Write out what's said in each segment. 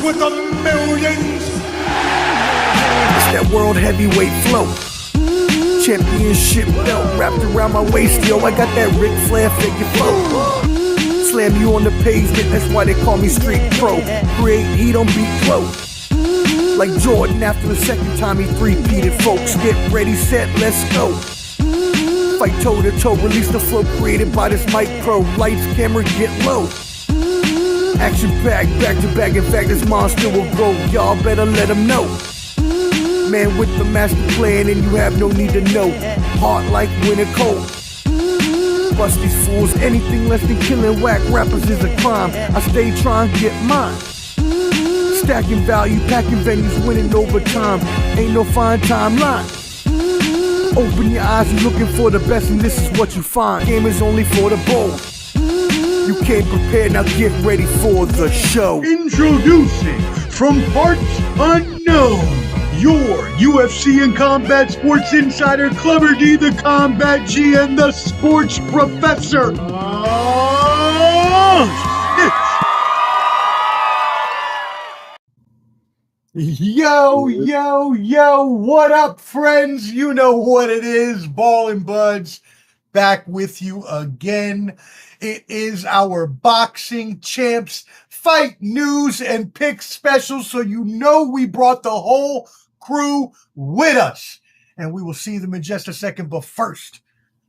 Dance with the Millions. It's that world heavyweight flow. Championship belt wrapped around my waist, yo. I got that Ric Flair figure flow. Slam you on the pavement, that's why they call me Street Pro. Create heat on beat flow. Like Jordan after the second time he three-peated, folks. Get ready, set, let's go. Fight toe to toe, release the flow created by this mic pro. Lights, camera, get low. Action pack, back to back. In fact, this monster will grow. Y'all better let him know. Man with the master plan, and you have no need to know. Hot like winter cold. Bust these fools, anything less than killing whack rappers is a crime. I stay trying to get mine. Stacking value, packing venues, winning over time. Ain't no fine timeline. Open your eyes, you're looking for the best, and this is what you find. Game is only for the bold. You came prepared, now get ready for the show. Introducing from parts unknown, your UFC and combat sports insider, Clever D, the Combat G, and the sports professor. Yo, what up, friends? You know what it is, Ballin' Buds, back with you again. It is our Boxing Champs Fight News and Picks special, so you know we brought the whole crew with us, and we will see them in just a second. But first,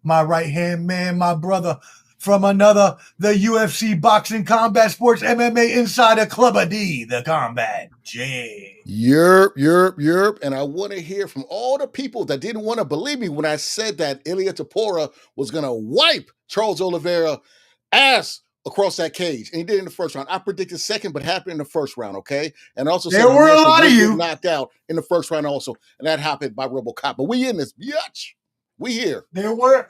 my right-hand man, my brother from another, the UFC Boxing Combat Sports MMA Insider, Clubber D, the Combat J. Yerp. And I want to hear from all the people that didn't want to believe me when I said that Ilia Topuria was going to wipe Charles Oliveira ass across that cage. And he did in the first round. I predicted second, but happened in the first round, okay? And also there were a lot of you knocked out in the first round also. And that happened by RoboCop. But we in this, bitch. We here. There were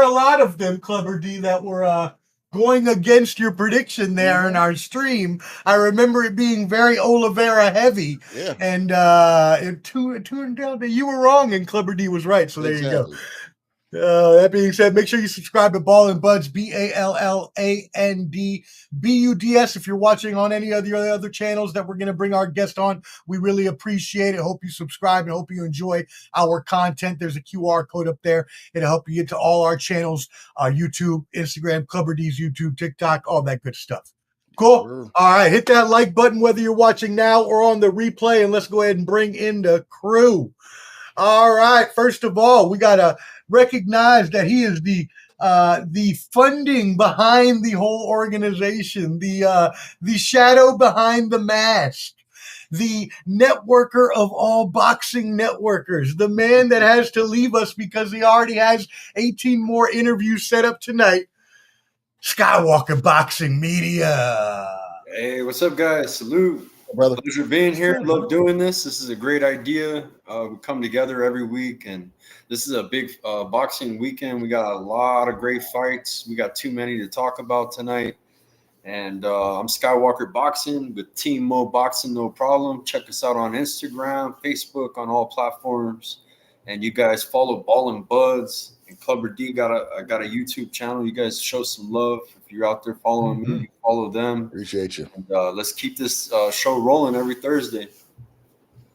a lot of them, Clever D, that were going against your prediction there in our stream. I remember it being very Oliveira heavy. Yeah. And it turned out that you were wrong and Clever D was right. So there you go. That being said, make sure you subscribe to Ballin' Buds, BALLANDBUDS. If you're watching on any of the other channels that we're going to bring our guest on, we really appreciate it. Hope you subscribe and hope you enjoy our content. There's a QR code up there. It'll help you get to all our channels, YouTube, Instagram, Clubber D's YouTube, TikTok, all that good stuff. Cool. Sure. All right. Hit that like button, whether you're watching now or on the replay, and let's go ahead and bring in the crew. All right. First of all, we got to recognize that he is the funding behind the whole organization, the shadow behind the mask, the networker of all boxing networkers, the man that has to leave us because he already has 18 more interviews set up tonight, Skywalker Boxing Media. Hey, what's up, guys? Salute. Brother. Pleasure being here. Love doing this. This is a great idea. We come together every week, and this is a big boxing weekend. We got a lot of great fights. We got too many to talk about tonight. And I'm Skywalker Boxing with Team Mo Boxing, no problem. Check us out on Instagram, Facebook, on all platforms. And you guys follow Ballin' Buds. And Clubber D got a YouTube channel. You guys show some love. If you're out there following me, follow them. Appreciate you. And, let's keep this show rolling every Thursday.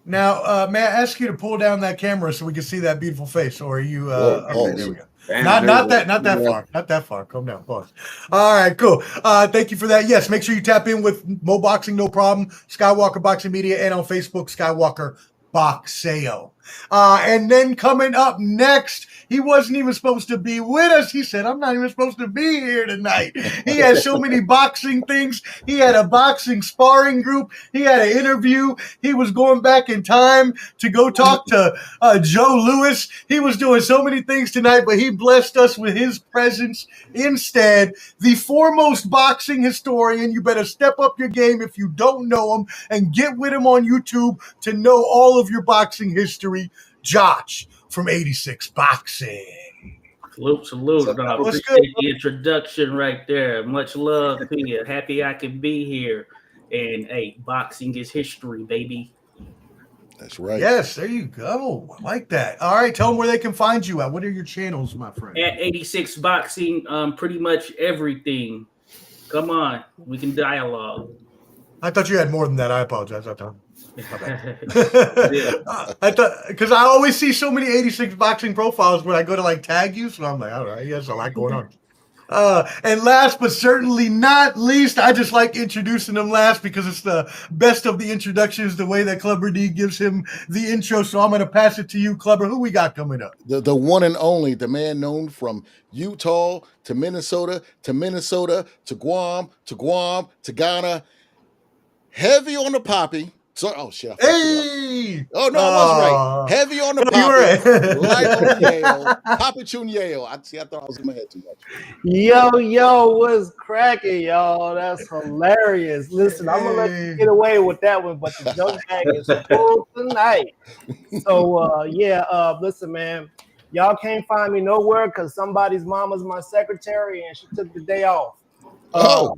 Now, may I ask you to pull down that camera so we can see that beautiful face? Or are you? Okay, there we go. Damn, Not that far. Calm down, pause. All right, cool. Thank you for that. Yes, make sure you tap in with Mo Boxing, no problem. Skywalker Boxing Media, and on Facebook, Skywalker Boxeo. And then coming up next, he wasn't even supposed to be with us. He said, I'm not even supposed to be here tonight. He had so many boxing things. He had a boxing sparring group. He had an interview. He was going back in time to go talk to Joe Louis. He was doing so many things tonight, but he blessed us with his presence instead. The foremost boxing historian. You better step up your game if you don't know him and get with him on YouTube to know all of your boxing history. Josh from 86 Boxing. Salute. I appreciate the introduction right there. Much love to you. Happy I could be here. And hey, boxing is history, baby. That's right. Yes, there you go. I like that. All right, tell them where they can find you at. What are your channels, my friend? At 86 Boxing, pretty much everything. Come on, we can dialogue. I thought you had more than that. I apologize. I thought. Yeah. I thought because I always see so many 86 boxing profiles when I go to like tag you, so I'm like, all right, he has a lot going on. And last but certainly not least, I just like introducing him last because it's the best of the introductions, the way that Clubber D gives him the intro. So I'm going to pass it to you, Clubber. Who we got coming up? The one and only, the man known from Utah to Minnesota to Guam to Ghana. Heavy on the poppy. So, oh shit! Hey! Oh no, I was right. Heavy on the No, you were poppy, right. light on the yayo. Poppy Chunyayo. I thought I was in my head too much. Yo, what's cracking, y'all? That's hilarious. Listen, I'm gonna let you get away with that one, but the joke bag is full tonight. So listen, man. Y'all can't find me nowhere because somebody's mama's my secretary and she took the day off. Oh.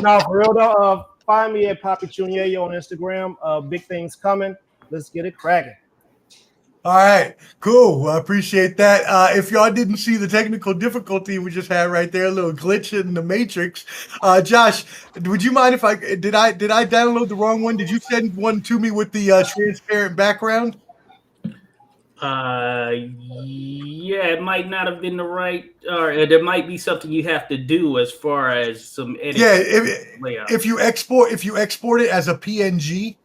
No, for real though. Find me at Papi Chunyayo on Instagram. Big things coming. Let's get it cracking. All right, cool. Well, I appreciate that. If y'all didn't see the technical difficulty we just had right there, a little glitch in the matrix. Josh, would you mind if I did I download the wrong one? Did you send one to me with the transparent background? Yeah, it might not have been the right, or there might be something you have to do as far as some editing. Yeah, if you export it as a PNG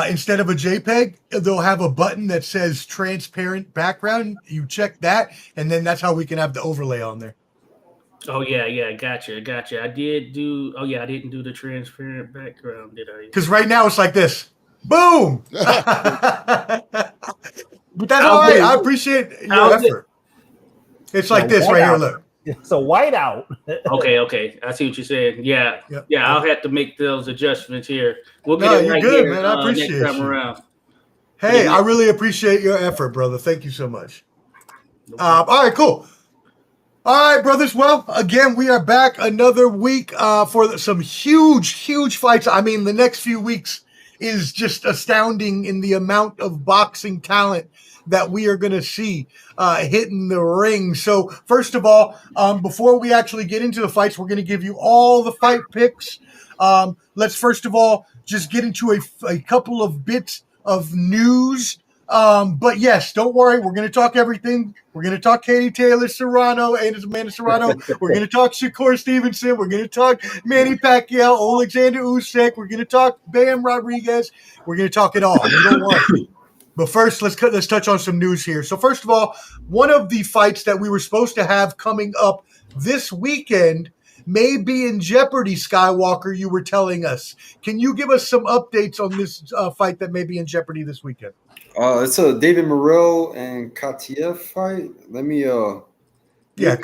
instead of a JPEG, they'll have a button that says transparent background. You check that, and then that's how we can have the overlay on there. Oh yeah, gotcha. I did do. Oh yeah, I didn't do the transparent background, did I? Because right now it's like this. Boom. But that's all right. I appreciate your effort. It's like this right here. Look. It's a whiteout. Okay. I see what you're saying. Yeah. I'll have to make those adjustments here. We'll get it right good, here, man. I appreciate next time you. around. Hey, I really appreciate your effort, brother. Thank you so much. All right, cool. All right, brothers. Well, again, we are back another week for some huge fights. I mean, the next few weeks is just astounding in the amount of boxing talent that we are going to see hitting the ring. So first of all, before we actually get into the fights, we're going to give you all the fight picks. Let's first of all just get into a couple of bits of news. But yes, don't worry. We're going to talk everything. We're going to talk Katie Taylor Serrano and Amanda Serrano. We're going to talk Shakur Stevenson. We're going to talk Manny Pacquiao, Oleksandr Usyk. We're going to talk Bam Rodriguez. We're going to talk it all. Don't worry. But first, let's touch on some news here. So first of all, one of the fights that we were supposed to have coming up this weekend may be in jeopardy, Skywalker, you were telling us. Can you give us some updates on this fight that may be in jeopardy this weekend? It's a David Morrell and Katiev fight. Let me Katiev. Yeah,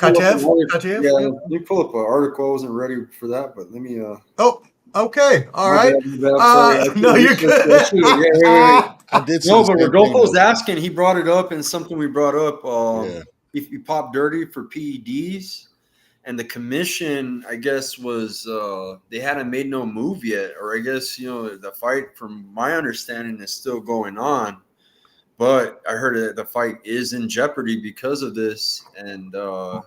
let me pull up an article. I wasn't ready for that, but let me Oh, okay. All right. Bad. No, you're good. Wait. I did No, but Rodolfo's asking. He brought it up, and something we brought up. If you pop dirty for PEDs, and the commission, I guess, was they hadn't made no move yet, or I guess the fight, from my understanding, is still going on. But I heard that the fight is in jeopardy because of this, and I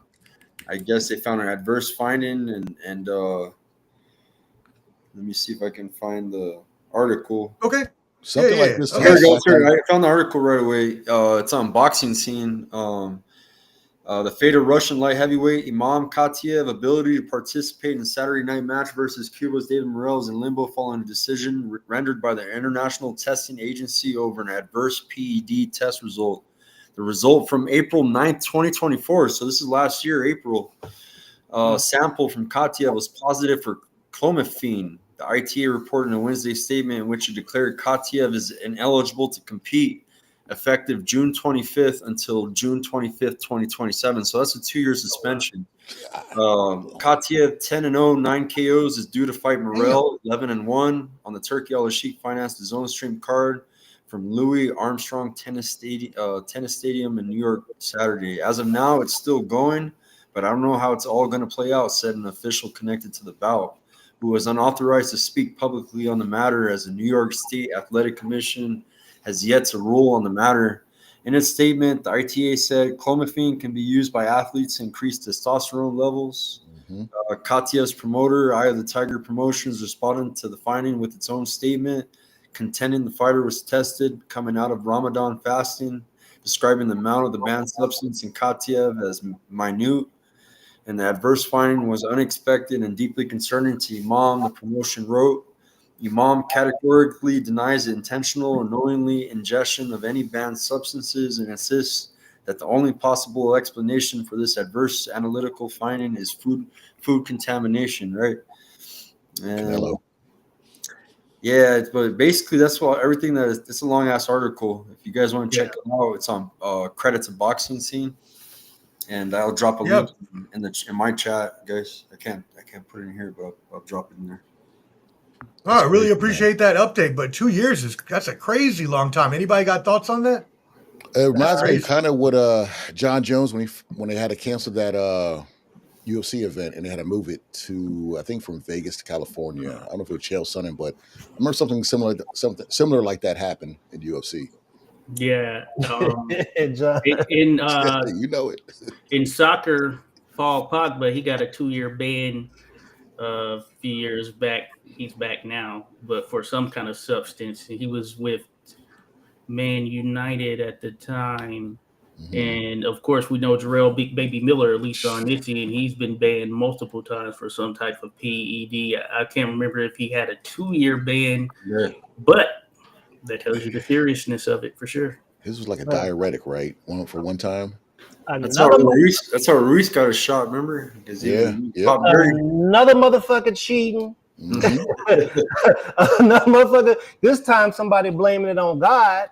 guess they found an adverse finding. And let me see if I can find the article. Okay. Something like this. Here we go. I found the article right away. It's on Boxing Scene. The fate of Russian light heavyweight Imam Katiev ability to participate in Saturday night match versus Cuba's David Morrell is in limbo following a decision rendered by the International Testing Agency over an adverse PED test result. The result from April 9th, 2024, so this is last year, April, sample from Katiev was positive for clomiphene. The ITA reported in a Wednesday statement in which it declared Katiev is ineligible to compete effective June 25th until June 25th, 2027. So that's a 2-year suspension. Katiev 10-0, 9 KOs is due to fight Morrell 11-1 on the Turkey Al-Sheikh financed DAZN stream card from Louis Armstrong Tennis Stadium in New York Saturday. As of now, it's still going, but I don't know how it's all going to play out, said an official connected to the bout, who was unauthorized to speak publicly on the matter as the New York State Athletic Commission has yet to rule on the matter. In its statement, the ITA said clomiphene can be used by athletes to increase testosterone levels. Katya's promoter, Eye of the Tiger Promotions, responded to the finding with its own statement, contending the fighter was tested coming out of Ramadan fasting, describing the amount of the banned substance in Katya as minute, and the adverse finding was unexpected and deeply concerning to Imam, the promotion wrote. Imam categorically denies the intentional or knowingly ingestion of any banned substances and insists that the only possible explanation for this adverse analytical finding is food contamination, right? And yeah, but basically that's what everything that is. It's a long ass article. If you guys want to check it out, it's on Credits of Boxing Scene, and I'll drop a link in my chat, guys. I can't put it in here, but I'll drop it in there. I really appreciate that update, but 2 years that's a crazy long time. Anybody got thoughts on that? It reminds me kind of what John Jones when they had to cancel that UFC event and they had to move it to, I think, from Vegas to California. I don't know if it was Chael Sonnen, but I remember something similar like that happened in UFC. Yeah, you know it. In soccer, Paul Pogba, he got a 2-year ban a few years back. He's back now, but for some kind of substance. He was with Man United at the time. And of course, we know Jarrell Big Baby Miller, at least on this end, he's been banned multiple times for some type of PED. I can't remember if he had a 2-year ban, but that tells you the seriousness of it for sure. His was like a diuretic, right? For one time. That's how Ruiz got a shot, remember? Another motherfucker cheating. Another motherfucker. This time somebody blaming it on God.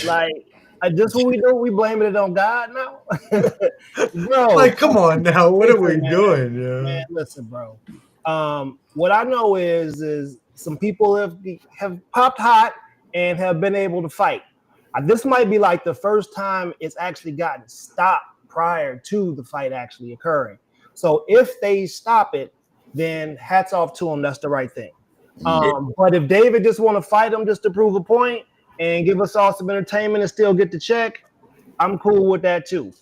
Like, just what we do, we blaming it on God now. Bro. Like, come on now. What are we doing? Yeah. Man, listen, bro. What I know is some people have popped hot and have been able to fight. This might be like the first time it's actually gotten stopped prior to the fight actually occurring. So if they stop it, then hats off to them. That's the right thing. But if David just want to fight him just to prove a point and give us all some entertainment and still get the check, I'm cool with that too.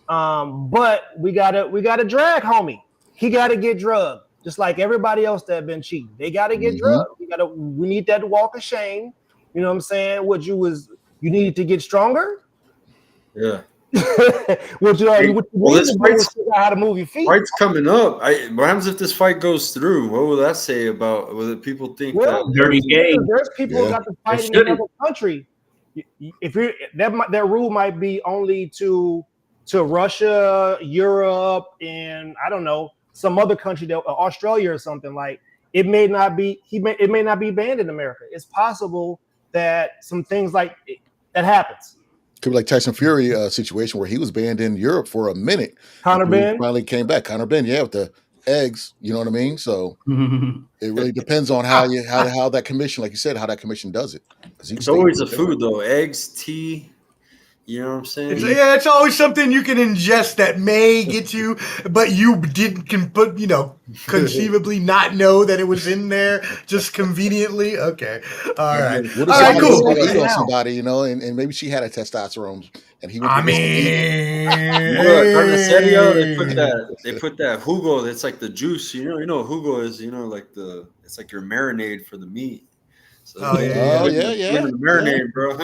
But we gotta drag homie. He gotta get drugged, just like everybody else that been cheating. They gotta get drugged. We need that walk of shame. You know what I'm saying? You needed to get stronger. Yeah. This how to move your feet. Fight's coming up. What happens if this fight goes through? What will that say about whether people think that dirty game? There's people who got to fight in another country. If you're that rule might be only to Russia, Europe, and I don't know, some other country, Australia or something. Like it may not be banned in America. It's possible that some things like that happens. Could be like Tyson Fury situation where he was banned in Europe for a minute. Conor Ben finally came back. Conor Ben, with the eggs. You know what I mean? So it really depends on how that commission, like you said, how that commission does it. It's always the food though, eggs, tea. You know what I'm saying? It's always something you can ingest that may get you, but you conceivably not know that it was in there just conviously. Okay. All right. What if cool. Somebody, and maybe she had a testosterone and he they put that jugo, it's like the juice, you know what jugo is, it's like your marinade for the meat. So marinade, bro.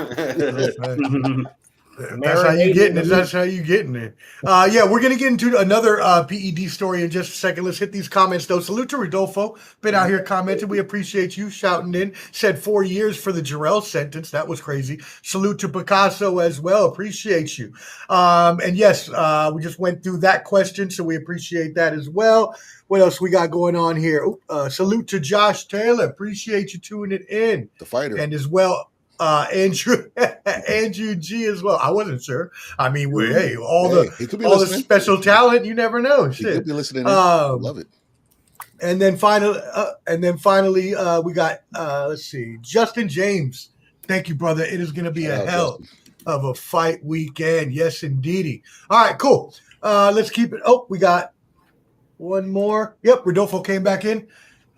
That's how you getting it. That's how you getting it. We're gonna get into another PED story in just a second. Let's hit these comments though. Salute to Rodolfo, been out here commenting. We appreciate you shouting in. Said 4 years for the Jarrell sentence. That was crazy. Salute to Picasso as well. Appreciate you. And yes, we just went through that question, so we appreciate that as well. What else we got going on here? Salute to Josh Taylor. Appreciate you tuning it in. The fighter, and as well. Andrew G as well. I wasn't sure. I mean, all the special talent. You never know. He could be listening. Love it. And then finally, we got let's see, Justin James. Thank you, brother. It is going to be a hell of a fight weekend. Yes, indeedy. All right, cool. Let's keep it. Oh, we got one more. Yep, Rodolfo came back in.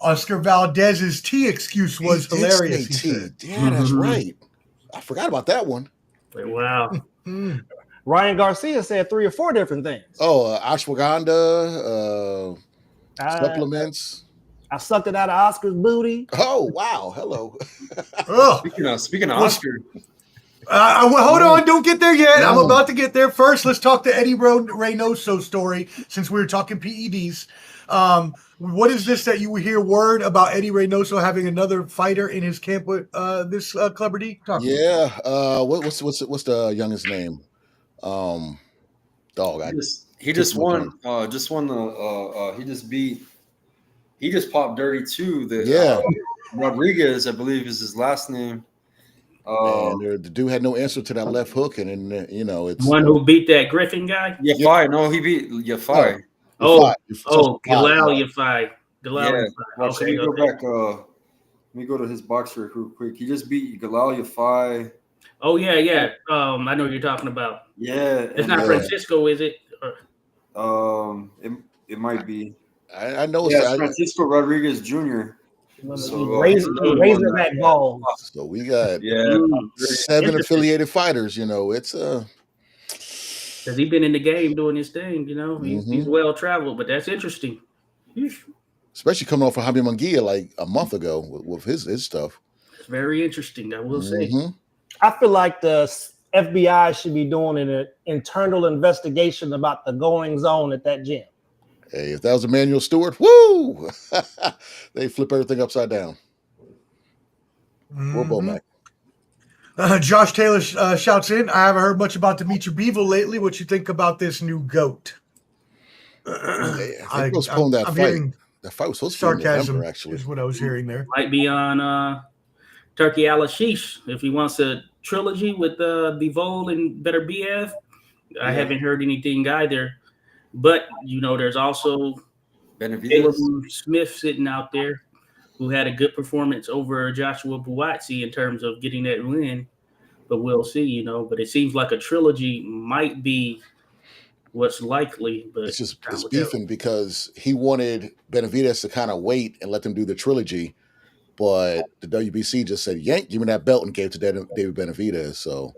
Oscar Valdez's tea excuse was hilarious. Yeah, that's right. I forgot about that one. Wow. Ryan Garcia said 3 or 4 different things. Oh, ashwagandha, Supplements. I sucked it out of Oscar's booty. Oh wow! Hello. Speaking of Oscar, well, hold on, don't get there yet. I'm about to get there. First, let's talk the Eddie Reynoso story since we were talking PEDs. What is this that you hear word about Eddie Reynoso having another fighter in his camp with this Clubber D? Yeah. What's the youngest name? He just won he just popped dirty too. Rodriguez, I believe, is his last name. And the dude had no answer to that left hook, and then it's one who beat that Griffin guy. Yafai, no, he beat Yafai. Galal Yafai. Galal Yafai. Okay, go back. Let me go to his boxer real quick. He just beat Galal Yafai. Oh yeah. I know what you're talking about. Yeah, it's not Francisco, is it? It might be. I know. Yeah, Francisco Rodriguez Jr. So, raising that ball. So we got 7 affiliated fighters. It's because he's been in the game doing his thing. He's well traveled, but that's interesting. Especially coming off of Jaime Munguia like a month ago with his stuff. It's very interesting, I will say. I feel like the FBI should be doing an internal investigation about the goings on at that gym. Hey, if that was Emmanuel Stewart, woo! They flip everything upside down. We're both back. Josh Taylor shouts in, I haven't heard much about Dimitri Bivol lately. What you think about this new GOAT? I was pulling that fight. That fight was supposed to be in November, actually. Is what I was hearing there. Might be on Turkey Al-Ashish if he wants a trilogy with Bivol and Better BF. I haven't heard anything either. But, there's also Caleb Smith sitting out there who had a good performance over Joshua Buatsi in terms of getting that win. But we'll see, But it seems like a trilogy might be what's likely. But it's beefing because he wanted Benavidez to kind of wait and let them do the trilogy. But the WBC just said, yank, give me that belt, and gave it to David Benavidez. So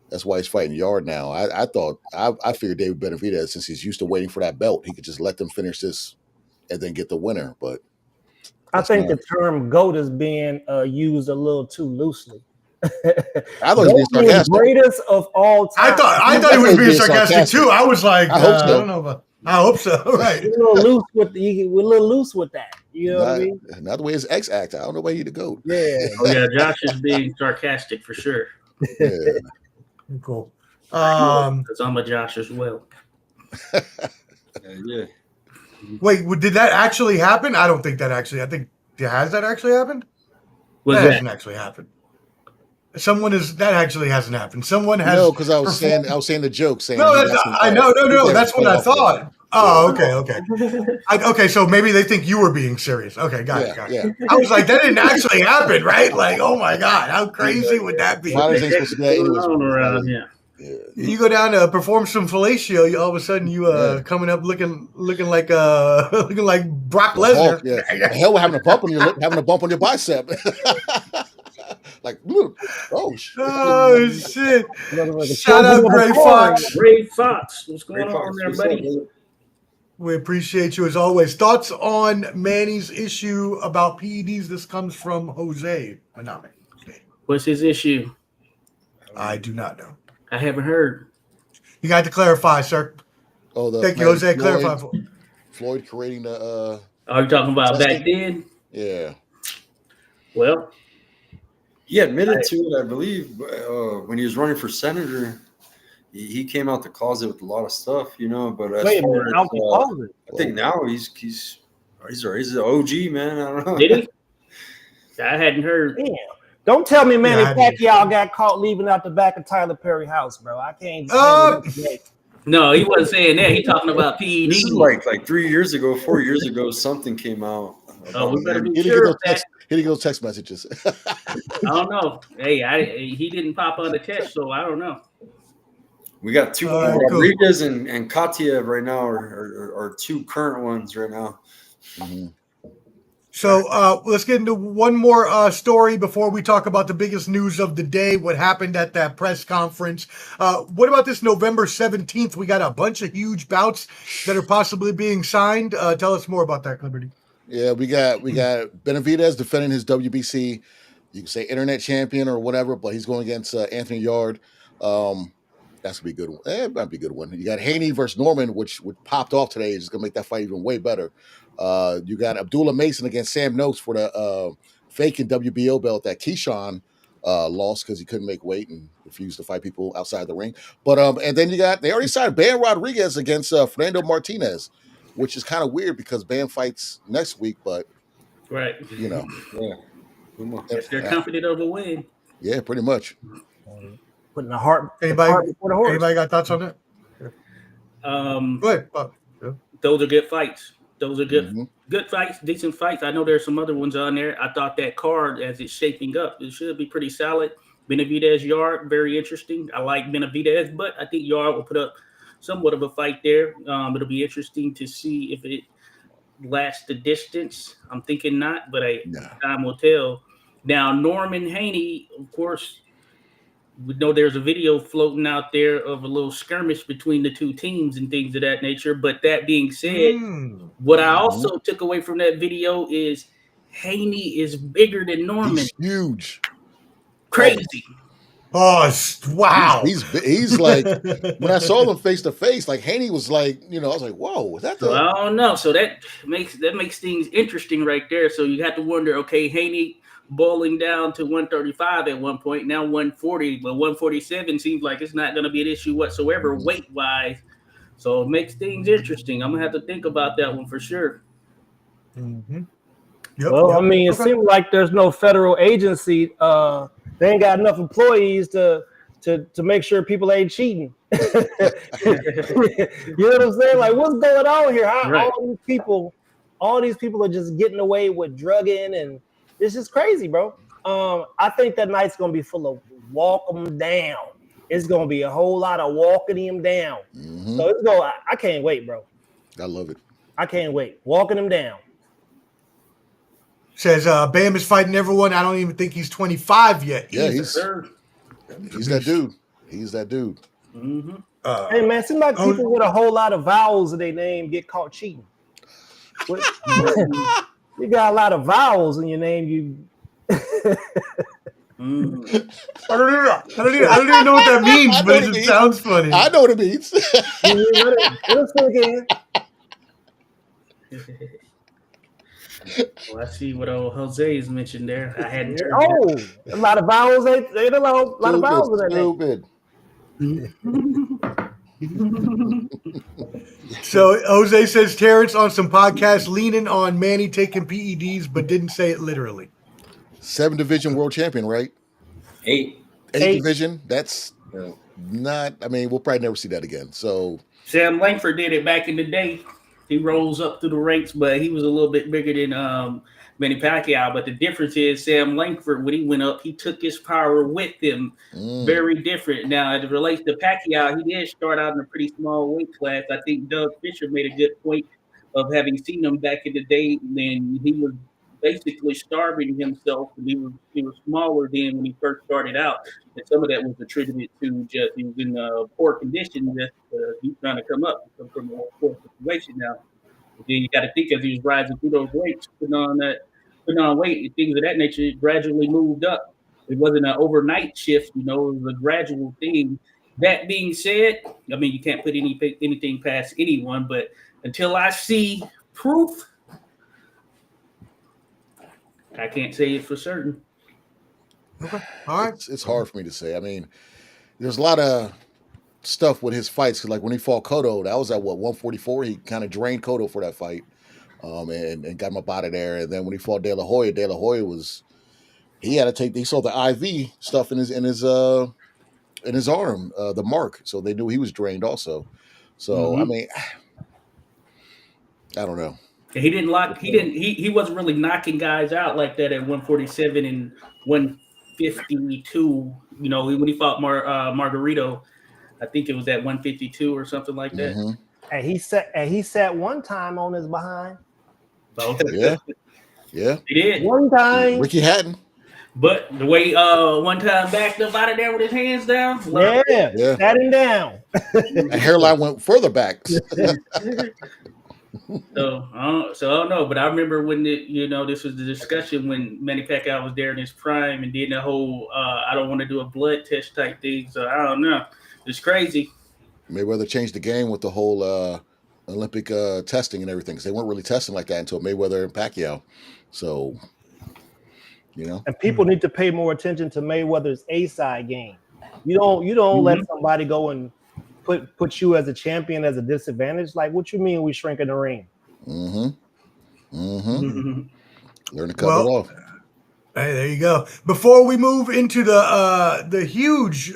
that's why he's fighting Yard now. I figured David Benavidez, since he's used to waiting for that belt, he could just let them finish this and then get the winner. But I think the term GOAT is being used a little too loosely. I thought he was being sarcastic. Greatest of all time. I thought he was being sarcastic too. I was like, I don't know, but I hope so. Right. We're a little loose with that. You know what I mean? Not the way his ex act. I don't know where he to go. Yeah. Oh yeah, Josh is being sarcastic for sure. Yeah. Cool. Because I'm a Josh as well. Yeah. Wait, did that actually happen? I don't think that actually. I think has that actually happened? That hasn't actually happened. That actually hasn't happened. Someone has. No, because I was saying the joke. Saying no, that's what I thought. Oh, okay. Okay, so maybe they think you were being serious. Okay, got it. Yeah. I was like, that didn't actually happen, right? Like, oh my God, how crazy would that be? Why ain't supposed to be around? Yeah. You go down to perform some fellatio, all of a sudden you coming up looking like Brock Lesnar. Yeah. Hell, having a bump on your bicep. Like, oh shit! Shout out Gray Fox. Gray Fox, what's going on there, buddy? We appreciate you as always. Thoughts on Manny's issue about PEDs? This comes from Jose Maname. What's his issue? I do not know. I haven't heard. You got to clarify, sir. Thank you, Jose. Clarify for Floyd creating the. Are you talking about back then? Yeah. Well, he admitted to it, I believe, when he was running for senator. He came out the closet with a lot of stuff, But as far as, I think now he's an OG, man. I don't know. Did he? I hadn't heard. Damn. Don't tell me Manny Pacquiao got caught leaving out the back of Tyler Perry house, bro. I can't. No, he wasn't saying that. He talking about PED. This is like 3 years ago, 4 years ago, something came out. Oh, we better be sure of that. Here he goes, text messages. I don't know. Hey, he didn't pop on the test, so I don't know. We got two Rodriguez and Katiev right now, are two current ones right now. Mm-hmm. So let's get into one more story before we talk about the biggest news of the day, what happened at that press conference. What about this November 17th? We got a bunch of huge bouts that are possibly being signed. Tell us more about that, Liberty. Yeah, we got Benavidez defending his WBC. You can say internet champion or whatever, but he's going against Anthony Yard. That's gonna be a good one. It might be a good one. You got Haney versus Norman, which popped off today. It's gonna make that fight even way better. You got Abdullah Mason against Sam Noakes for the vacant WBO belt that Keyshawn lost because he couldn't make weight and refused to fight people outside the ring. But and then they already signed Bam Rodriguez against Fernando Martinez, which is kind of weird because Bam fights next week, but right, yeah. If they're confident of a win. Yeah, pretty much. Putting the heart. Anybody before the horse. Anybody got thoughts on that? Go ahead. Those are good fights. Those are good fights, decent fights. I know there's some other ones on there. I thought that card, as it's shaping up, it should be pretty solid. Benavidez Yard, very interesting. I like Benavidez, but I think Yard will put up somewhat of a fight there. It'll be interesting to see if it lasts the distance. I'm thinking not, but time will tell. Now, Norman Haney, of course, we know there's a video floating out there of a little skirmish between the two teams and things of that nature. But that being said, what I also took away from that video is Haney is bigger than Norman. He's huge. Crazy. Oh, wow. He's like, when I saw them face to face, like Haney was like, I was like, whoa, is that the... I don't know. So that makes things interesting right there. So you have to wonder, okay, Haney boiling down to 135 at one point, now 140, but 147 seems like it's not going to be an issue whatsoever weight-wise. So it makes things interesting. I'm going to have to think about that one for sure. Yep, I mean, it seems like there's no federal agency. They ain't got enough employees to make sure people ain't cheating. You know what I'm saying? Like, what's going on here? All these people are just getting away with drugging, and it's just crazy, bro. I think that night's gonna be full of walk them down. It's gonna be a whole lot of walking him down. So it's going. I can't wait, bro. I love it. I can't wait. Walking him down. Says Bam is fighting everyone. I don't even think he's 25 yet. Yeah, he's that dude. He's that dude. Hey man, seems like people with a whole lot of vowels in their name get caught cheating. You got a lot of vowels in your name. I don't even know what that means, but it just sounds funny. I know what it means. Well, I see what old Jose is mentioned there. I hadn't heard. A lot of vowels. Ain't a lot of vowels in that name. So Jose says Terrence on some podcast leaning on Manny taking PEDs, but didn't say it literally. 7 division world champion, right? 8 division. That's not. I mean, we'll probably never see that again. So Sam Langford did it back in the day. He rose up through the ranks, but he was a little bit bigger than Manny Pacquiao. But the difference is Sam Langford, when he went up, he took his power with him. Very different. Now, as it relates to Pacquiao, he did start out in a pretty small weight class. I think Doug Fisher made a good point of having seen him back in the day. Then he was basically starving himself. He was smaller then when he first started out. And some of that was attributed to just he was in poor condition. Just he's trying to come up from a poor situation now. But then you got to think as he was rising through those weights, putting on weight and things of that nature, it gradually moved up. It wasn't an overnight shift, it was a gradual thing. That being said, I mean, you can't put anything past anyone, but until I see proof, I can't say it for certain. Okay. All right. It's hard for me to say. I mean, there's a lot of stuff with his fights. Cause like when he fought Cotto, that was at 144. He kind of drained Cotto for that fight, and got him up out of there. And then when he fought De La Hoya was he had to take. He saw the IV stuff in his arm, the mark. So they knew he was drained also. So I mean, I don't know. He didn't lock. He wasn't really knocking guys out like that at 147 and 152. When he fought Margarito, I think it was at 152 or something like that. And he sat one time on his behind. Yeah. Yeah. He did. One time. Ricky Hatton. But the way one time backed up out of there with his hands down. Yeah. Sat him down. The hairline went further back. So I don't know, but I remember when this was the discussion when Manny Pacquiao was there in his prime, and did the whole I don't want to do a blood test type thing. So I don't know, it's crazy. Mayweather changed the game with the whole Olympic testing and everything, because they weren't really testing like that until Mayweather and Pacquiao. So, and people need to pay more attention to Mayweather's A-side game. You don't let somebody go and put you as a champion as a disadvantage. Like, what you mean we shrink in the ring? Learn to cut it off. Hey, there you go. Before we move into the huge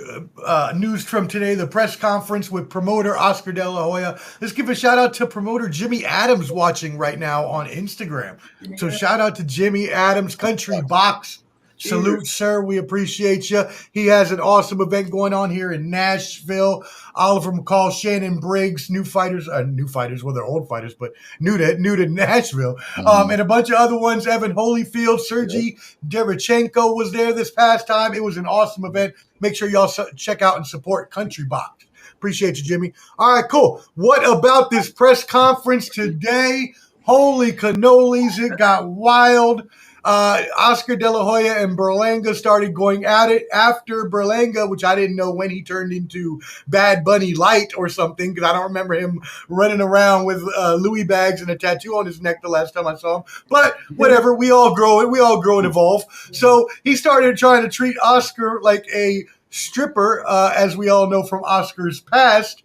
news from today, the press conference with promoter Oscar De La Hoya, let's give a shout out to promoter Jimmy Adams watching right now on Instagram. So shout out to Jimmy Adams, Country Box. Salute, sir. We appreciate you. He has an awesome event going on here in Nashville. Oliver McCall, Shannon Briggs, new fighters. Well, they're old fighters, but new to Nashville. And a bunch of other ones. Evan Holyfield, Sergey Derevchenko was there this past time. It was an awesome event. Make sure y'all check out and support Country Box. Appreciate you, Jimmy. All right, cool. What about this press conference today? Holy cannolis, it got wild. Oscar De La Hoya and Berlanga started going at it after Berlanga, which I didn't know when he turned into Bad Bunny Light or something, because I don't remember him running around with Louis bags and a tattoo on his neck the last time I saw him. But whatever, we all grow and evolve. So he started trying to treat Oscar like a stripper, as we all know from Oscar's past.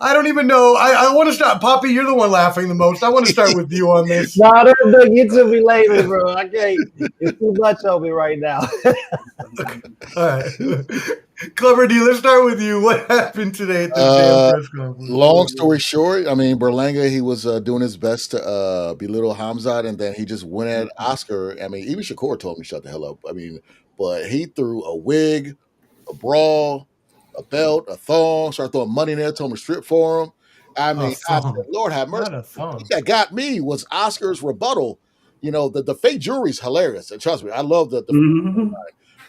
I don't even know. I want to start. Poppy, you're the one laughing the most. I want to start with you on this. No, don't get to me later, bro. I can't. It's too much on me right now. All right. Clever D, let's start with you. What happened today at the damn press conference? Long story short, I mean, Berlanga, he was doing his best to belittle Hamzat, and then he just went at Oscar. I mean, even Shakur told him to shut the hell up. I mean, but he threw a wig, a bra, a belt, a thong, started throwing money in there, told him to strip for him. I mean, I said, Lord have mercy. The thing that got me was Oscar's rebuttal. The fake jewelry is hilarious. And trust me, I love the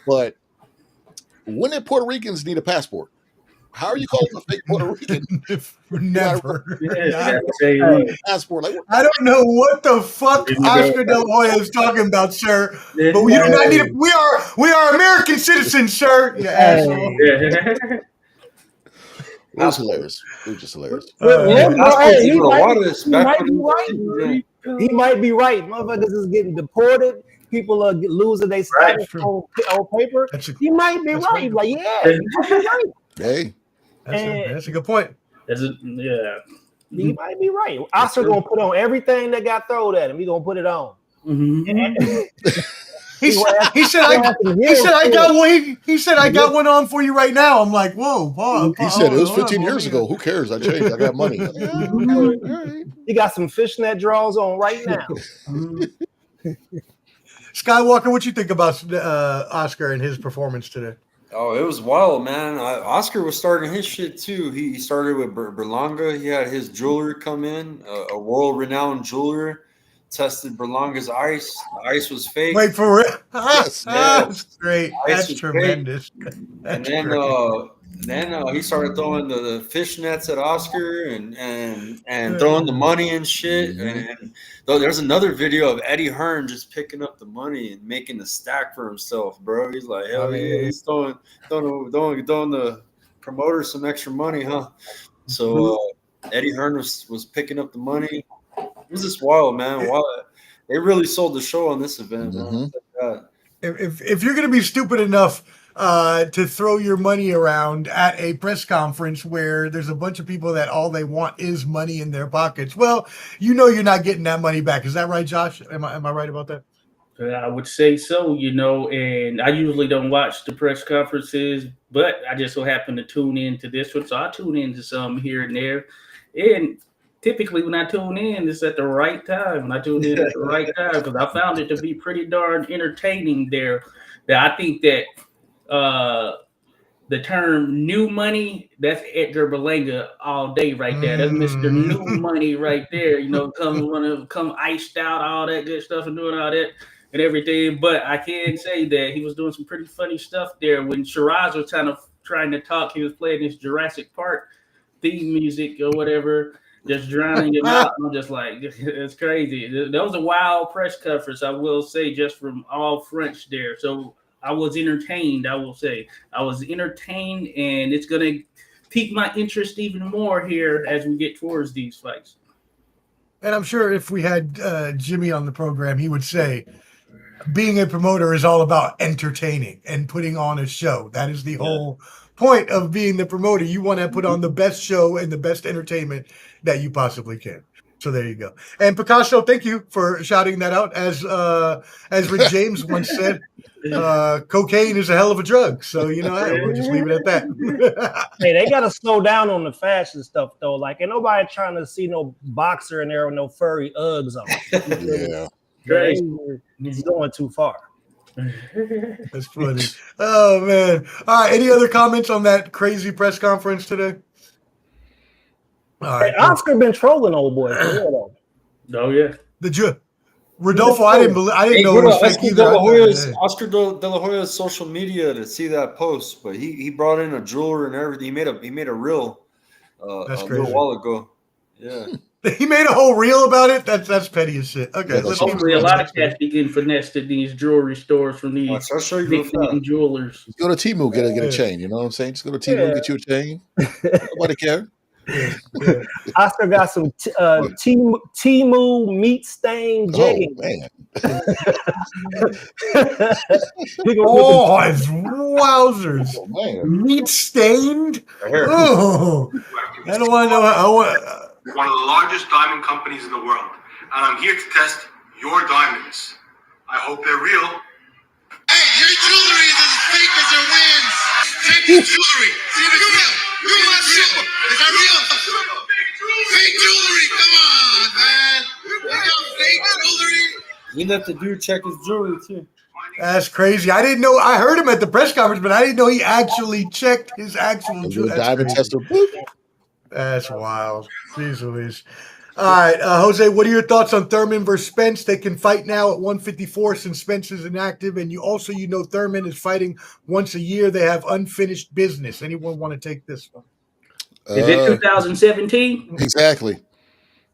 but when did Puerto Ricans need a passport? How are you calling a fake Puerto Rican? Never. Passport. Like, I don't know what the fuck Oscar De La Hoya is talking about, sir. But we do not need it. We are American citizens, sir. You asshole. It was hilarious. It was just hilarious. He might be right. Motherfuckers is getting deported. People are losing their status on paper. He might be right. Like, he might be right. Hey. That's a good point. He might be right. Oscar gonna put on everything that got thrown at him. He gonna put it on. He said I got one on for you right now. I'm like, whoa, Paul. He said it was 15 years ago. Who cares? I changed. I got money. He got some fishnet draws on right now. Skywalker, what you think about Oscar and his performance today? Oh, it was wild, man. Oscar was starting his shit too. He started with Berlanga. He had his jeweler come in, a world-renowned jeweler, tested Berlanga's ice. The ice was fake. Wait, for real? Yes. That's great. That's tremendous. And then he started throwing the fish nets at Oscar and throwing the money and shit. And there's another video of Eddie Hearn just picking up the money and making the stack for himself, bro. He's like, hell yeah, he's throwing the promoter some extra money, huh? So Eddie Hearn was picking up the money. It was just wild, man. Wild. They really sold the show on this event, man. If you're gonna be stupid enough to throw your money around at a press conference where there's a bunch of people that all they want is money in their pockets, well, you're not getting that money back. Is that right, Josh? Am I right about that? I would say so, and I usually don't watch the press conferences, but I just so happen to tune into this one. So I tune into some here and there. And typically when I tune in, it's at the right time. When I tune in at the right time, because I found it to be pretty darn entertaining there. That I think that the term new money, that's Edgar Berlanga all day right there. That's Mr. New Money right there. You know, come iced out, all that good stuff and doing all that and everything. But I can say that he was doing some pretty funny stuff there. When Shiraz was trying to talk, he was playing this Jurassic Park theme music or whatever, just drowning him out. I'm just like, it's crazy. That was a wild press conference, I will say, just from all fronts there. So I was entertained, I will say. I was entertained, and it's going to pique my interest even more here as we get towards these fights. And I'm sure if we had Jimmy on the program, he would say, being a promoter is all about entertaining and putting on a show. That is the whole point of being the promoter. You want to put on the best show and the best entertainment that you possibly can. So there you go. And Picasso, thank you for shouting that out. As Rick James once said, cocaine is a hell of a drug. So, you know, we'll just leave it at that. Hey, they got to slow down on the fashion stuff, though. Like, ain't nobody trying to see no boxer in there with no furry Uggs on. Yeah. He's going too far. That's funny. Oh, man. All right. Any other comments on that crazy press conference today? All right. Hey, Oscar been trolling old boy. Oh, yeah. Rodolfo, I didn't know it was fake either. Oscar De La Hoya's social media to see that post, but he brought in a jeweler and everything. He made a reel That's a crazy. little while ago. Yeah. He made a whole reel about it? That's petty as shit. Okay. Hopefully a lot of cats be getting finessed at these jewelry stores from these I'll show you jewelers. Just go to Temu, get a chain. You know what I'm saying? Just go to Temu, get you a chain. Nobody care. Yeah. Oscar got some Temu meat stain jeggings. Oh, man. Oh, it's wowzers. Oh, man. Meat stained? Oh, I don't want to know. One of the largest diamond companies in the world, and I'm here to test your diamonds. I hope they're real. Hey, your jewelry is as fake as your wins. Check your jewelry. See if it's real. You must show. Is that real? Fake jewelry. Come on, man. You got fake jewelry. He let the dude check his jewelry too. That's crazy. I didn't know. I heard him at the press conference, but I didn't know he actually checked his actual jewelry. Diamond tester. That's wild. Jeez Louise. All right, Jose, what are your thoughts on Thurman versus Spence? They can fight now at 154 since Spence is inactive. And you know Thurman is fighting once a year. They have unfinished business. Anyone want to take this one? Is it 2017? Exactly.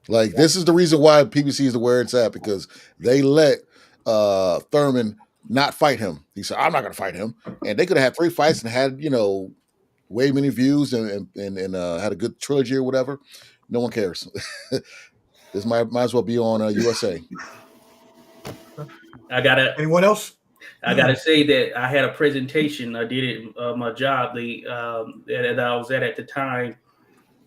Like, this is the reason why PBC is where it's at, because they let Thurman not fight him. He said, I'm not going to fight him. And they could have had 3 fights and had, way many views and had a good trilogy or whatever. No one cares. This might as well be on USA. Anyone else? I gotta say that I had a presentation. I did it my job. That I was at the time.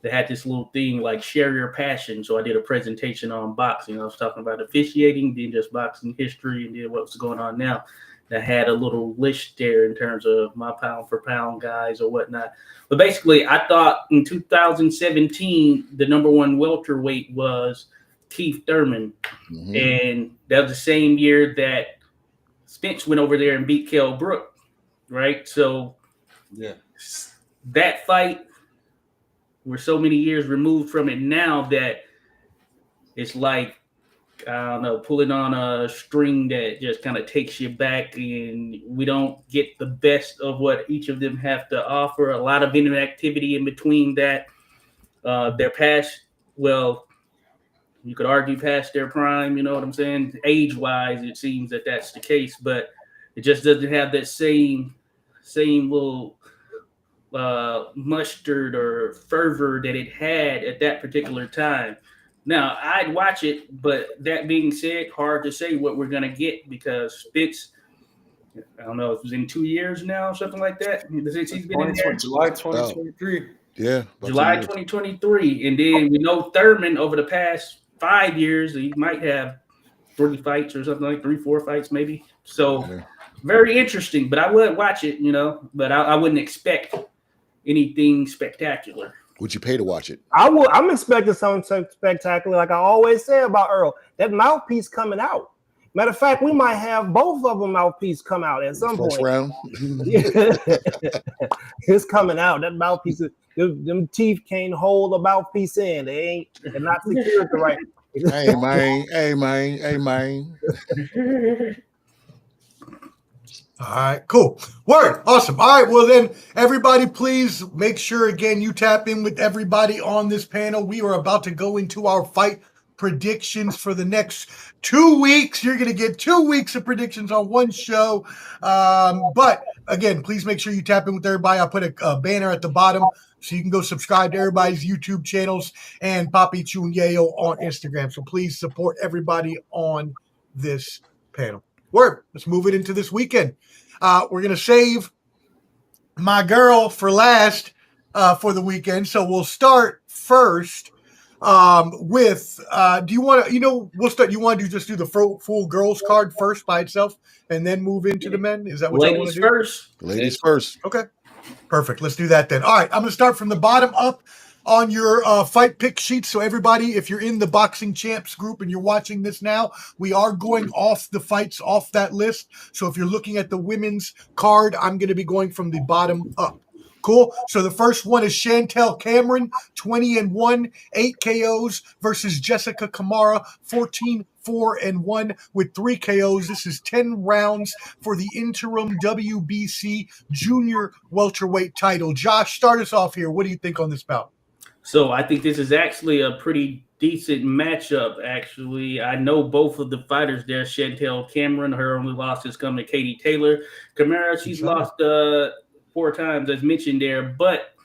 They had this little thing like share your passion. So I did a presentation on boxing. I was talking about officiating, then just boxing history, and then what's going on now. That had a little list there in terms of my pound for pound guys or whatnot. But basically, I thought in 2017, the number one welterweight was Keith Thurman. Mm-hmm. And that was the same year that Spence went over there and beat Kell Brook, right? So yeah, that fight, we're so many years removed from it now that it's like, I don't know, pulling on a string that just kind of takes you back, and we don't get the best of what each of them have to offer. A lot of interactivity in between that. They're past, well, you could argue past their prime, you know what I'm saying? Age-wise, it seems that that's the case, but it just doesn't have that same little mustard or fervor that it had at that particular time. Now, I'd watch it, but that being said, hard to say what we're going to get because Spence, I don't know, if it was in 2 years now, something like that. Since he's been in there. July 2023. Yeah. July 2023. And then we know Thurman over the past 5 years, he might have 3 fights or something like 3-4 fights maybe. So very interesting, but I would watch it, but I wouldn't expect anything spectacular. Would you pay to watch it? I'm expecting something spectacular, like I always say about Earl. That mouthpiece coming out. Matter of fact, we might have both of them mouthpiece come out at some First point. round. It's coming out. That mouthpiece, them teeth can't hold a mouthpiece in. They're not secured the right. Hey man. All right, cool. Word. Awesome. All right, well then, everybody, please make sure, again, you tap in with everybody on this panel. We are about to go into our fight predictions for the next 2 weeks. You're going to get 2 weeks of predictions on one show. But, again, please make sure you tap in with everybody. I'll put a banner at the bottom so you can go subscribe to everybody's YouTube channels and Papi Chunyeo on Instagram. So please support everybody on this panel. Word. Let's move it into this weekend. We're going to save my girl for last for the weekend. So we'll start first with, do you want to, we'll start, you want to just do the full girls card first by itself and then move into the men? Is that what you want to do? Ladies first. Okay. Perfect. Let's do that then. All right. I'm going to start from the bottom up on your fight pick sheet. So everybody, if you're in the Boxing Champs group and you're watching this now, we are going off the fights off that list. So if you're looking at the women's card, I'm going to be going from the bottom up. Cool. So the first one is Chantel Cameron, 20-1, 8 KOs versus Jessica Kamara, 14-4-1 with 3 KOs. This is 10 rounds for the interim WBC junior welterweight title. Josh, start us off here. What do you think on this bout? So I think this is actually a pretty decent matchup, actually. I know both of the fighters there. Chantel Cameron, her only loss is coming to Katie Taylor. Kamara, she's lost 4 times, as mentioned there, but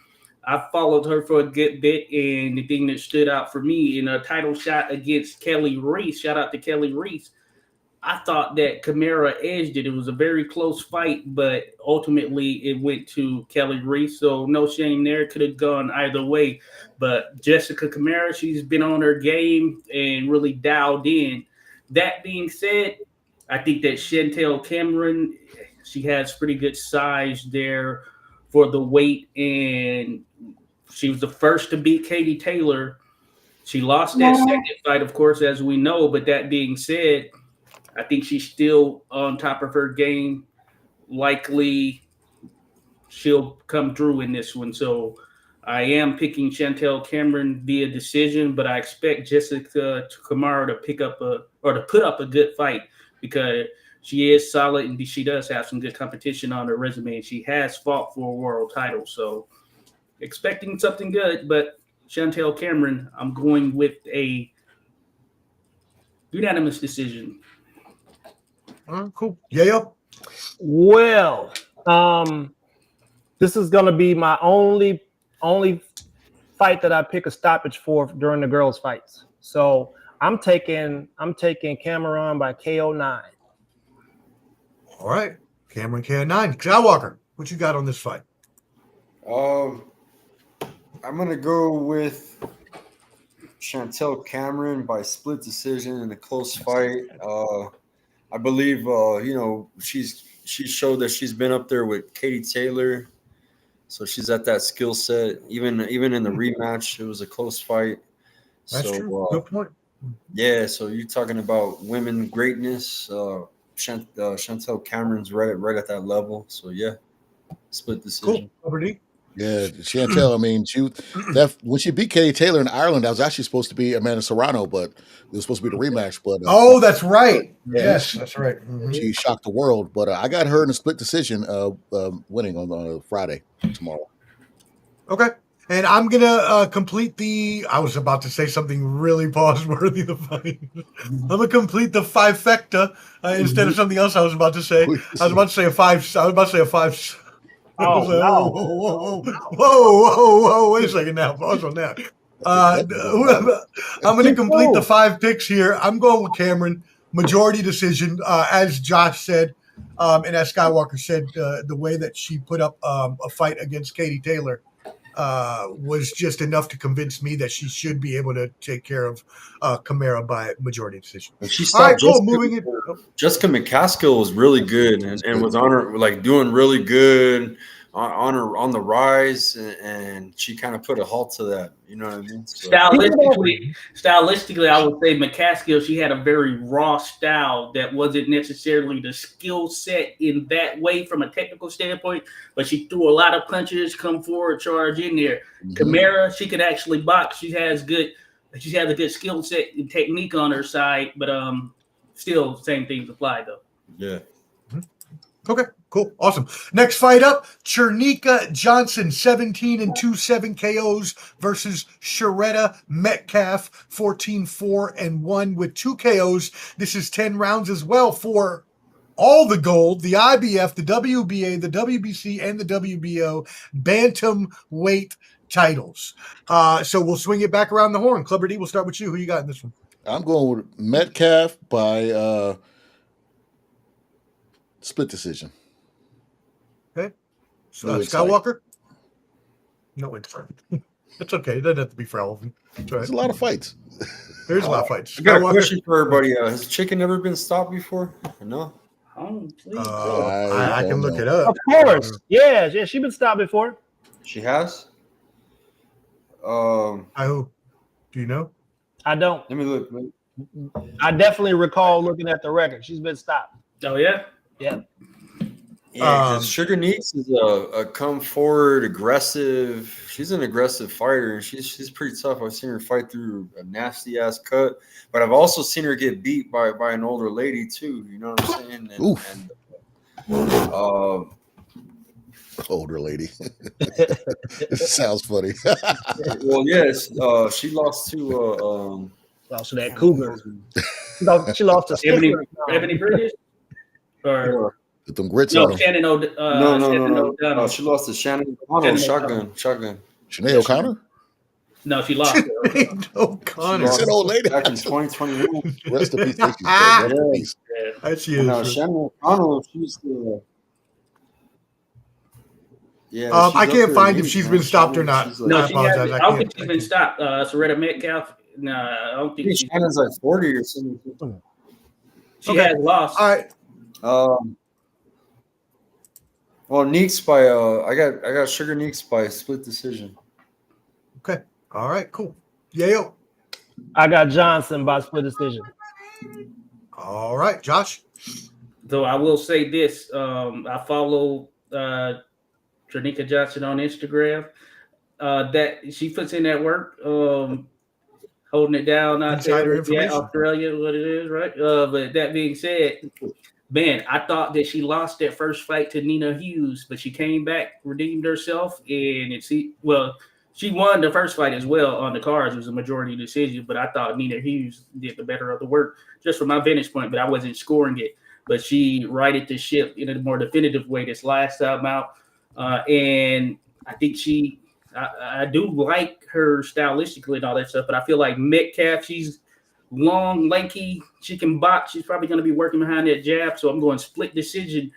I followed her for a good bit, and the thing that stood out for me in a title shot against Kelly Reese, shout out to Kelly Reese, I thought that Kamara edged it. It was a very close fight, but ultimately it went to Kelly Reese, so no shame there. It could have gone either way, but Jessica Kamara, she's been on her game and really dialed in. That being said, I think that Chantel Cameron, she has pretty good size there for the weight, and she was the first to beat Katie Taylor. She lost that second fight, of course, as we know, but that being said, I think she's still on top of her game. Likely she'll come through in this one. So I am picking Chantel Cameron via decision, but I expect Jessica Kamara to put up a good fight because she is solid and she does have some good competition on her resume, and she has fought for a world title. So expecting something good, but Chantel Cameron, I'm going with a unanimous decision. Cool. Yeah. Well, this is going to be my only fight that I pick a stoppage for during the girls' fights. So I'm taking Cameron by KO 9. All right. Cameron KO9. Skywalker, what you got on this fight? I'm going to go with Chantel Cameron by split decision in a close fight. I believe, she showed that she's been up there with Katie Taylor. So she's at that skill set. Even in the rematch, it was a close fight. That's true. Good point. Yeah, so you're talking about women greatness. Chantel Cameron's right at that level. So, yeah, split decision. Cool. Yeah, Chantel, I mean, when she beat Katie Taylor in Ireland, that was actually supposed to be Amanda Serrano, but it was supposed to be the rematch. But that's right. Yes, that's right. Mm-hmm. She shocked the world. But I got her in a split decision winning on Friday tomorrow. Okay. And I'm going to complete I was about to say something really pause-worthy. I'm going to complete the trifecta instead of something else I was about to say. I was about to say a five. Oh, whoa. Wait a second now. Pause on that. I'm going to complete the 5 picks here. I'm going with Cameron. Majority decision, as Josh said, and as Skywalker said, the way that she put up a fight against Katie Taylor was just enough to convince me that she should be able to take care of Kamara by majority decision. And she stopped Jessica McCaskill was really good and was on her, like, doing really good on the rise, and she kind of put a halt to that. You know what I mean? So, stylistically, I would say McCaskill, she had a very raw style that wasn't necessarily the skill set in that way from a technical standpoint, but she threw a lot of punches, come forward, charge in there. Kamara, she could actually box. She has a good skill set and technique on her side, but still same things apply though. Yeah. Okay, cool. Awesome. Next fight up, Chernika Johnson, 17-2, 7 KOs versus Sharetta Metcalf, 14-4-1 with 2 KOs. This is 10 rounds as well for all the gold, the IBF, the WBA, the WBC, and the WBO bantamweight titles. So we'll swing it back around the horn. Clubber D, we'll start with you. Who you got in this one? I'm going with Metcalf by split decision. Okay. So Skywalker? No insight. It's okay. It doesn't have to be for Elvin. There's a lot of fights. There's a lot of fights. I got a question for everybody. Has chicken ever been stopped before? No. I can look it up. Of course. Yeah, she's been stopped before. She has? Do you know? I don't. Let me look. I definitely recall looking at the record. She's been stopped. Oh, yeah? Yeah. Yeah, because Sugar Neeks is a come forward, aggressive. She's an aggressive fighter, and she's pretty tough. I've seen her fight through a nasty ass cut, but I've also seen her get beat by an older lady too. You know what I'm saying? Older lady. Sounds funny. Well, yes, she lost to lost to that cougar. She lost to Ebony Bridges. Or with them grits no, on them. Shannon no. She lost to Shannon O'Connor. Shotgun. Shanae O'Connor? No, she lost. O'Connor. It's an old lady. Back in 2021. Rest in peace. Thank you. Rest in peace. She is. No, Shannon O'Connor. She's the. Yeah. I can't find if she's been stopped or not. No, I apologize. I don't think she's been stopped. Sharetta Metcalf. No, I don't think Shannon's like 40 or something. She has lost. All right. Well, Neeks by I got Sugar Neeks by split decision. Okay. All right. Cool. Yayo. I got Johnson by split decision. All right, Josh. Though I will say this, I follow Chernika Johnson on Instagram. That she puts in that work, holding it down out there. Yeah, Australia, what it is, right? But that being said, man, I thought that she lost that first fight to Nina Hughes, but she came back, redeemed herself, and she won the first fight as well on the cards. It was a majority decision, but I thought Nina Hughes did the better of the work just from my vantage point, but I wasn't scoring it. But she righted the ship in a more definitive way this last time out. And I think I do like her stylistically and all that stuff, but I feel like Metcalf, she's long, lanky, she can box. She's probably going to be working behind that jab, so I'm going split decision.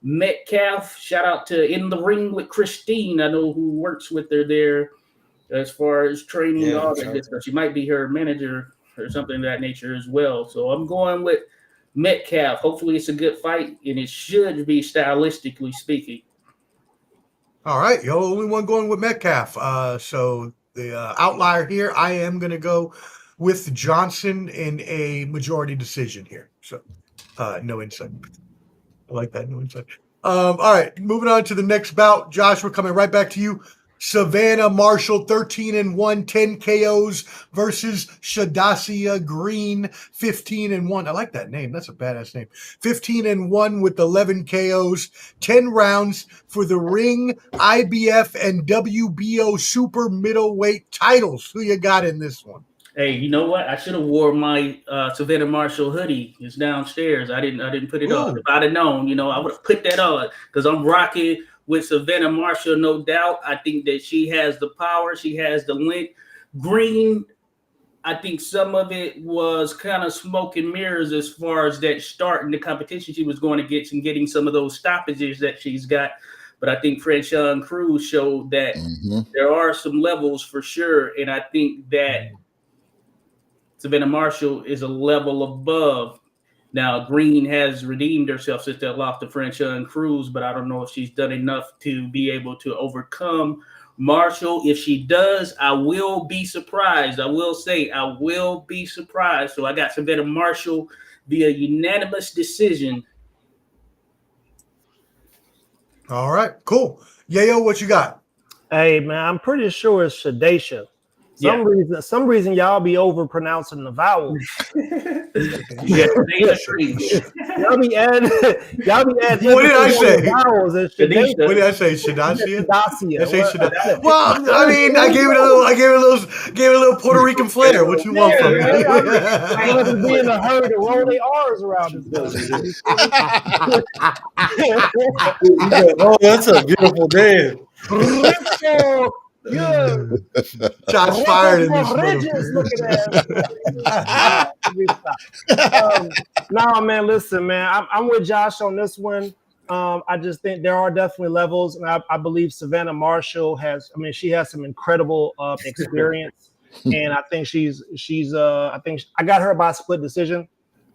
Metcalf, shout out to In the Ring with Christine. I know who works with her there as far as training, all that good stuff. She might be her manager or something of that nature as well. So I'm going with Metcalf. Hopefully it's a good fight, and it should be stylistically speaking. All right, you're the only one going with Metcalf. So the outlier here, I am going to go with Johnson in a majority decision here. So no insight. I like that, no insight. All right, moving on to the next bout. Josh, we're coming right back to you. Savannah Marshall, 13-1, 10 KOs versus Shadasia Green, 15-1. I like that name. That's a badass name. 15-1 with 11 KOs, 10 rounds for the Ring, IBF, and WBO super middleweight titles. Who you got in this one? Hey, you know what? I should have wore my Savannah Marshall hoodie. It's downstairs. I didn't put it on. If I'd have known, I would have put that on because I'm rocking with Savannah Marshall, no doubt. I think that she has the power. She has the length. Green, I think some of it was kind of smoke and mirrors as far as that start in the competition she was going to get and getting some of those stoppages that she's got. But I think Franchon Cruz showed that there are some levels for sure. And I think that Savannah Marshall is a level above Now, Green has redeemed herself since they lost to Franchon Cruz, but I don't know if she's done enough to be able to overcome Marshall. If she does, I will be surprised. I will say I will be surprised. So I got Savannah Marshall via unanimous decision. All right, cool. Yayo, what you got? Hey man, I'm pretty sure it's Shadesha. Some reason y'all be over pronouncing the vowels. Y'all be adding What did I say? vowels. What did I say? Shadasia? Shadasia. I say Shadasia. Well, I mean, I gave it a little Puerto Rican flair. What you want from me? I wasn't being in a hurry to roll their R's around this. Oh, that's a beautiful name. Yeah. Shots fired in this No, man, listen, man. I'm with Josh on this one. I just think there are definitely levels, and I believe Savannah Marshall she has some incredible experience, and I think I got her by split decision.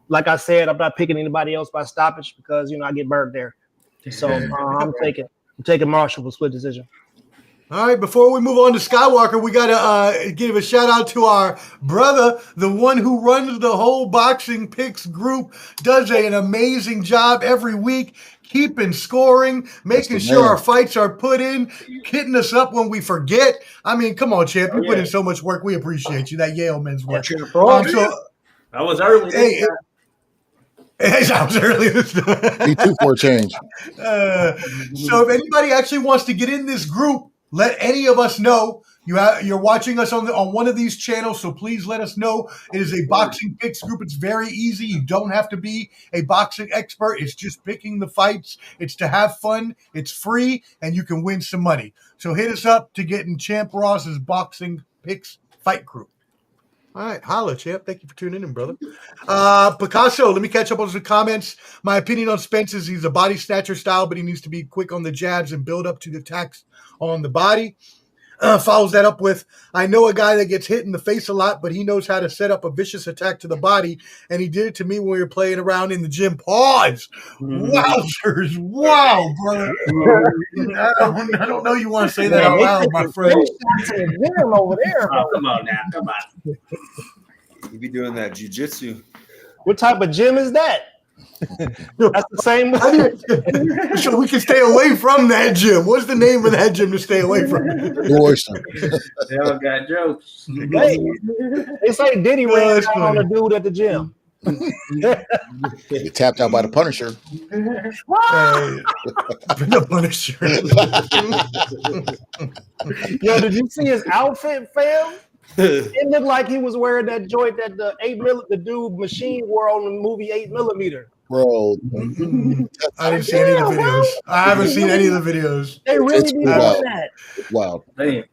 Like I said, I'm not picking anybody else by stoppage because I get burned there. So I'm taking Marshall for split decision. All right, before we move on to Skywalker, we got to give a shout out to our brother, the one who runs the whole Boxing Picks group, does an amazing job every week, keeping scoring, making sure our fights are put in, hitting us up when we forget. I mean, come on, champ, you put in so much work. We appreciate you. That Yale men's work. I was early. I was early this time. Me too for a change. So if anybody actually wants to get in this group, let any of us know. You're watching us on one of these channels, so please let us know. It is a Boxing Picks group. It's very easy. You don't have to be a boxing expert. It's just picking the fights. It's to have fun. It's free, and you can win some money. So hit us up to get in Champ Ross's Boxing Picks fight group. All right, holla, champ. Thank you for tuning in, brother. Picasso, let me catch up on some comments. My opinion on Spence is he's a body snatcher style, but he needs to be quick on the jabs and build up to the attacks on the body. Follows that up with, I know a guy that gets hit in the face a lot, but he knows how to set up a vicious attack to the body, and he did it to me when we were playing around in the gym. Pause. Wowzers. Wow, brother. I don't know you want to say that out loud, my friend. Over there. Oh, come on now. Come on. You be doing that jiu-jitsu. What type of gym is that? That's the same. So we can stay away from that gym. What's the name of that gym to stay away from? Oyster. They all got jokes. It's like Diddy ran down on a dude at the gym. He tapped out by the Punisher. The Punisher. Yo, did you see his outfit, fam? It looked like he was wearing that joint that the dude Machine wore on the movie 8mm. Bro, I didn't see any of the videos. I haven't seen any of the videos. They really be doing that. Wow. I'm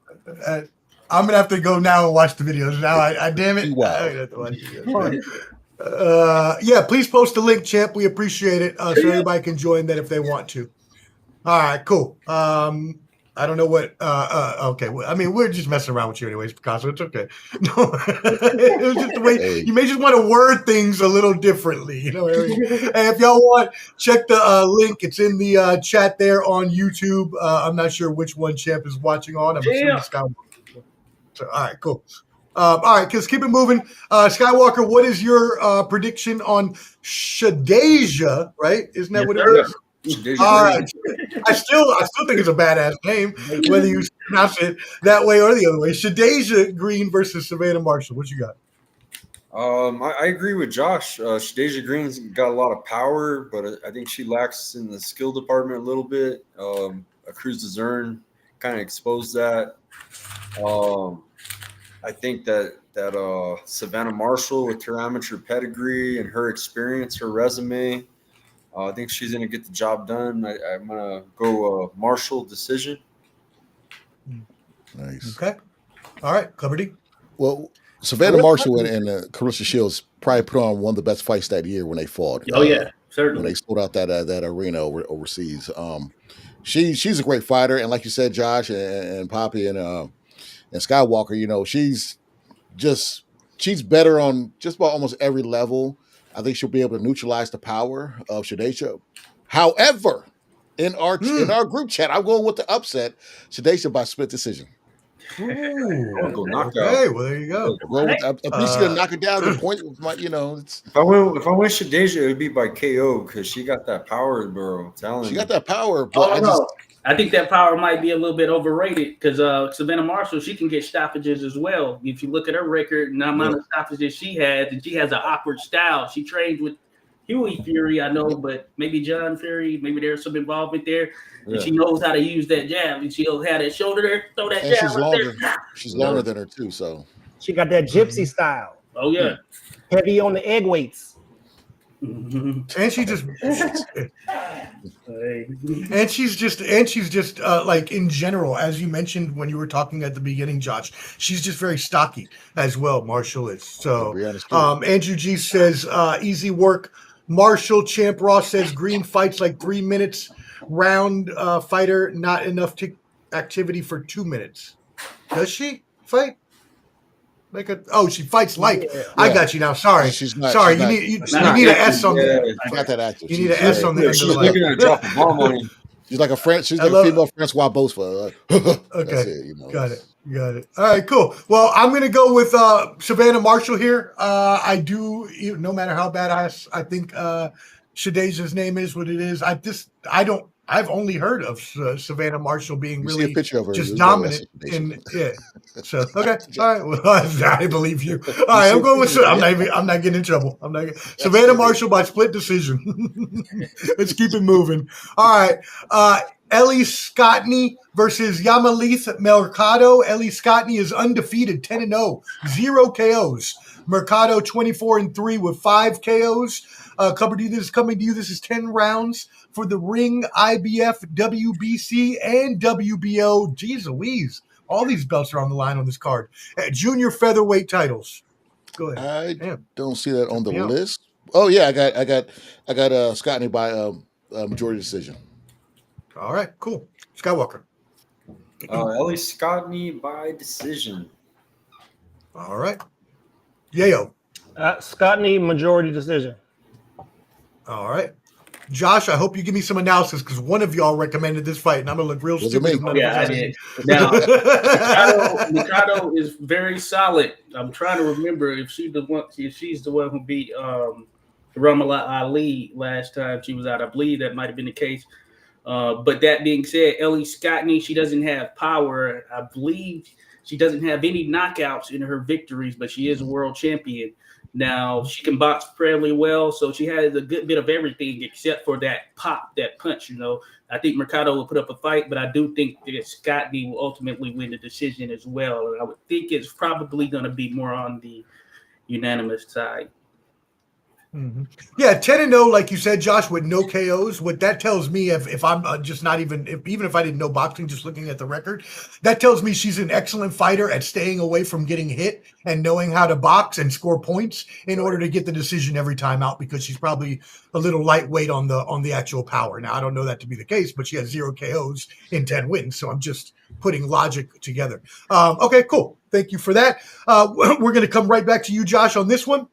gonna have to go now and watch the videos. Now, I damn it. Wow. I have to watch the videos. Yeah, please post the link, champ. We appreciate it, so everybody can join that if they want to. All right, cool. I don't know what. Okay, I mean, we're just messing around with you, anyways, Picasso. It's okay. No, it was just the way you may just want to word things a little differently, And if y'all want, check the link. It's in the chat there on YouTube. I'm not sure which one champ is watching on. I'm assuming Skywalker. So, all right, cool. All right, because keep it moving. Skywalker, what is your prediction on Shadasia? Right? Isn't that what it is? All right. I still think it's a badass name, whether you pronounce it that way or the other way. Shadasia Green versus Savannah Marshall. What you got? I agree with Josh. Shadasia Green's got a lot of power, but I think she lacks in the skill department a little bit. Cruz DAZN kind of exposed that. I think that Savannah Marshall, with her amateur pedigree and her experience, her resume, I think she's going to get the job done. I'm going to go Marshall decision. Nice. Okay. All right, Cleverty. Well, Savannah Marshall and Carissa Shields probably put on one of the best fights that year when they fought. Oh, yeah, certainly. When they sold out that arena overseas. She's a great fighter. And like you said, Josh and Poppy and Skywalker, she's better on just about almost every level. I think she'll be able to neutralize the power of Shadesha. However, in our group chat, I'm going with the upset. Shadesha by split decision. Ooh, Go knockout. okay, well there you go. I think she's gonna knock it down to the point. It's, if I went Shadesha, it would be by KO because she got that power, bro. She got that power, but I think that power might be a little bit overrated because Savannah Marshall, she can get stoppages as well. If you look at her record and the amount of stoppages she has, and she has an awkward style. She trained with Huey Fury, I know, but maybe John Fury, maybe there's some involvement there. And she knows how to use that jab, and she'll have that shoulder there, throw that jab. She's longer than her too, so she got that gypsy style. Oh yeah, heavy on the egg weights. And she just like in general, as you mentioned when you were talking at the beginning, Josh, she's just very stocky as well. Marshall is. So Andrew G says easy work. Marshall. Champ Ross says Green fights like 3 minutes round fighter, not enough activity for 2 minutes. Does she fight? She fights like. Yeah. I got you now. Sorry, she's not. Sorry, she's you need an S on there. You got that active. You need an S on there. She's looking at drop a bomb on you. She's like a French. She's like a female Francois Bosa. Okay, Got it. All right, cool. Well, I'm gonna go with Savannah Marshall here. I do, no matter how badass I think Shadesha's name is, what it is. I've only heard of Savannah Marshall being really just dominant in it. So okay, all right. Well, I believe you. All right, I'm going with. I'm not getting in trouble. Savannah Marshall by split decision. Let's keep it moving. All right, Ellie Scottney versus Yamalith Mercado. Ellie Scottney is undefeated, 10-0, 0 KOs. Mercado 24-3 with 5 KOs. Coming to you. This is 10 rounds for the Ring, IBF, WBC, and WBO. Jeez Louise. All these belts are on the line on this card. Junior featherweight titles. Go ahead. I don't see that on the list. Oh yeah, I got Scottney by majority decision. All right, cool. Skywalker. Ellie Scottney by decision. All right. Yayo. Scottney majority decision. All right. Josh, I hope you give me some analysis because one of y'all recommended this fight, and I'm gonna look real stupid. Yeah, I did. Now, Mikado is very solid. I'm trying to remember if she's the one who beat Ramallah Ali last time she was out. I believe that might have been the case. But that being said, Ellie Scottney, she doesn't have power. I believe she doesn't have any knockouts in her victories, but she is a world champion. Now, she can box fairly well, so she has a good bit of everything except for that pop, that punch, I think Mercado will put up a fight, but I do think that Scottney will ultimately win the decision as well. And I would think it's probably going to be more on the unanimous side. Mm-hmm. Yeah, 10-0, like you said, Josh, with no KOs. What that tells me, if I'm just not even if I didn't know boxing, just looking at the record, that tells me she's an excellent fighter at staying away from getting hit and knowing how to box and score points in order to get the decision every time out, because she's probably a little lightweight on the actual power. Now, I don't know that to be the case, but she has 0 KOs in 10 wins, so I'm just putting logic together. Okay, cool. Thank you for that. We're going to come right back to you, Josh, on this one.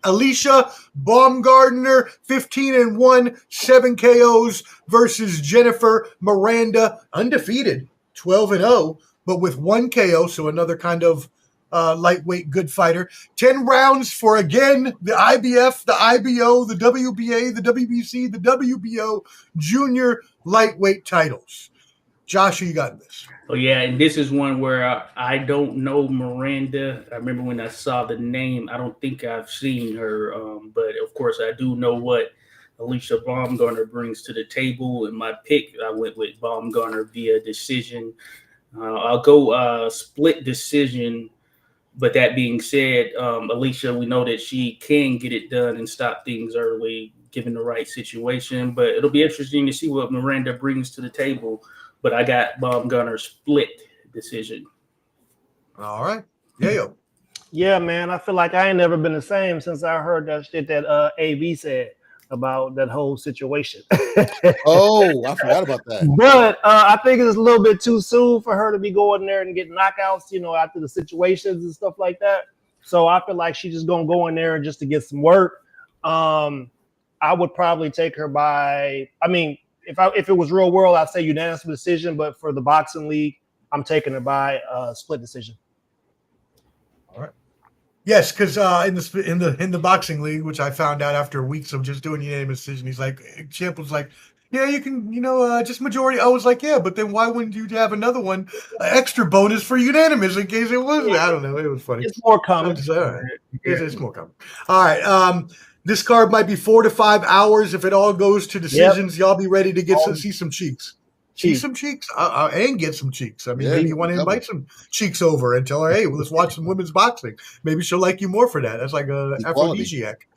Alicia Baumgardner, 15-1, 7 KOs versus Jennifer Miranda, undefeated, 12-0, but with 1 KO, so another kind of lightweight good fighter. 10 rounds for, again, the IBF, the IBO, the WBA, the WBC, the WBO junior lightweight titles. Josh, who you got in this? Oh, yeah, and this is one where I don't know Miranda. I remember when I saw the name. I don't think I've seen her, but, of course, I do know what Alicia Baumgardner brings to the table. In my pick, I went with Baumgardner via decision. I'll go split decision, but that being said, Alicia, we know that she can get it done and stop things early, given the right situation. But it'll be interesting to see what Miranda brings to the table. But I got Baumgardner split decision. All right. Yayo. Yeah, man. I feel like I ain't never been the same since I heard that shit that AV said about that whole situation. Oh, I forgot about that. But I think it's a little bit too soon for her to be going there and getting knockouts, after the situations and stuff like that. So I feel like she's just going to go in there and just to get some work. I would probably take her by. I mean, if it was real world, I'd say unanimous decision. But for the boxing league, I'm taking her by split decision. All right. Yes, because in the boxing league, which I found out after weeks of just doing unanimous decision, he's like, Champ was like, yeah, you can, just majority. I was like, yeah, but then why wouldn't you have another one, extra bonus for unanimous in case it wasn't? I don't know. It was funny. It's more common. All right. It's more common. All right. This card might be 4 to 5 hours. If it all goes to decisions, y'all be ready to see some cheeks. See some cheeks and get some cheeks. I mean, maybe you want to invite some cheeks over and tell her, hey, let's watch some women's boxing. Maybe she'll like you more for that. That's like an aphrodisiac.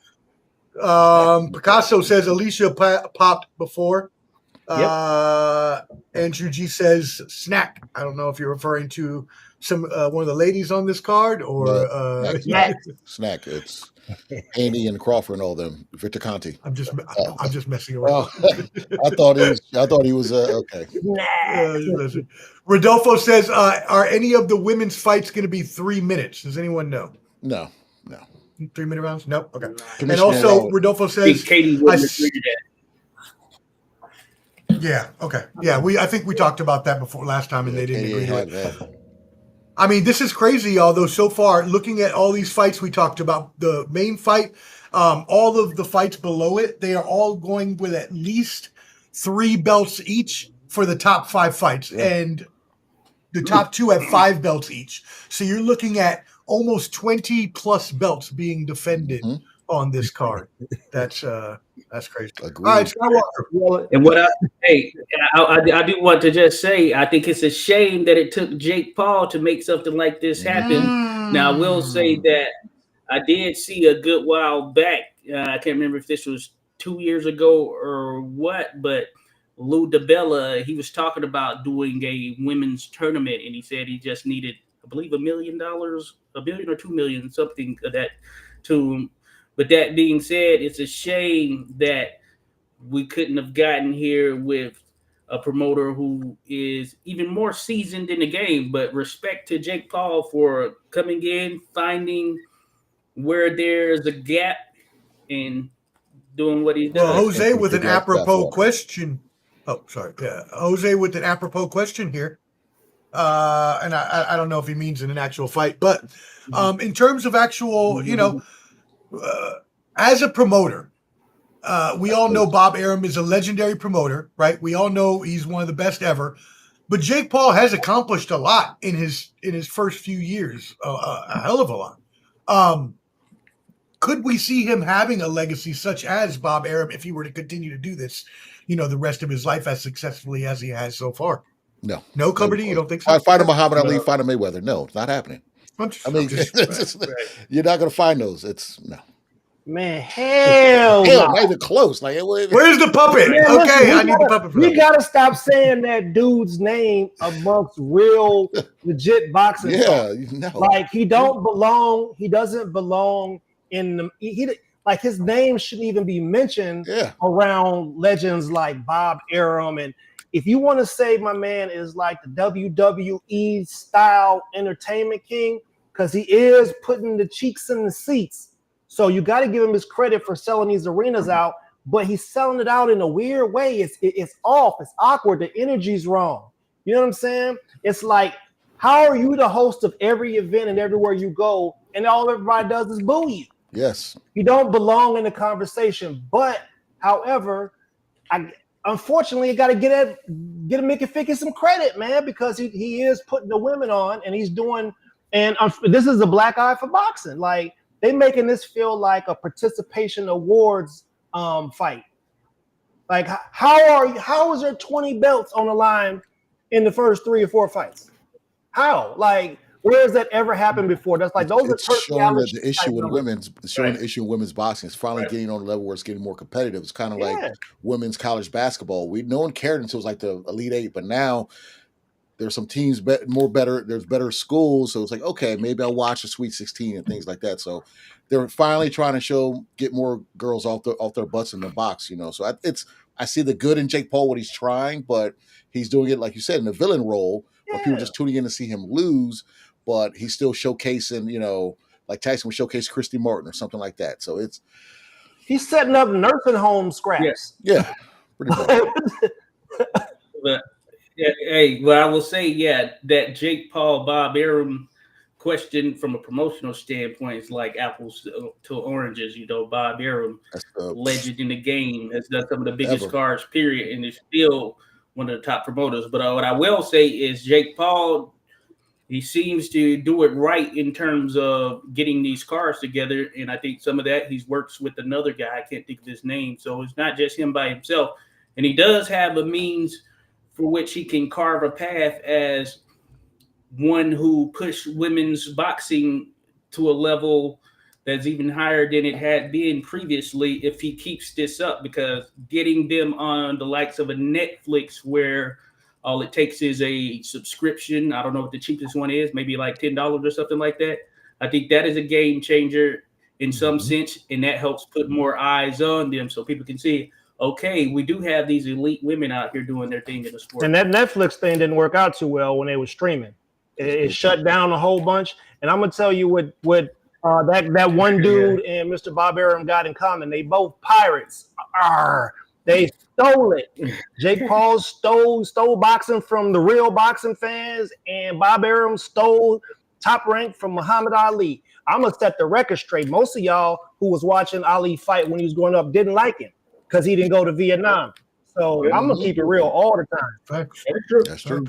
Picasso says Alicia popped before. Andrew G says snack. I don't know if you're referring to some one of the ladies on this card or snack. It's Haney and Crawford and all them. Victor Conti. I'm just messing around. I thought he was okay. Rodolfo says, are any of the women's fights going to be 3 minutes? Does anyone know? No. 3 minute rounds? Nope. Okay. And also, Rodolfo says, Katie wouldn't agree to that. Yeah. Okay. Yeah. I think we talked about that before last time, and they didn't agree to it. That. I mean, this is crazy, although so far, looking at all these fights we talked about, the main fight, all of the fights below it, they are all going with at least 3 belts each for the top 5 fights. Yeah. And the top 2 have 5 belts each. So you're looking at almost 20 plus belts being defended on this card. That's crazy. Agreed. All right, Skywalker. And what I do want to just say, I think it's a shame that it took Jake Paul to make something like this happen. Now, I will say that I did see a good while back. I can't remember if this was 2 years ago or what, but Lou DiBella, he was talking about doing a women's tournament, and he said he just needed, I believe, $1 million, $1 billion or $2 million, something of that to him. But that being said, it's a shame that we couldn't have gotten here with a promoter who is even more seasoned in the game. But respect to Jake Paul for coming in, finding where there's a gap, and doing what he's done. Well, Jose with an apropos question. Oh, sorry. Yeah, Jose with an apropos question here. And I don't know if he means in an actual fight, but in terms of actual, as a promoter, we all know Bob Arum is a legendary promoter, right? We all know he's one of the best ever. But Jake Paul has accomplished a lot in his first few years, a hell of a lot. Could we see him having a legacy such as Bob Arum if he were to continue to do this, the rest of his life as successfully as he has so far? No, Cumberdy, you don't think so? I fight a Muhammad Ali, fight a Mayweather. No, it's not happening. You're not going to find those. Man, hell no. Not even close. Like, where's the puppet? Man, okay, I need the puppet. We got to stop saying that dude's name amongst real, legit boxing. Yeah, like he don't belong. He doesn't belong in the. Like his name shouldn't even be mentioned around legends like Bob Arum. And if you want to say my man is like the WWE style entertainment king, because he is putting the cheeks in the seats. So you got to give him his credit for selling these arenas out, but he's selling it out in a weird way. It's off. It's awkward. The energy's wrong. You know what I'm saying? It's like, how are you the host of every event and everywhere you go, and all everybody does is boo you? Yes. You don't belong in the conversation. But, however, unfortunately, you got to get Mickey Ficky some credit, man, because he is putting the women on, and he's doing. And this is a black eye for boxing. Like, they making this feel like a participation awards fight. Like, how is there 20 belts on the line in the first 3 or 4 fights? How? Like, where has that ever happened before? That's like those it's are showing that the issue with the issue in women's boxing is finally getting on a level where it's getting more competitive. It's kind of like women's college basketball. No one cared until it was like the Elite Eight, but now there's some teams better. There's better schools, so it's like, okay, maybe I'll watch the Sweet 16 and things like that. So they're finally trying to get more girls off their butts in the box, So I see the good in Jake Paul, what he's trying, but he's doing it, like you said, in a villain role where people are just tuning in to see him lose, but he's still showcasing, like Tyson would showcase Christy Martin or something like that. So He's setting up nursing home scraps. Yeah, pretty much. But hey, well, I will say, that Jake Paul Bob Arum question from a promotional standpoint is like apples to oranges. Bob Arum, legend in the game, has done some of the biggest cards, period, and is still one of the top promoters. But what I will say is Jake Paul, he seems to do it right in terms of getting these cards together. And I think some of that he works with another guy. I can't think of his name. So it's not just him by himself. And he does have a means for which he can carve a path as one who pushed women's boxing to a level that's even higher than it had been previously if he keeps this up, because getting them on the likes of a Netflix where all it takes is a subscription. I don't know what the cheapest one is, maybe like $10 or something like that. I think that is a game changer in some sense, and that helps put more eyes on them so people can see, okay, we do have these elite women out here doing their thing in the sport. And that Netflix thing didn't work out too well when they were streaming. It shut down a whole bunch. And I'm gonna tell you what that one dude and Mr. Bob Arum got in common. They both pirates. They stole it. Jake Paul stole boxing from the real boxing fans, and Bob Arum stole Top Rank from Muhammad Ali. I'm gonna set the record straight. Most of y'all who was watching Ali fight when he was growing up didn't like him because he didn't go to Vietnam. So I'm gonna keep it real all the time. That's true. That's true.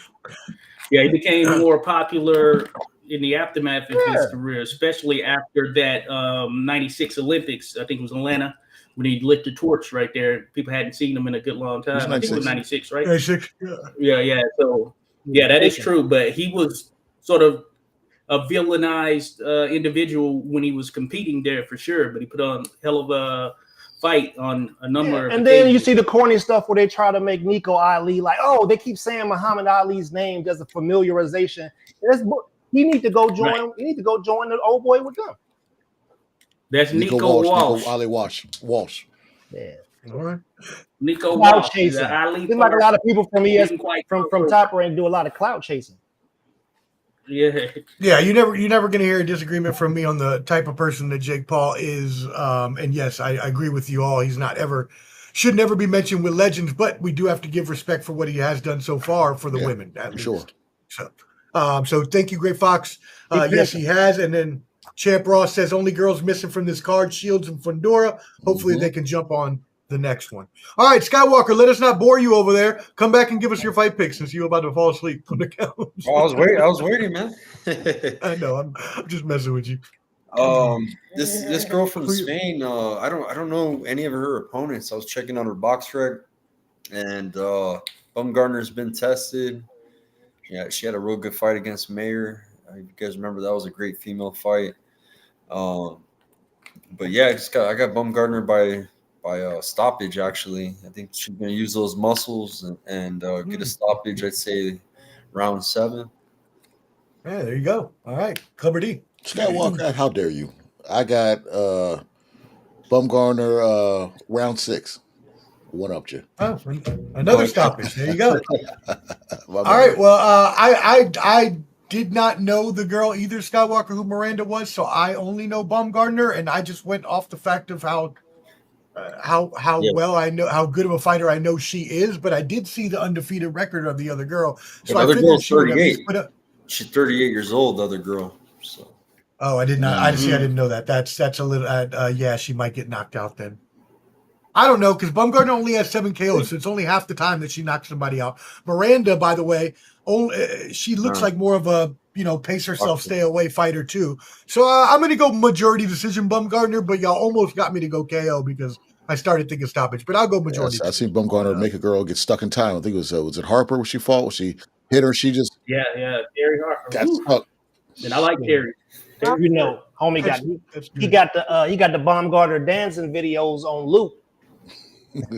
Yeah, he became more popular in the aftermath of his career, especially after that 96 Olympics. I think it was Atlanta, when he lit the torch right there. People hadn't seen him in a good long time. I think it was 96, right? 96, yeah. So, yeah, that is true. But he was sort of a villainized individual when he was competing there for sure. But he put on a hell of a fight on a number of and then you see the corny stuff where they try to make Nico Ali like, oh, they keep saying Muhammad Ali's name as a familiarization. He need to go join. Right. He need to go join the old boy with them. That's Nico Walsh. Nico Ali Walsh. Yeah. All right. Nico clout Walsh. chasing. Seems like a lot of people from from Top Rank do a lot of clout chasing. Yeah, you're never gonna hear a disagreement from me on the type of person that Jake Paul is. And yes, I agree with you all. He's should never be mentioned with legends, but we do have to give respect for what he has done so far for the women. At least. Sure. So thank you, Great Fox. Yes, he has. And then Champ Ross says only girls missing from this card, Shields and Fundora. Hopefully they can jump on the next one. All right, Skywalker, let us not bore you over there. Come back and give us your fight picks since you're about to fall asleep on the couch. Oh, I was waiting, man. I know. I'm just messing with you. This girl from Spain, I don't know any of her opponents. I was checking on her box rec, and Bumgarner's been tested. Yeah, she had a real good fight against Mayer. You guys remember that was a great female fight. But yeah, I got Bumgarner by stoppage. Actually, I think she's gonna use those muscles and get a stoppage. I'd say round 7. Yeah, there you go. All right, Clubber D. Skywalker, how dare you? I got Bumgarner round 6. One up you. Oh, another stoppage. There you go. All right. Well, I did not know the girl either, Skywalker, who Miranda was, so I only know Bumgarner, and I just went off the fact of how well I know, how good of a fighter I know she is. But I did see the undefeated record of the other girl, so I figured she would 38. She's 38 years old. The other girl. So. Oh, I did not. I didn't know that. That's a little. Yeah, she might get knocked out then. I don't know, because Bumgarner only has 7 KOs, so it's only half the time that she knocks somebody out. Miranda, by the way, she looks like more of a pace herself, stay away fighter too. So I'm going to go majority decision Bumgarner, but y'all almost got me to go KO because I started thinking stoppage. But I'll go majority. Yes, I seen Bumgarner make a girl get stuck in time. I think it was it Harper when she fought? Was she hit her? She just Terry Harper. got stuck. And I like Terry. Homie got he got the Bumgarner dancing videos on loop. Make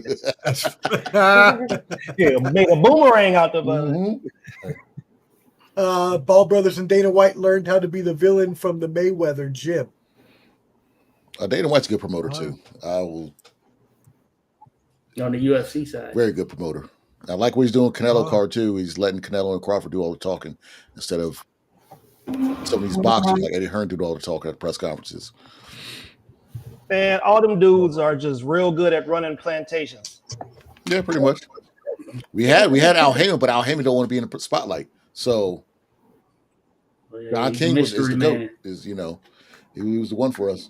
a boomerang out the Ball Brothers and Dana White learned how to be the villain from the Mayweather gym. Dana White's a good promoter too. On the UFC side, very good promoter. I like what he's doing Canelo card too. He's letting Canelo and Crawford do all the talking instead of some of these boxers like Eddie Hearn do all the talking at press conferences. Man, all them dudes are just real good at running plantations. Yeah, pretty much. We had Al Heyman, but Al Heyman don't want to be in the spotlight. So Don King is the GOAT. He was the one for us.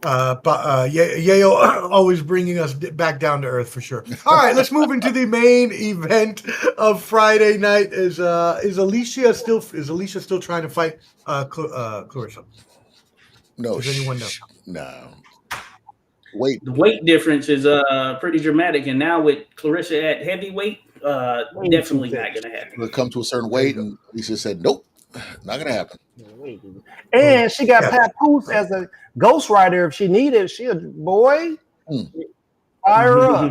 Yayo always bringing us back down to earth for sure. All right, let's move into the main event of Friday night. Is Alicia still trying to fight Clarissa? No. Does anyone know? No. The weight difference is pretty dramatic, and now with Clarissa at heavyweight, definitely not going to happen. We'll come to a certain weight, and Alicia said, "Nope, not going to happen." And she got Papoose as a ghostwriter if she needed. She a boy. Fire up.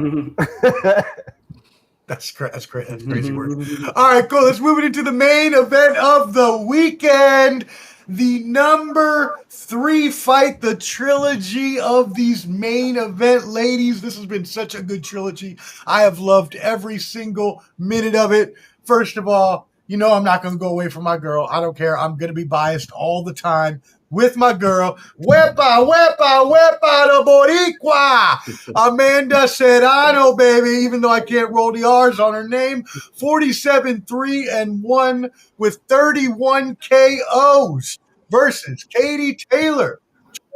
That's crazy word. All right, cool. Let's move it into the main event of the weekend. The number 3 fight, the trilogy of these main event ladies. This has been such a good trilogy. I have loved every single minute of it. First of all, I'm not going to go away from my girl. I don't care. I'm going to be biased all the time with my girl. Wepa de Boricua. Amanda Serrano, baby, even though I can't roll the R's on her name. 47-3-1 with 31 KOs versus Katie Taylor.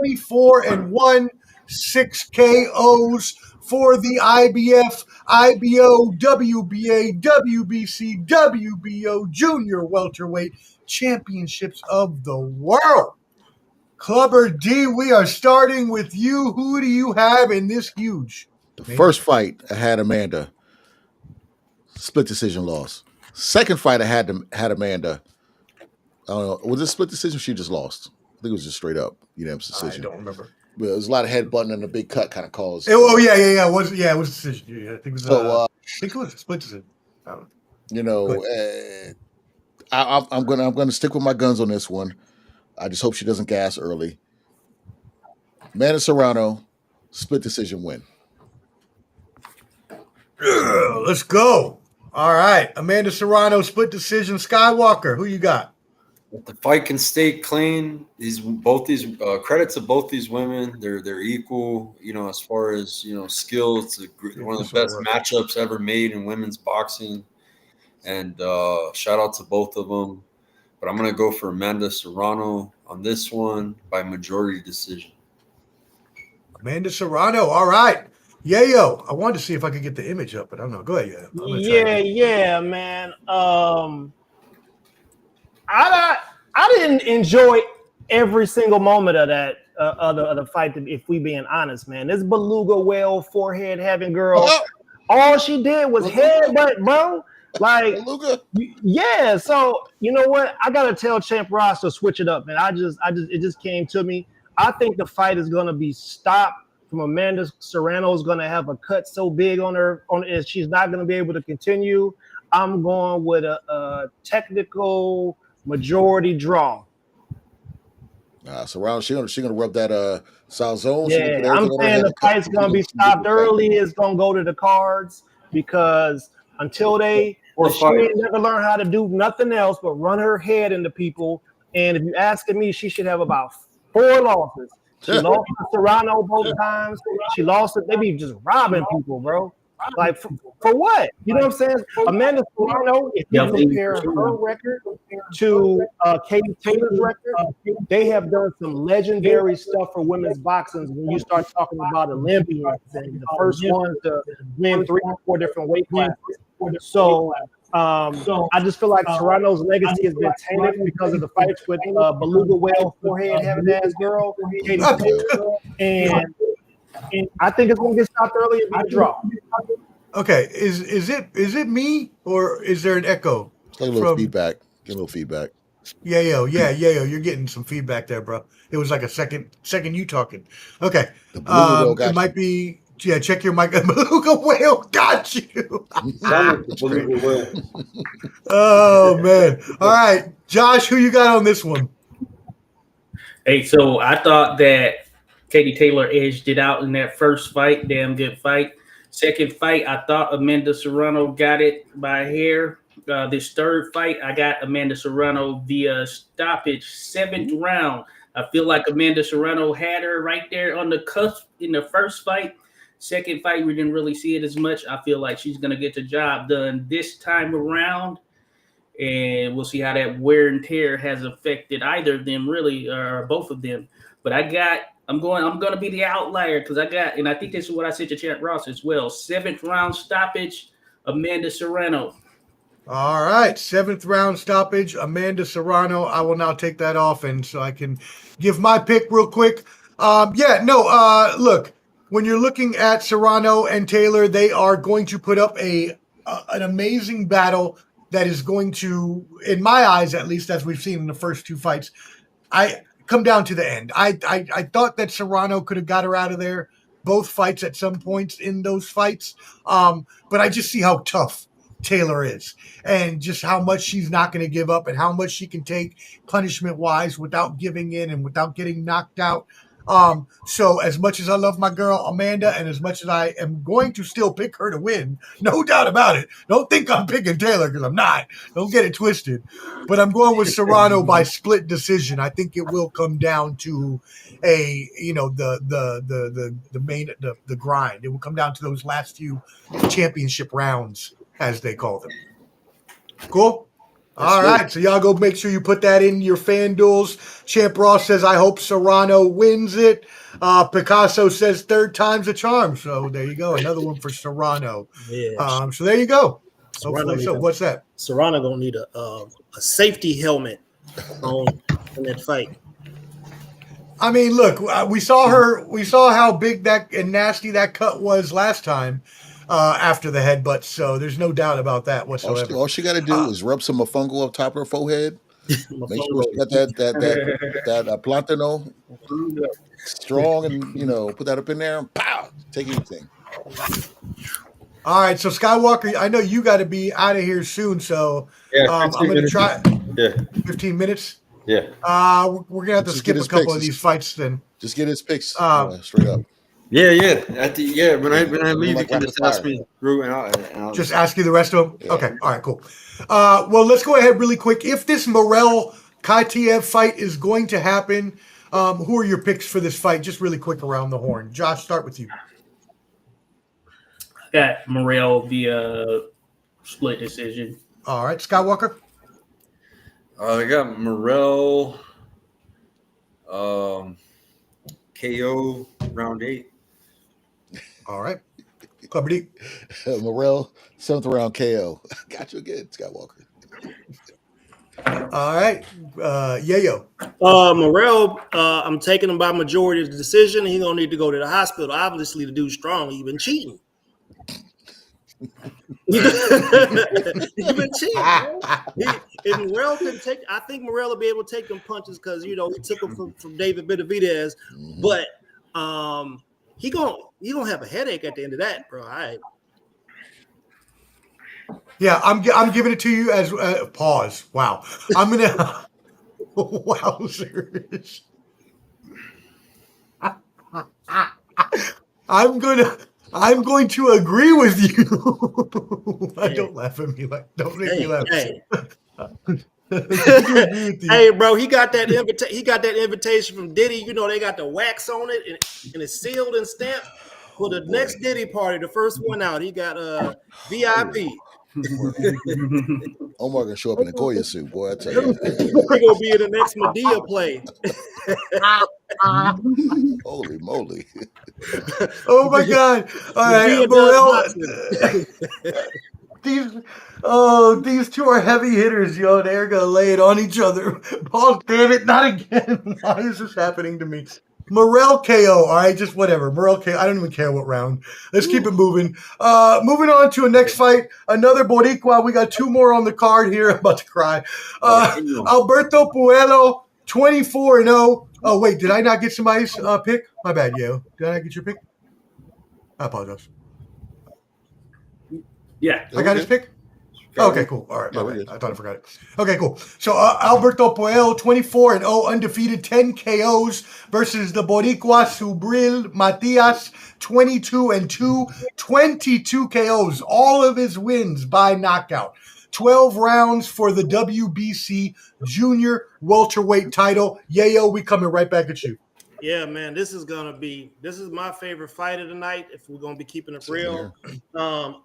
24-1, 6 KOs for the IBF, IBO, WBA, WBC, WBO Junior Welterweight Championships of the World. Clubber D, we are starting with you. Who do you have in this huge? The first fight, I had Amanda. Split decision loss. Second fight, I had Amanda. I don't know. Was it split decision? She just lost. I think it was just straight up unanimous decision. I don't remember. But there was a lot of headbutting and a big cut kind of calls. Yeah. It was a decision. Yeah, I think it was. I think it was a split decision. I'm gonna stick with my guns on this one. I just hope she doesn't gas early. Manny Serrano, split decision win. Let's go. All right, Amanda Serrano, split decision. Skywalker, who you got? If the fight can stay clean, credit to both these women. They're equal, as far as skill. It's one of the best matchups ever made in women's boxing, and shout out to both of them. But I'm gonna go for Amanda Serrano on this one by majority decision. Amanda Serrano. All right. Yayo, I wanted to see if I could get the image up, but I don't know. Go ahead, Yayo. Yeah, man. I didn't enjoy every single moment of that of the fight. If we being honest, man, this beluga whale forehead having girl, all she did was headbutt, bro. Like, yeah. So you know what? I gotta tell Champ Ross to switch it up, man. It just came to me. I think the fight is gonna be stopped. From Amanda Serrano is going to have a cut so big on her, she's not going to be able to continue. I'm going with a technical majority draw. Serrano, she's gonna rub that Salzone. Yeah, I'm saying the fight's going to be stopped early. It's going to go to the cards because until she ain't never learn how to do nothing else but run her head into people. And if you're asking me, she should have about 4 losses. She lost to Serrano both times. She lost it. They be just robbing people, bro. Like, for what? You know what I'm saying? Amanda Serrano, if you compare her record to Katie Taylor's record, they have done some legendary stuff for women's boxing when you start talking about Olympians and the first ones to win 3 or 4 different weight classes. So I just feel like Serrano's legacy has been tainted because of the fights with beluga whale forehead having ass girl, Katie Taylor, and I think it's going to get stopped early and be a draw. Okay, is it me or is there an echo? Get a little feedback. Yeah, you're getting some feedback there, bro. It was like a second you talking. Okay, it might be. Yeah, check your mic. Beluga whale got you. Oh man! All right, Josh, who you got on this one? Hey, so I thought that Katie Taylor edged it out in that first fight. Damn good fight. Second fight, I thought Amanda Serrano got it by hair. This third fight, I got Amanda Serrano via stoppage, 7th round. I feel like Amanda Serrano had her right there on the cusp in the first fight. Second fight, we didn't really see it as much. I feel like she's going to get the job done this time around. And we'll see how that wear and tear has affected either of them, really, or both of them. But I'm going to be the outlier because and I think this is what I said to Chad Ross as well. 7th round stoppage, Amanda Serrano. All right, 7th round stoppage, Amanda Serrano. I will now take that off, and so I can give my pick real quick. Look, when you're looking at Serrano and Taylor, they are going to put up an amazing battle that is going to, in my eyes at least, as we've seen in the first 2 fights, I come down to the end. I thought that Serrano could have got her out of there both fights at some points in those fights, but I just see how tough Taylor is and just how much she's not going to give up and how much she can take punishment-wise without giving in and without getting knocked out. So as much as I love my girl Amanda and as much as I am going to still pick her to win, no doubt about it. Don't think I'm picking Taylor because I'm not. Don't get it twisted. But I'm going with Serrano by split decision. I think it will come down to the grind. It will come down to those last few championship rounds, as they call them. Cool? All right, so y'all go make sure you put that in your fan duels. Champ Ross says, I hope Serrano wins it. Picasso says 3rd time's a charm. So there you go. Another one for Serrano. Yeah. So there you go. Hopefully so. What's that? Serrano gonna need a safety helmet in that fight. I mean, look, we saw how big that and nasty that cut was last time. After the headbutt, so there's no doubt about that whatsoever. All she got to do is rub some mofongo up top of her forehead. Make sure she got that plantano strong, and put that up in there and pow, take anything. All right, so Skywalker, I know you got to be out of here soon, so I'm going to try. 15 minutes. Yeah. We're gonna have to skip a couple of these fights then. Just get his picks straight up. Yeah. When I leave, you can just ask me through, and I'll just ask you the rest of them. Yeah. Okay, all right, cool. Well, let's go ahead really quick. If this Morel Kaitiev fight is going to happen, who are your picks for this fight? Just really quick around the horn. Josh, start with you. I got Morel via split decision. All right, Skywalker. I got Morel, KO round 8. All right. Clubber Morel, 7th round KO. Got you again, Skywalker. All right. Yayo. Morel, I'm taking him by majority of the decision. He's going to need to go to the hospital. Obviously, the dude's strong. He's been cheating. He's been cheating. And Morel can take. I think Morel will be able to take them punches because he took them from David Benavidez. But he gonna have a headache at the end of that, bro. All right. Yeah, I'm giving it to you as pause. Wow, I'm gonna. Wow, serious. I'm going to agree with you. Don't laugh at me. Don't make me laugh. Hey, bro, he got that invitation from Diddy. They got the wax on it and it's sealed and stamped for the next Diddy party. The first one out, he got VIP. Omar gonna show up in a Goya suit, boy. I tell you, he gonna be in the next Madea play. Holy moly! Oh my God! All right, Morel. These two are heavy hitters, yo. They're gonna lay it on each other. Paul, damn it, not again! Why is this happening to me? Morel KO. All right, just whatever. Morel KO. I don't even care what round. Let's keep it moving. Moving on to a next fight. Another Boricua. We got 2 more on the card here. I'm about to cry. Alberto Puello, 24-0. Oh wait, did I not get somebody's pick? My bad, yo. Did I not get your pick? I apologize. Yeah, I got his pick. Okay, cool. All right, I thought I forgot it. Okay, cool. So Alberto Puello, 24-0, undefeated, 10 KOs versus the Boricua Subril Matias, 22-2, 22 KOs. All of his wins by knockout. 12 rounds for the WBC junior welterweight title. Yayo, we coming right back at you. Yeah, man, this is my favorite fight of the night. If we're gonna be keeping it real,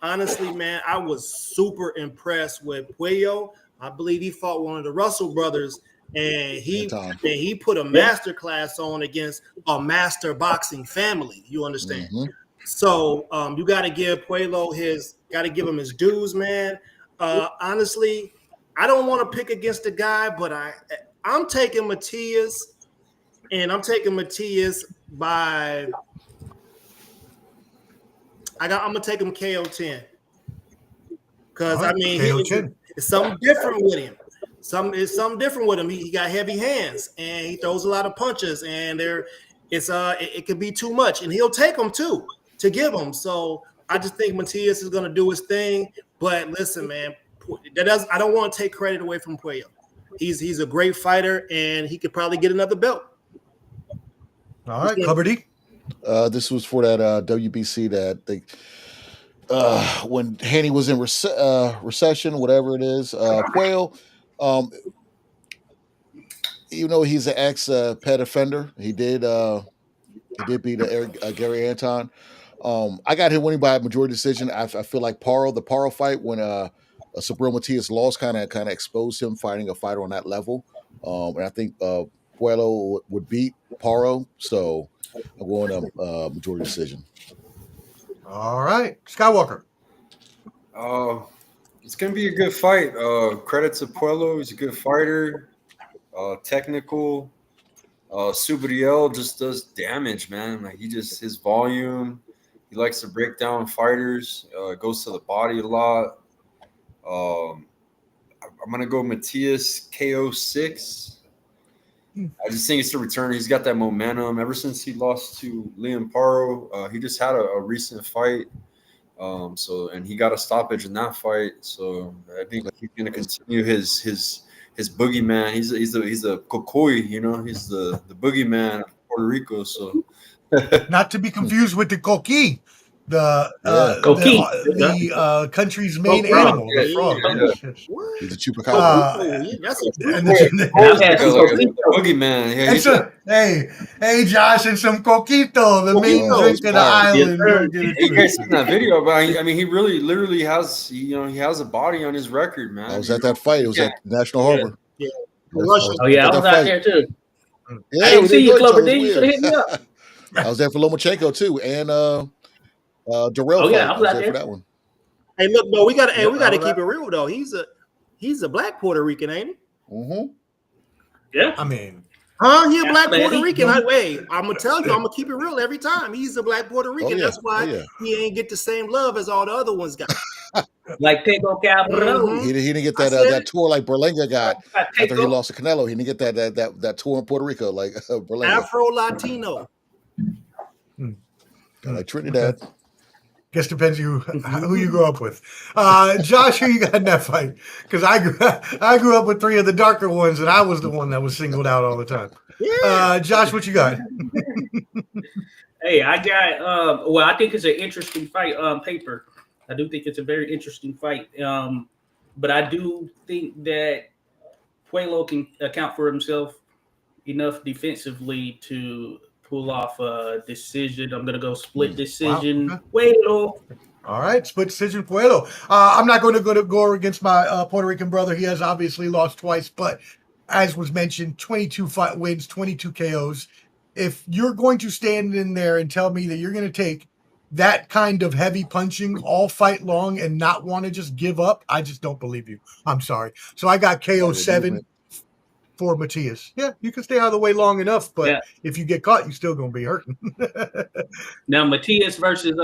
honestly, man, I was super impressed with Pacquiao. I believe he fought one of the Russell brothers, and he put a master class on against a master boxing family. You understand? Mm-hmm. So you got to give Pacquiao him his dues, man. Honestly, I don't want to pick against the guy, but I'm taking Matias. And I'm taking Matias by. I'm gonna take him KO 10 because I mean it's something different with him. It's something different with him. He got heavy hands and he throws a lot of punches, and it could be too much, and he'll take them too to give them. So I just think Matias is gonna do his thing. But listen, man, I don't want to take credit away from Pacquiao. He's a great fighter, and he could probably get another belt. All right, Clubber D. This was for that WBC that they when Haney was in recession, whatever it is. Pacquiao, you know, he's an ex pet offender. He did beat Gary Anton. I got him winning by a majority decision. I feel like the Paro fight when Sabril Matias lost kind of exposed him fighting a fighter on that level. And I think Pacquiao would beat Paro, so I'm going to majority decision. All right, Skywalker. It's gonna be a good fight. Credit to Pacquiao, he's a good fighter, technical. Subriel just does damage, man. Like his volume. He likes to break down fighters. Goes to the body a lot. I'm gonna go Matias KO 6. I just think it's the return. He's got that momentum. Ever since he lost to Liam Paro, he just had a recent fight. And he got a stoppage in that fight. So I think he's going to continue his boogeyman. He's the Cocoy, you know. He's the boogeyman of Puerto Rico. So not to be confused with the coqui. The country's main animal, the frog. He's a chupacabra. Boogeyman. Hey, Josh, and some coquito, the main drink of the island. You guys seen that video? But I mean, he really, literally has, he has a body on his record, man. I was at that fight. It was at National Harbor. Yeah. I was out there too. Yeah, I didn't see you, Clover D. You should have hit me up. I was there for Lomachenko too, and Darrell. I was out there for that one. Hey, look, no, we got to keep it real though. He's a black Puerto Rican, ain't he? Mm-hmm. Yeah, I mean, He a black Puerto Rican. Hey, I'm gonna tell you, I'm gonna keep it real every time. He's a black Puerto Rican. That's why he ain't get the same love as all the other ones got. Like Tego Cabrera. He didn't get that tour like Berlanga got after he lost to Canelo. He didn't get that tour in Puerto Rico like Berlanga. Afro Latino. Like Trinidad. Guess depends who you grew up with. Josh, who you got in that fight? Because I grew up with three of the darker ones, and I was the one that was singled out all the time. Yeah. Josh, what you got? Hey, I got. Well, I think it's an interesting fight on paper. I do think it's a very interesting fight. But I do think that Pacquiao can account for himself enough defensively to pull off a decision. I'm going to go split decision. Wow. Pacquiao. All right, split decision Pacquiao. I'm not going to go against my Puerto Rican brother. He has obviously lost twice, but as was mentioned, 22 fight wins, 22 KOs. If you're going to stand in there and tell me that you're going to take that kind of heavy punching all fight long and not want to just give up, I just don't believe you. I'm sorry. So I got KO 7 for Matias. Yeah, you can stay out of the way long enough, but if you get caught, you're still going to be hurting. Now, Matias versus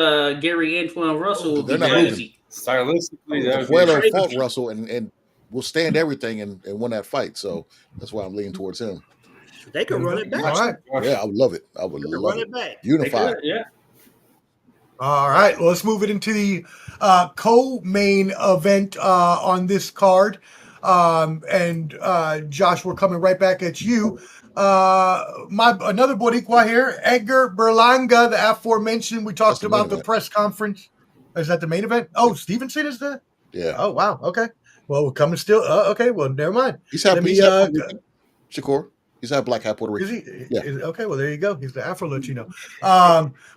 Gary Antoine Russell. They're not moving. Stylistically, Pacquiao fought Russell and will stand everything and win that fight. So that's why I'm leaning towards him. They could run it back. All right. Yeah, I would love it. I would love run it back. Unified. Yeah. All right. Well, let's move it into the co-main event on this card. Josh, we're coming right back at you. Another Boricua here, Edgar Berlanga, the aforementioned. We talked about the press conference. Is that the main event? Oh, Stevenson is the. Yeah. Oh wow. Okay. Well, we're coming still. Okay, well, never mind. He's half, Let me, he's half Puerto Rican. Shakur. He's half black, half Puerto Is Rican. he? Yeah. Okay, well, there you go. He's the Afro Latino.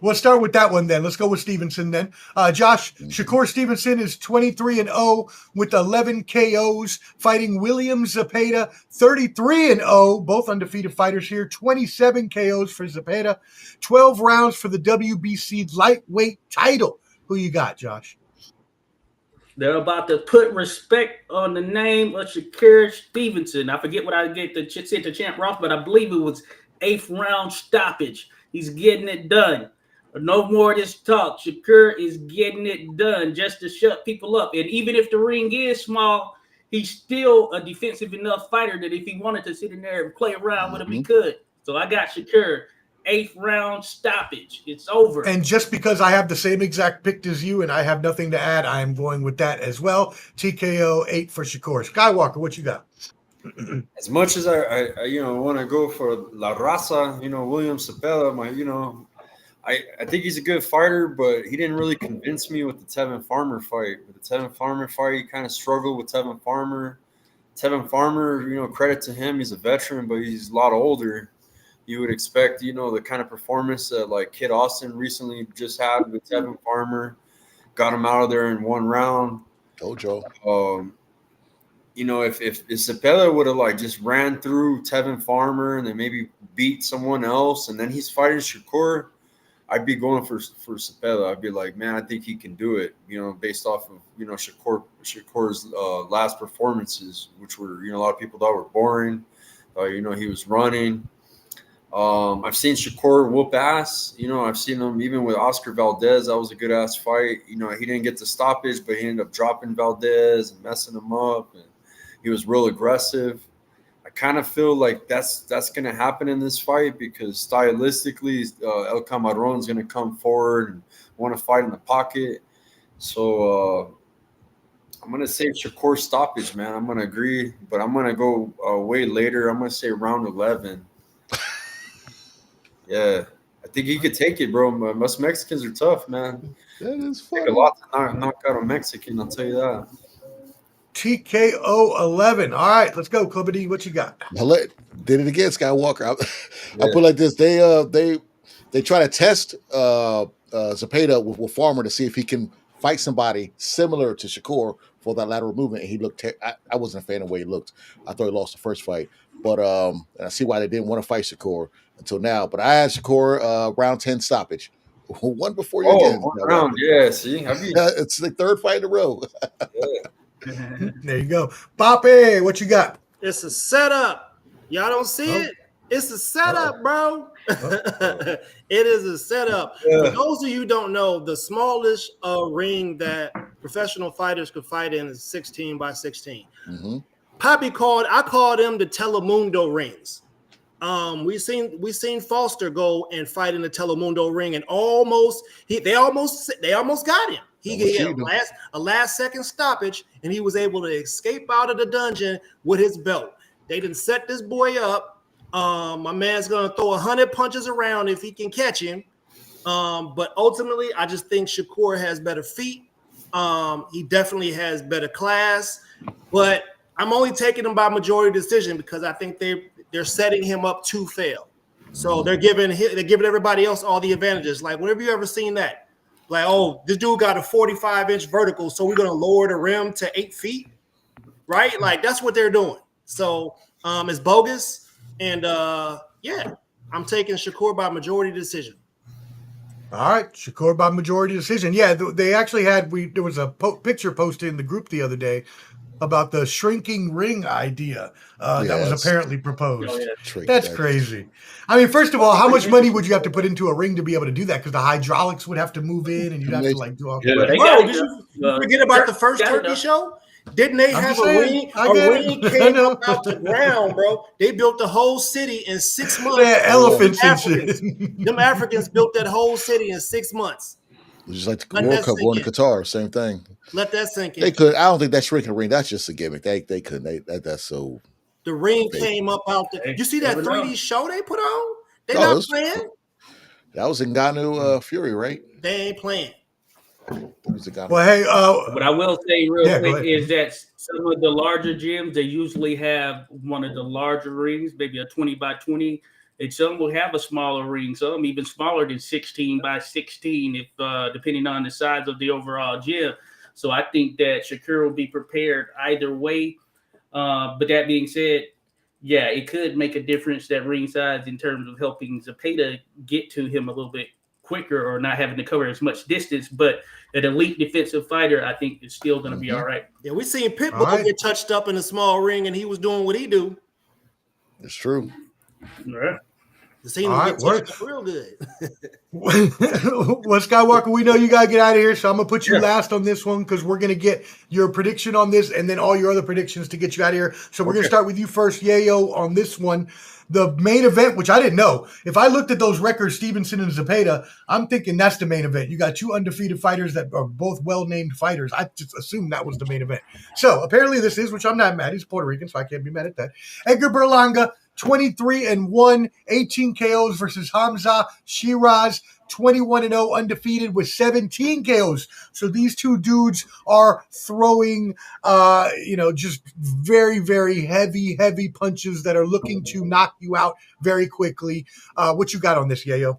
We'll start with that one then. Let's go with Stevenson then. Josh, Shakur Stevenson is 23-0 with 11 KOs, fighting William Zepeda, 33-0, both undefeated fighters here. 27 KOs for Zepeda, 12 rounds for the WBC lightweight title. Who you got, Josh? They're about to put respect on the name of Shakur Stevenson. I forget what I get to sent to Champ Ross, but I believe it was 8th round stoppage. He's getting it done. No more of this talk. Shakur is getting it done just to shut people up. And even if the ring is small, he's still a defensive enough fighter that if he wanted to sit in there and play around with him, he could. So I got Shakur. 8th round stoppage. It's over. And just because I have the same exact pick as you and I have nothing to add, I am going with that as well. TKO 8 for Shakur. Skywalker, what you got? As much as I want to go for La Raza, William Zepeda, I think he's a good fighter, but he didn't really convince me with the Tevin Farmer fight. With the Tevin Farmer fight, he kind of struggled with Tevin Farmer. Tevin Farmer, credit to him, he's a veteran, but he's a lot older. You would expect, the kind of performance that like Kid Austin recently just had with Tevin Farmer, got him out of there in 1 round. Dojo. If Zepeda would have just ran through Tevin Farmer and then maybe beat someone else, and then he's fighting Shakur, I'd be going for Zepeda. I'd be like, man, I think he can do it. Based off of Shakur's last performances, which were a lot of people thought were boring. He was running. I've seen Shakur whoop ass. I've seen him even with Oscar Valdez. That was a good ass fight. He didn't get the stoppage, but he ended up dropping Valdez and messing him up. And he was real aggressive. I kind of feel like that's going to happen in this fight because stylistically, El Camarón is going to come forward and want to fight in the pocket. So I'm going to say Shakur stoppage, man. I'm going to agree, but I'm going to go way later. I'm going to say round 11. Yeah, I think he could take it, bro. Most Mexicans are tough, man. That is funny. Take a lot to knock out a Mexican, I'll tell you that. TKO 11. All right, let's go, Clubby. What you got? Did it again, Skywalker. I put it like this. They try to test Zepeda with Farmer to see if he can fight somebody similar to Shakur for that lateral movement. And he looked I wasn't a fan of the way he looked. I thought he lost the first fight. But and I see why they didn't want to fight Shakur until now. But I had Shakur round 10 stoppage. One before you again. 1 round, yeah. See, it's the 3rd fight in a row. There you go. Poppy, what you got? It's a setup. Y'all don't see it? It's a setup, bro. It is a setup. For those of you who don't know, the smallest ring that professional fighters could fight in is 16 by 16. Mm-hmm. I call them the Telemundo rings. We seen Foster go and fight in the Telemundo ring, and they almost got him. He had a last second stoppage, and he was able to escape out of the dungeon with his belt. They didn't set this boy up. My man's gonna throw 100 punches around if he can catch him. But ultimately, I just think Shakur has better feet. He definitely has better class, but I'm only taking him by majority decision because I think they're setting him up to fail. So they're giving everybody else all the advantages. Like, whenever you ever seen that? Like, oh, this dude got a 45-inch vertical, so we're gonna lower the rim to 8 feet, right? Like, that's what they're doing. So it's bogus, and I'm taking Shakur by majority decision. All right, Shakur by majority decision. Yeah, they actually there was a picture posted in the group the other day about the shrinking ring idea that was apparently proposed. Oh, yeah. That's crazy. I mean, first of all, how much money would you have to put into a ring to be able to do that? Because the hydraulics would have to move in, and you'd have to do all that. Bro, did you forget about the first Turkey show? Didn't they have a ring? A ring came up out the ground, bro. They built the whole city in 6 months. Yeah, elephants and shit. Them Africans built that whole city in 6 months. Just like the World Cup going to Qatar, same thing. Let that sink in. They could. I don't think that's shrinking ring. That's just a gimmick. They couldn't. That's so. The ring came up out there. You see that 3D show they put on? They not playing. That was Ngannou Fury, right? They ain't playing. Well, hey, what I will say real yeah, quick is that some of the larger gyms, they usually have one of the larger rings, maybe a 20 by 20. And some will have a smaller ring, some even smaller than 16 by 16, if depending on the size of the overall gym. So I think that Shakur will be prepared either way. But that being said, yeah, it could make a difference, that ring size, in terms of helping Zepeda get to him a little bit quicker or not having to cover as much distance. But an elite defensive fighter, I think, is still going to be all right. Yeah, we seen Pitbull get touched up in a small ring, and he was doing what he do. It's true. Right. Seen him get touched up real good. Well, Skywalker, we know you got to get out of here, so I'm going to put you last on this one because we're going to get your prediction on this and then all your other predictions to get you out of here. So we're going to start with you first, Yayo, on this one. The main event, which I didn't know. If I looked at those records, Stevenson and Zepeda, I'm thinking that's the main event. You got two undefeated fighters that are both well-named fighters. I just assumed that was the main event. So apparently this is, which I'm not mad. He's Puerto Rican, so I can't be mad at that. Edgar Berlanga, 23-1, 18 KOs versus Hamza Shiraz, 21-0, undefeated with 17 KOs. So these two dudes are throwing, just very, very heavy punches that are looking to knock you out very quickly. What you got on this, Yayo?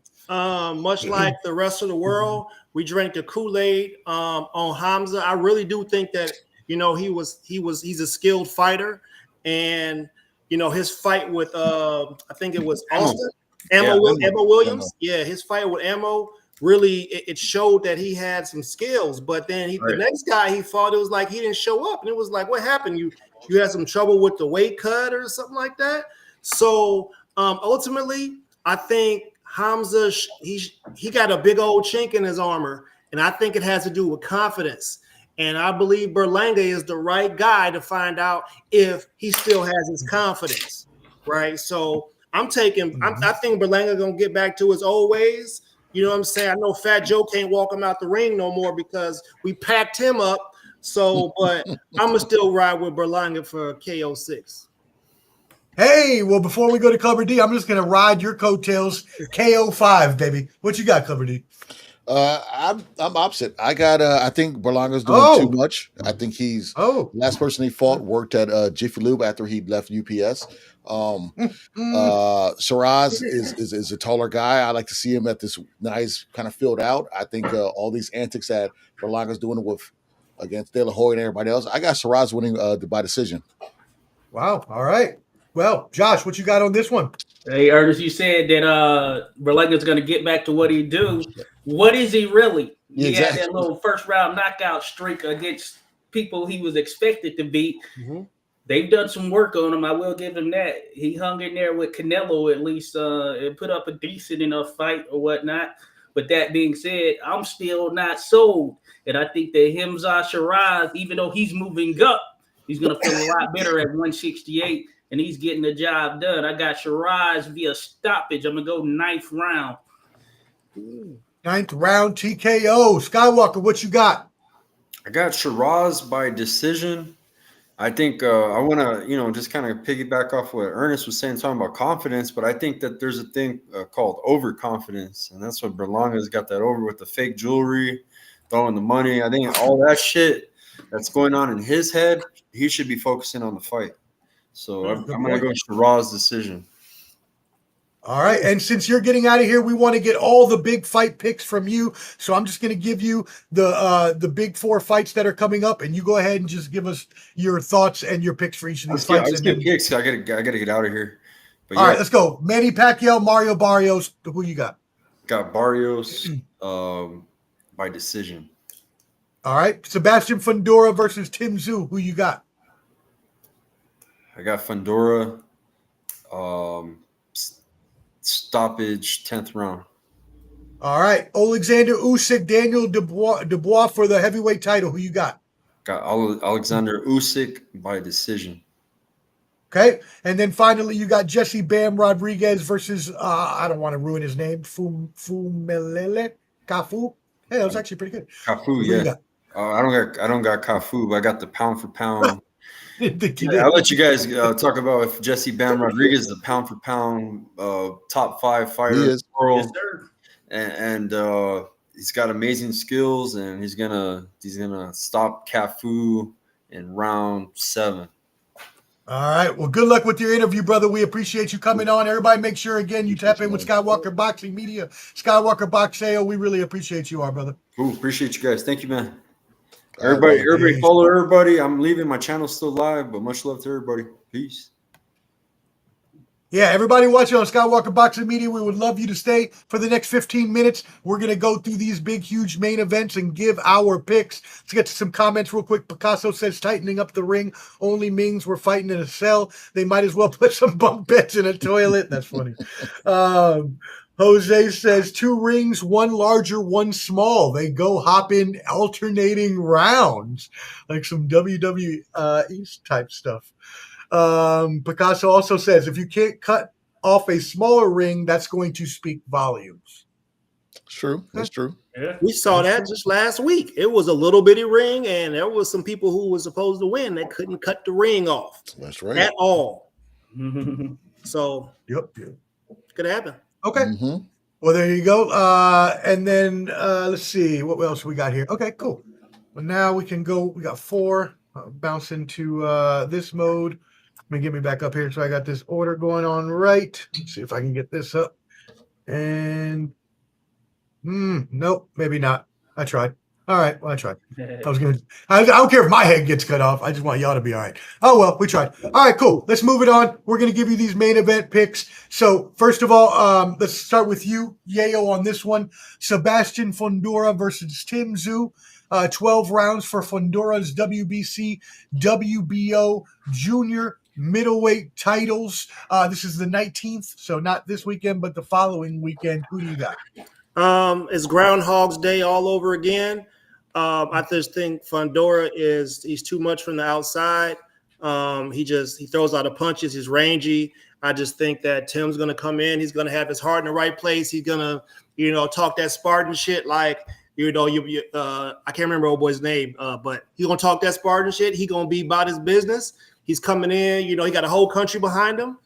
Much like the rest of the world, we drank the Kool-Aid on Hamza. I really do think that he's a skilled fighter, and his fight with I think it was Austin. Emma Williams. Yeah, his fight with Emma really it showed that he had some skills. But then the next guy he fought, it was like he didn't show up, and it was like, what happened? You had some trouble with the weight cut or something like that. So ultimately, I think Hamza he got a big old chink in his armor, and I think it has to do with confidence. And I believe Berlanga is the right guy to find out if he still has his confidence, right? So I'm taking. I think Berlanga gonna get back to his old ways. You know what I'm saying? I know Fat Joe can't walk him out the ring no more because we packed him up. So, but I'm gonna still ride with Berlanga for KO 6. Hey, well, before we go to Cover D, I'm just gonna ride your coattails. KO 5, baby. What you got, Cover D? I'm opposite. I think Berlanga's doing too much. I think he's last person he fought worked at Jiffy Lube after he left UPS. Shiraz is a taller guy. I like to see him at this nice kind of filled out. I think all these antics that Berlanga's doing against De La Hoya and everybody else, I got Shiraz winning by decision. Wow. All right. Well, Josh, what you got on this one? Hey, Ernest, you said that Berlanga's going to get back to what he do. What is he really? He had that little first round knockout streak against people he was expected to beat. Mm-hmm. They've done some work on him. I will give him that. He hung in there with Canelo at least and put up a decent enough fight or whatnot. But that being said, I'm still not sold. And I think that Hamza Shiraz, even though he's moving up, he's going to feel a lot better at 168. And he's getting the job done. I got Shiraz via stoppage. I'm going to go 9th round. 9th round TKO. Skywalker, what you got? I got Shiraz by decision. I think I want to, just kind of piggyback off what Ernest was saying, talking about confidence. But I think that there's a thing called overconfidence. And that's what Berlanga's got that over with the fake jewelry, throwing the money. I think all that shit that's going on in his head, he should be focusing on the fight. So I'm going to go Shiraz decision. All right. And since you're getting out of here, we want to get all the big fight picks from you. So I'm just going to give you the big 4 fights that are coming up, and you go ahead and just give us your thoughts and your picks for each of these fights. Let's get picks. I gotta get out of here. But all right, let's go. Manny Pacquiao, Mario Barrios. Who you got? Got Barrios by decision. All right. Sebastian Fundora versus Tim Tszyu. Who you got? I got Fundora, stoppage, 10th round. All right. Oleksandr Usyk, Daniel Dubois for the heavyweight title. Who you got? Got Oleksandr Usyk by decision. Okay. And then finally, you got Jesse Bam Rodriguez versus, I don't want to ruin his name, Fumelele Cafu. Hey, that was actually pretty good. Cafu, yeah. I don't got Cafu, but I got the pound for pound. I'll let you guys talk about if Jesse Bam Rodriguez is the pound for pound top 5 fighter in the world. Yes, sir. And he's got amazing skills, and he's gonna stop Cafu in round 7. All right. Well, good luck with your interview, brother. We appreciate you coming on. Everybody, make sure again you tap in with Skywalker Boxing Media, Skywalker Boxeo. We really appreciate you, our brother. Cool. Appreciate you guys. Thank you, man. Everybody, follow everybody. I'm leaving. My channel's still live, but much love to everybody. Peace. Yeah, everybody watching on Skywalker Boxing Media, we would love you to stay for the next 15 minutes. We're going to go through these big, huge main events and give our picks. Let's get to some comments real quick. Picasso says tightening up the ring only means we're fighting in a cell. They might as well put some bunk beds in a toilet. That's funny. Jose says 2 rings, 1 larger, 1 small. They go hopping alternating rounds, like some WWE type stuff. Picasso also says if you can't cut off a smaller ring, that's going to speak volumes. True. That's true. Yeah. We saw that just last week. It was a little bitty ring, and there was some people who were supposed to win that couldn't cut the ring off. That's right. At all. So yep. Could happen. Okay. Mm-hmm. Well, there you go. And then let's see what else we got here. Okay, cool. Well, now we can go. We got 4. Bounce into this mode. Let me get me back up here. So I got this order going on right. Let's see if I can get this up. And nope, maybe not. I tried. All right, well, I tried. I don't care if my head gets cut off. I just want y'all to be all right. Oh, well, we tried. All right, cool. Let's move it on. We're going to give you these main event picks. So, first of all, let's start with you, Yayo, on this one. Sebastian Fundora versus Tim Tszyu. 12 rounds for Fundora's WBC, WBO junior middleweight titles. This is the 19th, so not this weekend, but the following weekend. Who do you got? It's Groundhog's Day all over again. I just think Fundora he's too much from the outside. He throws out of punches. He's rangy. I just think that Tim's going to come in. He's going to have his heart in the right place. He's going to, talk that Spartan shit like, I can't remember old boy's name, but he's going to talk that Spartan shit. He's going to be about his business. He's coming in, he got a whole country behind him.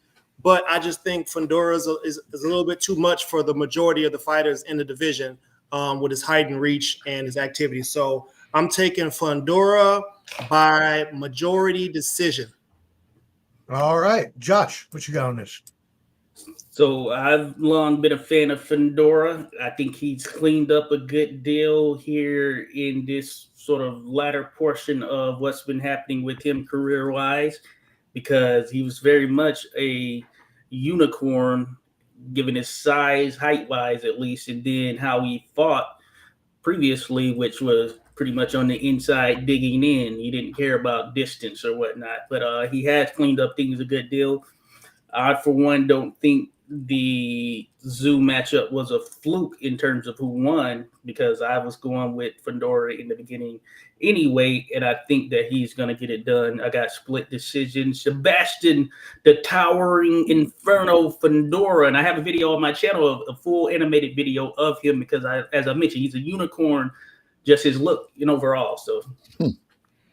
But I just think Fundora is a little bit too much for the majority of the fighters in the division with his height and reach and his activity. So I'm taking Fundora by majority decision. All right. Josh, what you got on this? So I've long been a fan of Fundora. I think he's cleaned up a good deal here in this sort of latter portion of what's been happening with him career-wise, because he was very much a unicorn, given his size, height-wise at least, and then how he fought previously, which was pretty much on the inside digging in. He didn't care about distance or whatnot, but he has cleaned up things a good deal. I, for one, don't think the Tszyu matchup was a fluke in terms of who won, because I was going with Fundora in the beginning anyway, and I think that he's going to get it done. I got split decision. Sebastian, the Towering Inferno Fundora, and I have a video on my channel, a full animated video of him, because as I mentioned, he's a unicorn, just his look and overall. So.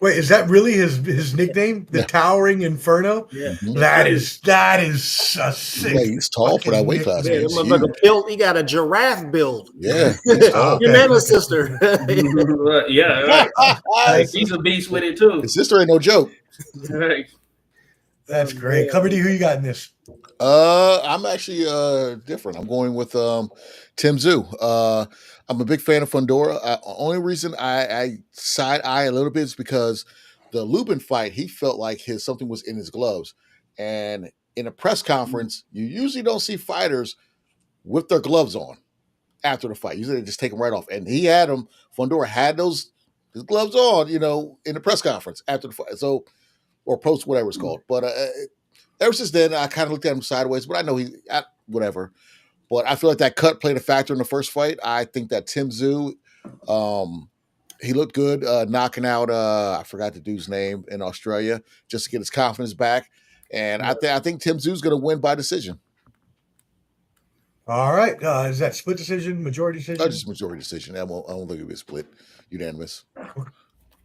Wait, is that really his nickname? The Towering Inferno? Yeah. That is a sick. Yeah, he's tall for that weight class. Yeah, he got a giraffe build. Yeah. Your nana's sister. Yeah, right. He's a beast with it too. His sister ain't no joke. Right. That's great. Cover D, who you got in this? I'm actually different. I'm going with Tim Tszyu. I'm a big fan of Fundora. Only reason I side eye a little bit is because the Lubin fight, he felt like something was in his gloves. And in a press conference, you usually don't see fighters with their gloves on after the fight. Usually they just take them right off. And he had them. Fundora had his gloves on, in the press conference after the fight. So, or post, whatever it's called. But ever since then, I kind of looked at him sideways. But I know whatever. But I feel like that cut played a factor in the first fight. I think that Tim Tszyu, he looked good knocking out, I forgot the dude's name in Australia, just to get his confidence back. And I think Tim Tszyu is going to win by decision. All right. Is that split decision, majority decision? Just majority decision. I don't think it'll be a split, unanimous.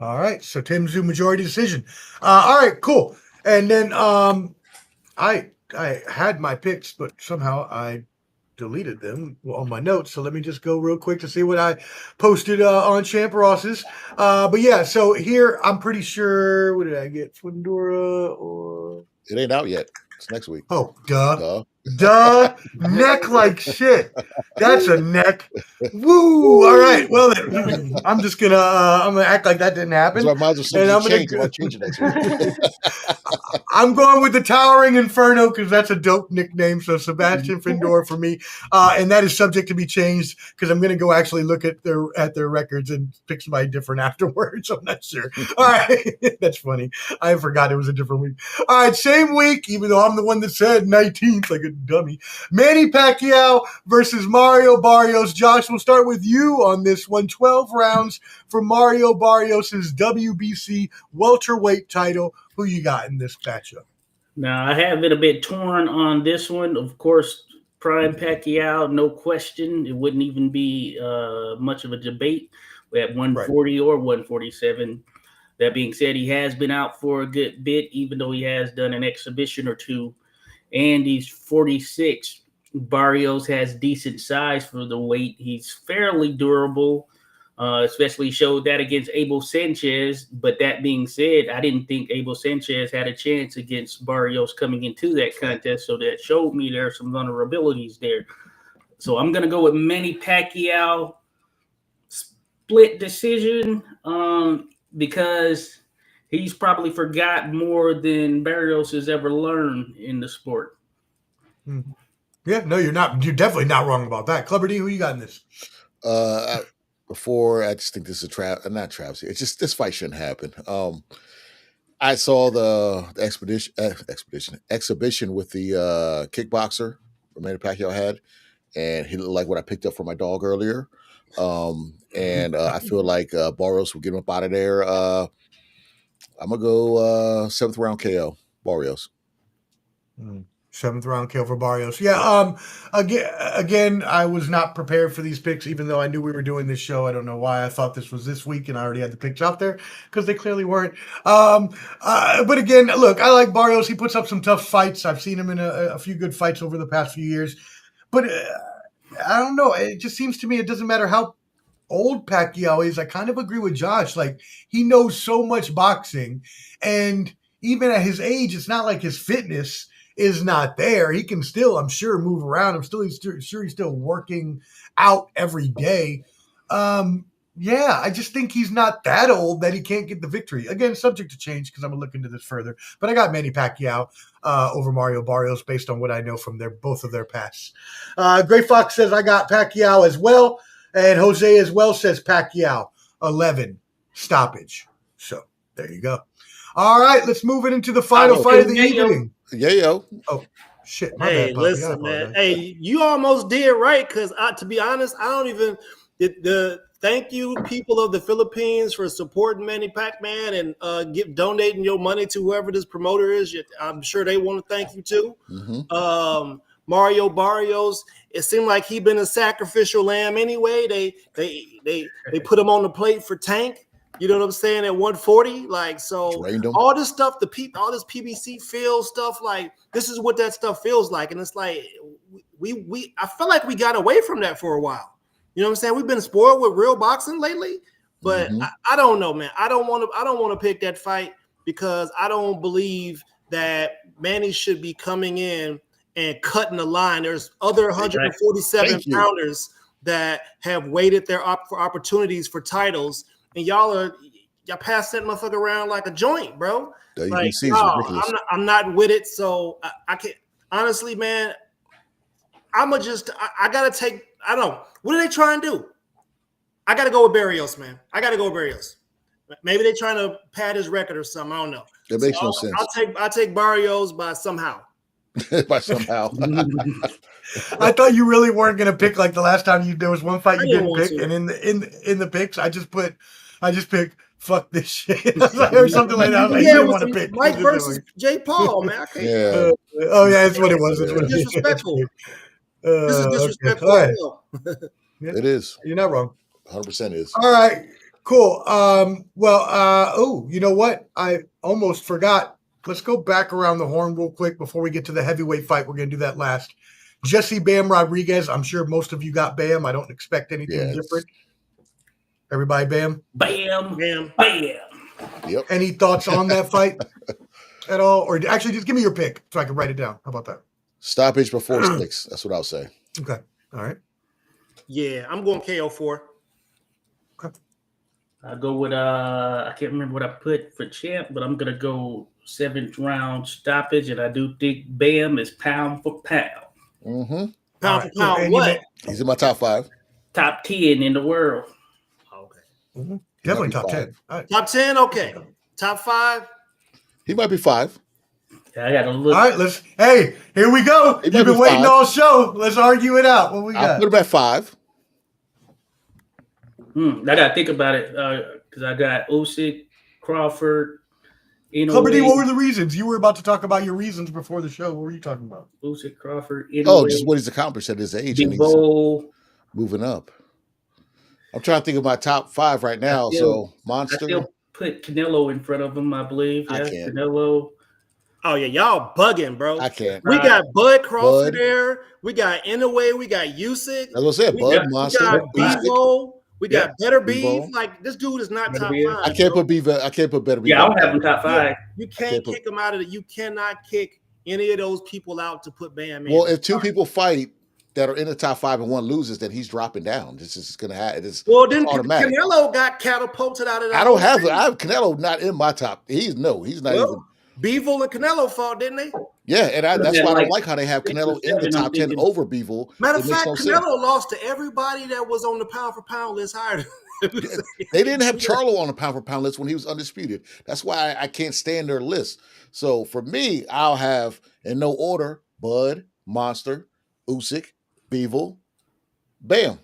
All right. So Tim Tszyu, majority decision. All right, cool. And then I had my picks, but somehow I deleted them on my notes. So let me just go real quick to see what I posted on Champ Ross's. But yeah, so here I'm pretty sure. What did I get? Fundora or It ain't out yet. It's next week. oh, duh, neck like shit. That's a neck. Woo! All right. Well, then, I'm just gonna act like that didn't happen. So I might as well And I'm change it next week. I'm going with the Towering Inferno because that's a dope nickname. So Sebastian Findor for me, and that is subject to be changed because I'm going to go actually look at their records and pick somebody different afterwards. I'm not sure. All right, that's funny. I forgot it was a different week. All right, same week, even though I'm the one that said 19th like a dummy. Manny Pacquiao versus Mario Barrios. Josh, we'll start with you on this one. 12 rounds for Mario Barrios' WBC welterweight title. Who you got in this matchup? Now, I have been a bit torn on this one. Of course, prime Pacquiao, no question. It wouldn't even be much of a debate at 140 or 147. That being said, he has been out for a good bit, even though he has done an exhibition or two. And he's 46. Barrios has decent size for the weight. He's fairly durable. Especially showed that against Abel Sanchez. But that being said, I didn't think Abel Sanchez had a chance against Barrios coming into that contest. So that showed me there are some vulnerabilities there. So I'm going to go with Manny Pacquiao split decision because he's probably forgot more than Barrios has ever learned in the sport. Yeah, no, you're not. You're definitely not wrong about that. Clubber D, who you got in this? Before, I just think this is not travesty. It's just this fight shouldn't happen. I saw the exhibition with the kickboxer Manny Pacquiao had, and he looked like what I picked up for my dog earlier. And I feel like Barrios will get him up out of there. I'm gonna go 7th round KO Barrios. 7th round kill for Barrios. Yeah. Again, I was not prepared for these picks, even though I knew we were doing this show. I don't know why I thought this was this week, and I already had the picks out there because they clearly weren't. But again, look, I like Barrios. He puts up some tough fights. I've seen him in a few good fights over the past few years. But I don't know. It just seems to me it doesn't matter how old Pacquiao is. I kind of agree with Josh. Like, he knows so much boxing, and even at his age, it's not like his fitness is not there. He can still, I'm sure, move around. He's still working out every day. Yeah, I just think he's not that old that he can't get the victory. Again, subject to change because I'm going to look into this further. But I got Manny Pacquiao over Mario Barrios based on what I know from both of their pasts. Gray Fox says I got Pacquiao as well. And Jose as well says Pacquiao, 11 stoppage. So there you go. All right, let's move it into the final fight of the evening. Yo. Oh, shit. Hey, listen, man. Hey, you almost did right because, to be honest, I don't even thank you, people of the Philippines, for supporting Manny Pacquiao and donating your money to whoever this promoter is. I'm sure they want to thank you too. Mm-hmm. Mario Barrios, it seemed like he been a sacrificial lamb anyway. They put him on the plate for Tank. You know what I'm saying? At 140, like, so all this stuff, all this PBC feel stuff, like, this is what that stuff feels like. And it's like, I feel like we got away from that for a while. You know what I'm saying? We've been spoiled with real boxing lately, but I don't know, man. I don't want to pick that fight because I don't believe that Manny should be coming in and cutting the line. There's other 147 pounders that have waited for opportunities for titles. And y'all pass that motherfucker around like a joint, bro. Like, I'm not with it. So I can't, honestly, man, I gotta take, I don't know. What are they trying to do? I gotta go with Barrios, man. Maybe they're trying to pad his record or something. I don't know. It makes no sense. I'll take Barrios by somehow. By somehow. I thought you really weren't gonna pick like the last time there was one fight you didn't pick, and in the picks I just picked fuck this shit or something like that. Like, you didn't want to pick Mike versus Jay Paul, man. I can't. Yeah. Oh yeah, that's what it was. It's disrespectful. This is disrespectful. Okay. Right. It is. You're not wrong. 100% is. All right. Cool. You know what? I almost forgot. Let's go back around the horn real quick before we get to the heavyweight fight. We're going to do that last. Jesse Bam Rodriguez. I'm sure most of you got Bam. I don't expect anything different. Everybody Bam? Bam. Bam. Bam. Yep. Any thoughts on that fight at all? Or actually, just give me your pick so I can write it down. How about that? Stoppage before 6. That's what I'll say. Okay. All right. Yeah, I'm going KO4. Okay. I'll go with I can't remember what I put for champ, but I'm gonna go 7th round stoppage, and I do think Bam is pound for pound. Mm-hmm. Pound for pound. What? He's in my top 5. Top 10 in the world. Okay. Mm-hmm. Definitely top 10. All right. Top 10. Okay. Top 5. He might be 5. Yeah, I gotta look. All right, hey, here we go. You've been waiting all show. Let's argue it out. What we got? I'll put him at 5. I gotta think about it because I got Usyk, Crawford. Clubber D, what were the reasons? You were about to talk about your reasons before the show. What were you talking about? Usyk, Crawford. Just what he's accomplished at his age. And he's moving up. I'm trying to think of my top 5 right now. Monster. I still put Canelo in front of him, I believe. Yeah, I can't. Canelo. Oh, yeah. Y'all bugging, bro. I can't. We got Bud Crawford there. We got Inoue. We got Usyk. As I said, Bud, Monster. We got Bevo. We got Better Beef. Like, this dude is not top 5. I can't put Better Beef. Yeah, I don't have him top 5. You can't kick him out of it. You cannot kick any of those people out to put Bam in. Well, if 2 people fight that are in the top 5 and one loses, then he's dropping down. This is going to happen. Then automatic. Canelo got catapulted out of that. I have Canelo not in my top. He's not even. Bevel and Canelo fought, didn't they? Yeah, and that's why I don't like how they have Canelo in the top 10 over Bevel. Matter of fact, Canelo lost to everybody that was on the pound for pound list higher. They didn't have Charlo on the pound for pound list when he was undisputed. That's why I can't stand their list. So for me, I'll have in no order: Bud, Monster, Usyk, Bevel, Bam.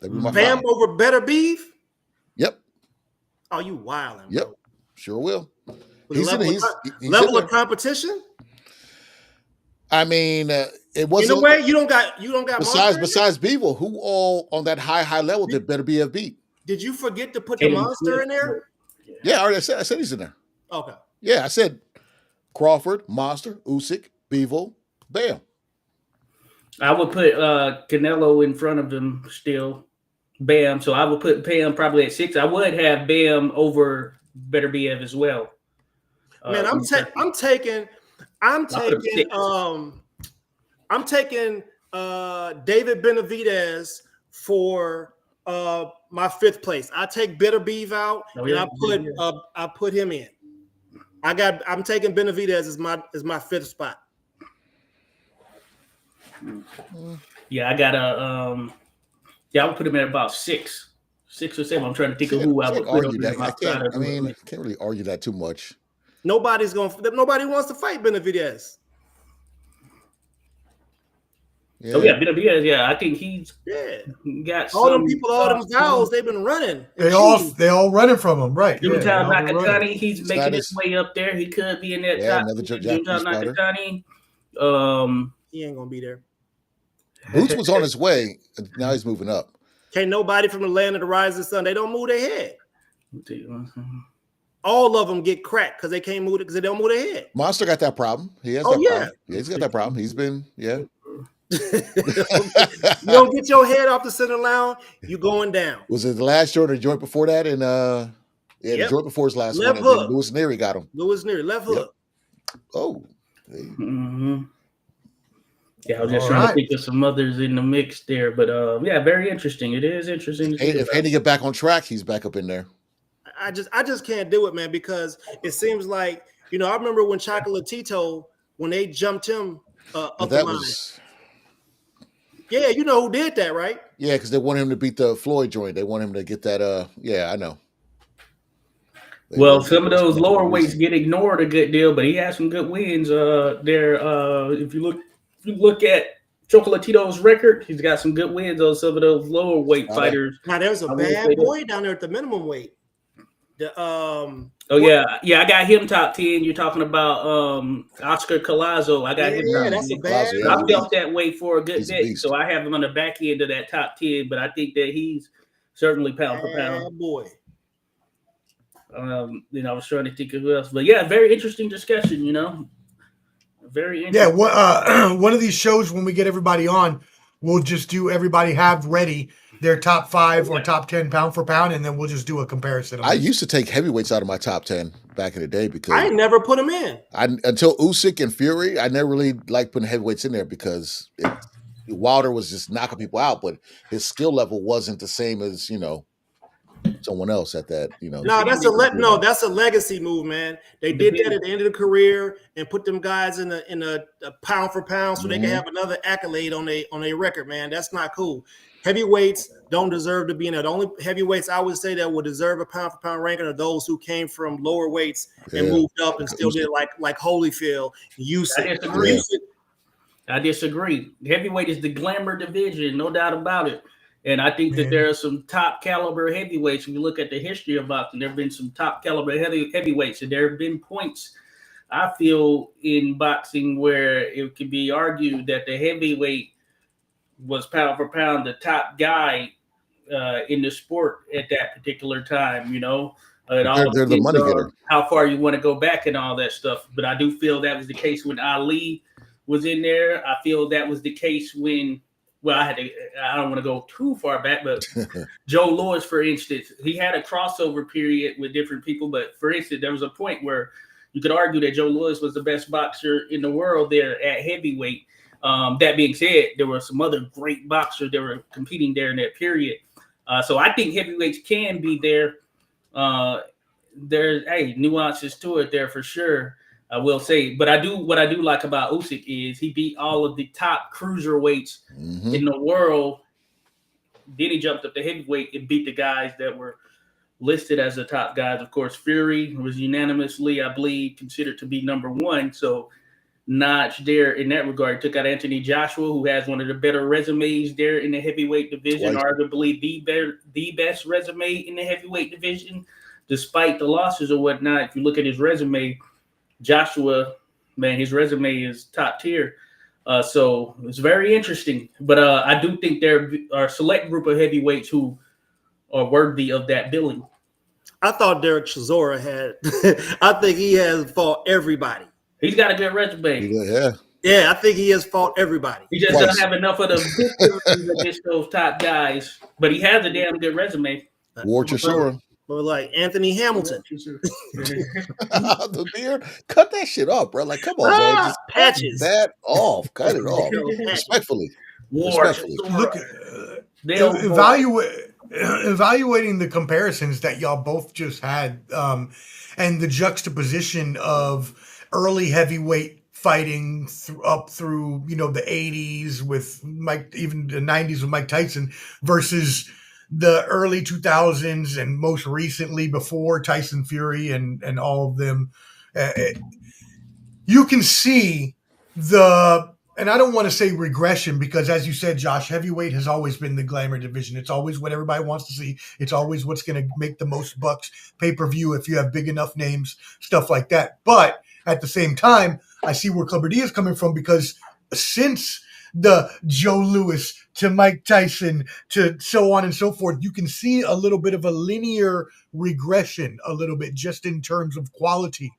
Bam over Better Beef? Yep. Oh, you wilding? Yep. Bro. Sure will. Level of competition. I mean, it wasn't. In a way, you don't got. Besides Bevel, who all on that high level did Better BF beat? Did you forget to put the Monster in there? Yeah, I said he's in there. Okay. Yeah, I said Crawford, Monster, Usyk, Bevel, Bam. I would put Canelo in front of him still. Bam. So I would put Bam probably at 6. I would have Bam over Better BF as well. Man, I'm taking David Benavidez for my 5th place. I take Better Beef out and I put him in. I'm taking Benavidez as my 5th spot. Yeah, I got I would put him at about 6 or 7. I'm trying to think of who I would put him in. I can't really argue that too much. Nobody wants to fight Benavidez. Yeah. Oh yeah, Benavidez. Yeah, I think he's got all them people, all them vowels. They've been running. They all running from him, right? Junta Nakatani, he's making his way up there. He could be in that top. Junta Nakatani. He ain't gonna be there. Boots was on his way. Now he's moving up. Can't nobody from the land of the rising sun. They don't move their head. All of them get cracked because they can't move it because they don't move their head. Monster got that problem. He has problem. Yeah, he's got that problem. He's been, You don't get your head off the center line, you going down. Was it the last joint or the joint before that? And the joint before his last left one. Hook. Lewis Neary got him. Lewis Neary, left hook. Oh. Yeah, I was just trying to think of some others in the mix there, but very interesting. It is interesting. If Haney get back on track, he's back up in there. I just can't do it, man, because it seems like I remember when Chocolatito when they jumped him up the line. Yeah, you know who did that, right? Yeah, because they want him to beat the Floyd joint. They want him to get that. I know. Well, some of those lower weights get ignored a good deal, but he has some good wins there. If you look at Chocolatito's record, he's got some good wins on some of those lower weight fighters. Now there's a bad boy down there at the minimum weight. I got him top 10. You're talking about Oscar Collazo. I got him top 10. That's a bad. I felt that way for a good bit, so I have him on the back end of that top 10. But I think that he's certainly pound for pound. Boy. I was trying to think of who else, but yeah, very interesting discussion. very interesting. Yeah, one of these shows when we get everybody on, we'll just do everybody have ready their top 5 or top 10 pound for pound, and then we'll just do a comparison. I used to take heavyweights out of my top 10 back in the day because I never put him in. Until Usyk and Fury, I never really liked putting heavyweights in there because Wilder was just knocking people out, but his skill level wasn't the same as someone else at that. No, that's a legacy move, man. They did that at the end of the career and put them guys in a pound for pound so they can have another accolade on a record, man. That's not cool. Heavyweights don't deserve to be in it. The only heavyweights I would say that would deserve a pound for pound ranking are those who came from lower weights and moved up and still did like Holyfield, Usyk. I disagree. Heavyweight is the glamour division, no doubt about it. And I think that there are some top caliber heavyweights. When you look at the history of boxing, there have been some top caliber heavyweights, and there have been points, I feel, in boxing where it could be argued that the heavyweight was pound for pound the top guy in the sport at that particular time. It all they're the money getter. How far you want to go back and all that stuff. But I do feel that was the case when Ali was in there. I feel that was the case when. Well, I don't want to go too far back, but Joe Louis, for instance, he had a crossover period with different people. But for instance, there was a point where you could argue that Joe Louis was the best boxer in the world there at heavyweight. That being said, there were some other great boxers that were competing there in that period. So I think heavyweights can be there. There's nuances to it there for sure. I will say, but what I do like about Usyk is he beat all of the top cruiserweights in the world. Then he jumped up to heavyweight and beat the guys that were listed as the top guys. Of course, Fury was unanimously, I believe, considered to be number 1. So notch there in that regard. Took out Anthony Joshua, who has one of the better resumes there in the heavyweight division, arguably the best resume in the heavyweight division, despite the losses or whatnot. If you look at his resume, Joshua, man, his resume is top tier. So it's very interesting. But I do think there are a select group of heavyweights who are worthy of that billing. I thought Derek Chisora had – I think he has fought everybody. He's got a good resume. Yeah, I think he has fought everybody. He just doesn't have enough of the victories against those top guys. But he has a damn good resume. War Chisora. Or like Anthony Hamilton. The beard, cut that shit off, bro. Like, come on, man. Just patches. That off. Cut it off. Respectfully. Look, evaluating the comparisons that y'all both just had, and the juxtaposition of early heavyweight fighting up through the 80s with Mike, even the 90s with Mike Tyson, versus the early 2000s and most recently before Tyson Fury and all of them. You can see and I don't want to say regression because, as you said, Josh, heavyweight has always been the glamour division. It's always what everybody wants to see. It's always what's going to make the most bucks, pay-per-view, if you have big enough names, stuff like that. But at the same time, I see where Clubber D is coming from, because since the Joe Louis to Mike Tyson to so on and so forth, you can see a little bit of a linear regression, a little bit, just in terms of quality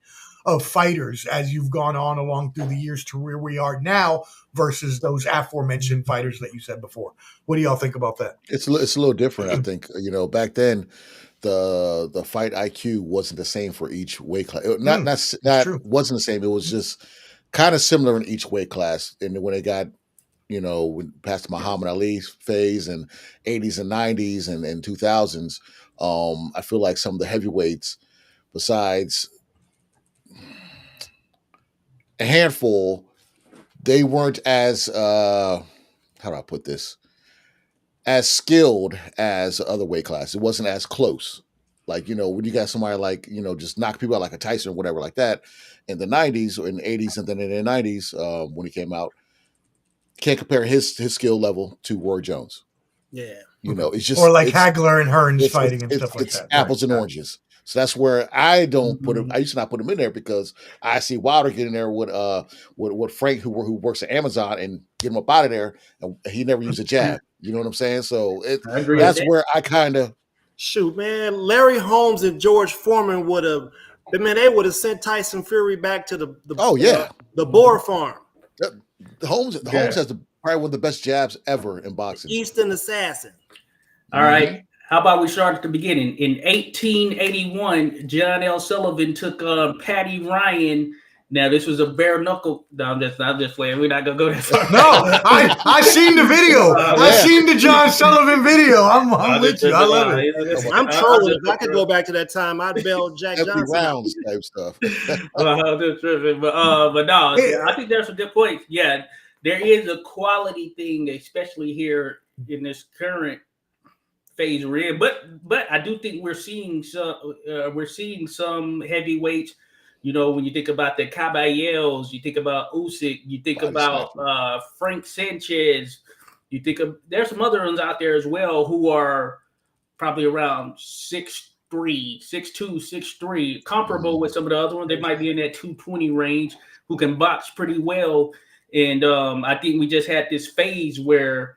of fighters as you've gone on along through the years to where we are now versus those aforementioned fighters that you said before. What do y'all think about that? It's a little different, I think. Back then, the fight IQ wasn't the same for each weight class. Not wasn't the same. It was just kind of similar in each weight class. And when they got past the Muhammad Ali phase and 80s and 90s and 2000s, I feel like some of the heavyweights, besides a handful, they weren't as how do I put this? As skilled as other weight classes. It wasn't as close. Like, when you got somebody like, just knock people out like a Tyson or whatever like that in the 90s or in the 80s and then in the 90s when he came out, can't compare his skill level to Roy Jones. Yeah. It's just... Or like Hagler and Hearns fighting and stuff like that. It's apples and oranges. So that's where I don't put him. I used to not put him in there because I see Wilder get in there with Frank, who works at Amazon, and get him up out of there, and he never used a jab. You know what I'm saying? So that's where I kind of shoot, man. Larry Holmes and George Foreman would have But man, they would have sent Tyson Fury back to the the Boar Farm. The Holmes has probably one of the best jabs ever in boxing. Eastern Assassin. All right. How about we start at the beginning? In 1881, John L. Sullivan took Patty Ryan. Now, this was a bare knuckle. No, I'm just playing. We're not gonna go that far. No, I seen the video. I seen the John Sullivan video. I'm with you. I love it. I'm trolling. If I could go back to that time, I'd bail Jack Johnson. Rounds type stuff. But no, I think there's some good points. Yeah, there is a quality thing, especially here in this current phase we're in. But I do think we're seeing some heavyweights. You know, when you think about the Caballeros, you think about Usyk, you think about Frank Sanchez, you think of there's some other ones out there as well who are probably around 6'3", 6'2", 6'3", comparable with some of the other ones. They might be in that 220 range who can box pretty well. And I think we just had this phase where,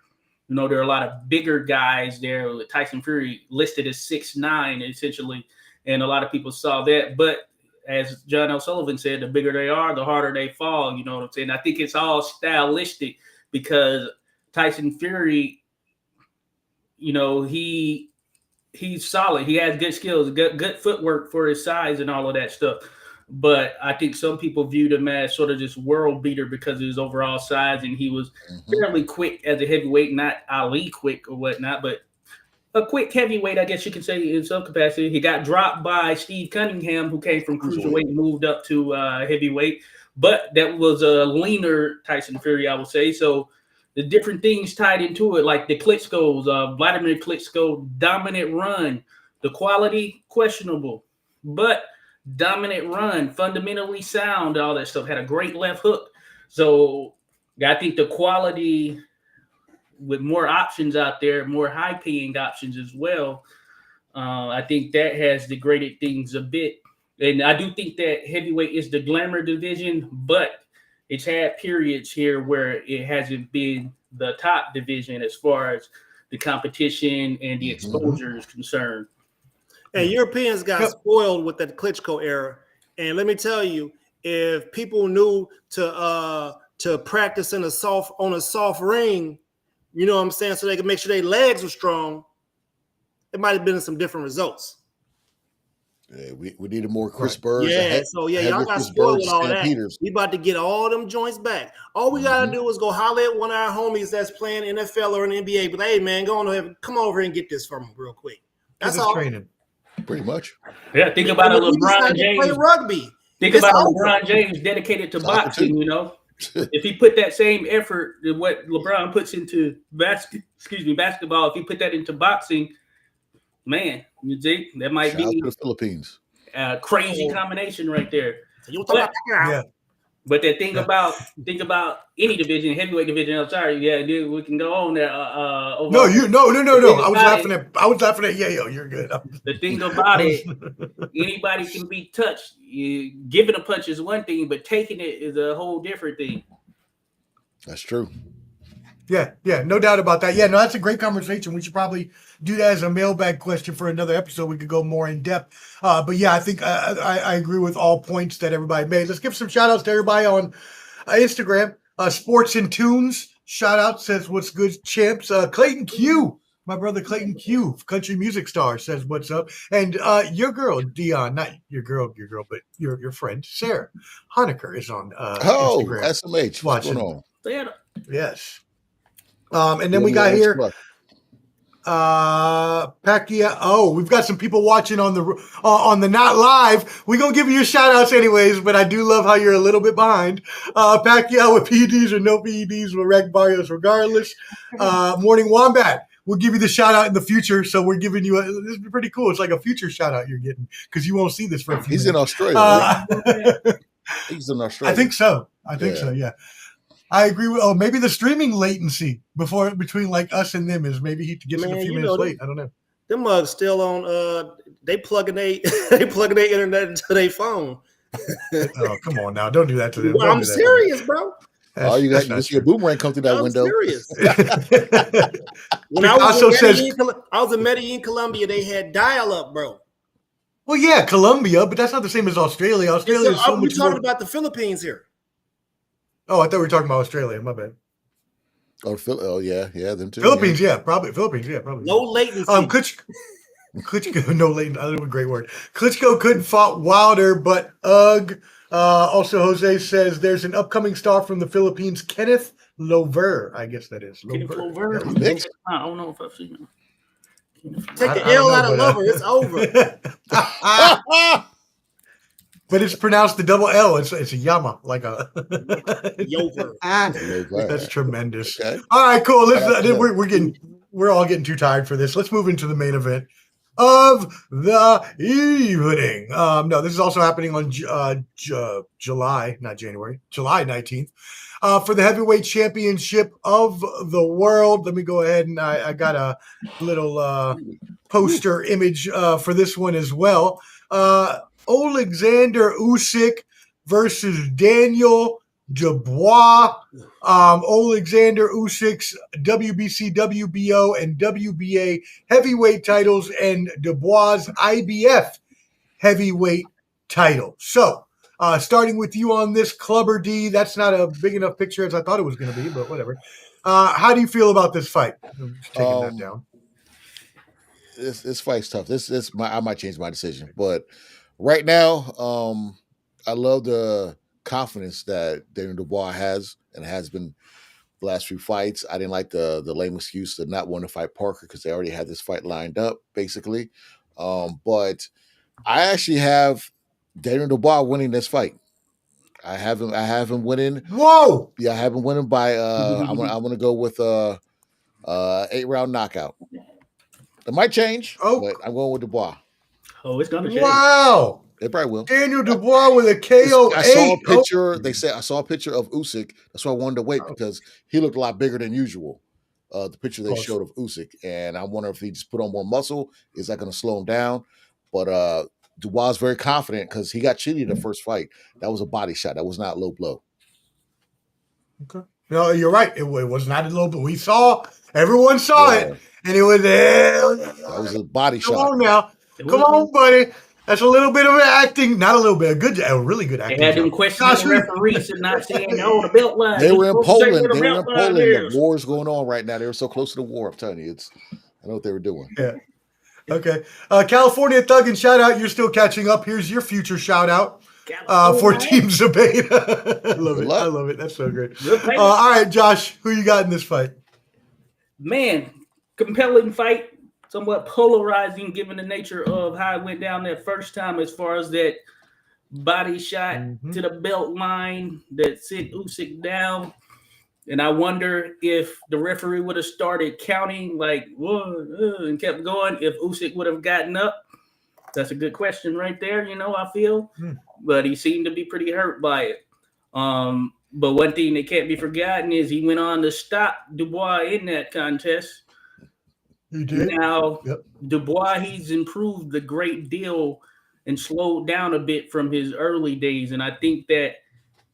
you know, there are a lot of bigger guys there. Tyson Fury listed as 6'9", essentially, and a lot of people saw that. But as John L. Sullivan said, the bigger they are, the harder they fall. You know what I'm saying? I think it's all stylistic because Tyson Fury, you know, he's solid. He has good skills, good footwork for his size and all of that stuff. But I think some people viewed him as sort of this world beater because of his overall size, and he was fairly quick as a heavyweight, not Ali quick or whatnot, but a quick heavyweight, I guess you could say, in some capacity. He got dropped by Steve Cunningham, who came from cruiserweight and moved up to heavyweight. But that was a leaner Tyson Fury, I would say. So the different things tied into it, like the Klitschko's, Vladimir Klitschko, dominant run. The quality, questionable. But dominant run, fundamentally sound, all that stuff. Had a great left hook. So I think the quality, with more options out there, more high-paying options as well, I think that has degraded things a bit. And I do think that heavyweight is the glamour division, but it's had periods here where it hasn't been the top division as far as the competition and the exposure is concerned. And Europeans got spoiled with that Klitschko era. And let me tell you, if people knew to practice on a soft ring, you know what I'm saying, so they could make sure their legs were strong, it might have been some different results. Yeah, we needed more Chris Birds. Yeah, y'all got spoiled with all that. We about to get all them joints back. All we gotta do is go holler at one of our homies that's playing NFL or an NBA. But hey, man, go on ahead, come over here and get this from him real quick. That's all. Training. Pretty much. Yeah, think about a LeBron James. Play rugby. Think about a LeBron James dedicated to boxing. You know, if he put that same effort that what LeBron puts into basketball, if he put that into boxing, man, you think that might Shout out be to the Philippines. A crazy combination right there. But the thing about any division, heavyweight division, I'm sorry, dude, we can go on there. No. I was laughing at Yayo. You're good. The thing about it, anybody can be touched. Giving a punch is one thing, but taking it is a whole different thing. That's true. Yeah, no doubt about that. Yeah, no, that's a great conversation. We should probably do that as a mailbag question for another episode. We could go more in depth. But yeah, I think I agree with all points that everybody made. Let's give some shout outs to everybody on Instagram. Sports and Tunes, shout out, says what's good, champs. Clayton Q, my brother Clayton Q, country music star, says what's up. And your girl, Dion, not your girl, but your friend, Sarah Honecker is on Instagram. SMH, what's going on? Yes. And then we got here Pacquiao. Oh, we've got some people watching on the not live. We're gonna give you your shout outs anyways, but I do love how you're a little bit behind. Pacquiao with PEDs or no PEDs will wreck Barrios regardless. Morning Wombat, we'll give you the shout out in the future. So we're giving you this is pretty cool. It's like a future shout out you're getting because you won't see this for a few minutes. In Australia. Right? He's in Australia. I think so. Yeah. I agree with. Oh, maybe the streaming latency between like us and them is maybe he gets it a few minutes late. I don't know. Them mugs still on. They plugging their internet into their phone. Oh, come on now! Don't do that to them. Well, I'm serious, bro. You got to see a boomerang come through that window. Serious. When I was in Medellin, Colombia, they had dial-up, bro. Well, yeah, Colombia, but that's not the same as Australia. Australia is so we're much talking more. about the Philippines here. Oh, I thought we were talking about Australia. My bad. Oh yeah, them too. Philippines, yeah, probably. Philippines, yeah, probably. Low latency. Klitschko, no latent. I don't know a great word. Klitschko couldn't fought Wilder, but also, Jose says there's an upcoming star from the Philippines, Kenneth Lover. I guess that is Kenneth Lover. Lover. Mixed? I don't know if I've seen him. Take the I L don't out know, of but, Lover. It's over. But it's pronounced the double L. It's a Yama, like a Yover. That's tremendous. Okay. All right, cool. We're all getting too tired for this. Let's move into the main event of the evening. No, this is also happening on July 19th, for the heavyweight championship of the world. Let me go ahead and I got a little poster image for this one as well. Oleksandr Usyk versus Daniel Dubois. Oleksandr Usyk's WBC, WBO, and WBA heavyweight titles, and Dubois IBF heavyweight title. So, starting with you on this, Clubber D. That's not a big enough picture as I thought it was going to be, but whatever. How do you feel about this fight? I'm just taking that down. This fight's tough. I might change my decision, but right now, I love the confidence that Daniel Dubois has and has been the last few fights. I didn't like the lame excuse to not want to fight Parker because they already had this fight lined up, basically. But I actually have Daniel Dubois winning this fight. I have him winning. Whoa! Yeah, I have him winning by. I'm gonna go with 8-round knockout. It might change, but I'm going with Dubois. Oh, it's gonna change. Wow! It probably will. Daniel Dubois with a KO. I saw a picture. They said I saw a picture of Usyk. That's why I wanted to wait because he looked a lot bigger than usual. The picture they showed of Usyk, and I wonder if he just put on more muscle. Is that going to slow him down? But Dubois is very confident because he got cheated in the first fight. That was a body shot. That was not a low blow. Okay. No, you're right. It was not a low blow. Everyone saw it, and it was that was a body shot. Come on now. Come on, buddy. That's a little bit of acting. Not a little bit. A really good acting. They had them questions the referees and not saying, "Oh, the belt line." They were in Poland. The war's going on right now. They were so close to the war. I'm telling you, I know what they were doing. Yeah. Okay. California Thug and shout out. You're still catching up. Here's your future shout out for Team Zepeda. I love it. I love it. That's so good. All right, Josh, who you got in this fight? Man, compelling fight. Somewhat polarizing given the nature of how it went down that first time as far as that body shot to the belt line that sent Usyk down. And I wonder if the referee would have started counting like and kept going, if Usyk would have gotten up. That's a good question right there, I feel. But he seemed to be pretty hurt by it. But one thing that can't be forgotten is he went on to stop Dubois in that contest. He did. Now, Dubois, he's improved a great deal and slowed down a bit from his early days. And I think that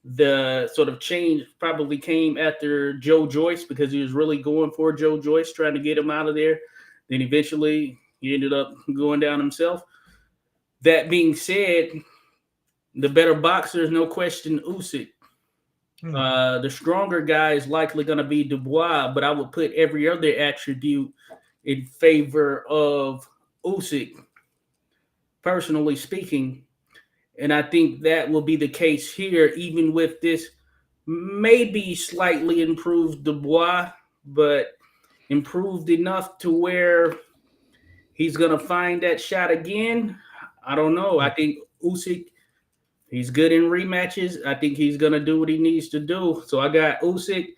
the sort of change probably came after Joe Joyce because he was really going for Joe Joyce, trying to get him out of there. Then eventually he ended up going down himself. That being said, the better boxer is no question Usyk. The stronger guy is likely going to be Dubois, but I would put every other attribute in favor of Usyk, personally speaking. And I think that will be the case here, even with this maybe slightly improved Dubois, but improved enough to where he's going to find that shot again. I don't know. I think Usyk, he's good in rematches. I think he's going to do what he needs to do. So I got Usyk.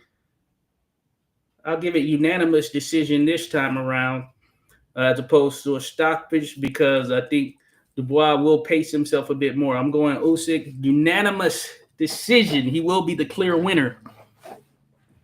I'll give it unanimous decision this time around as opposed to a stoppage because I think Dubois will pace himself a bit more. I'm going Usyk, unanimous decision. He will be the clear winner.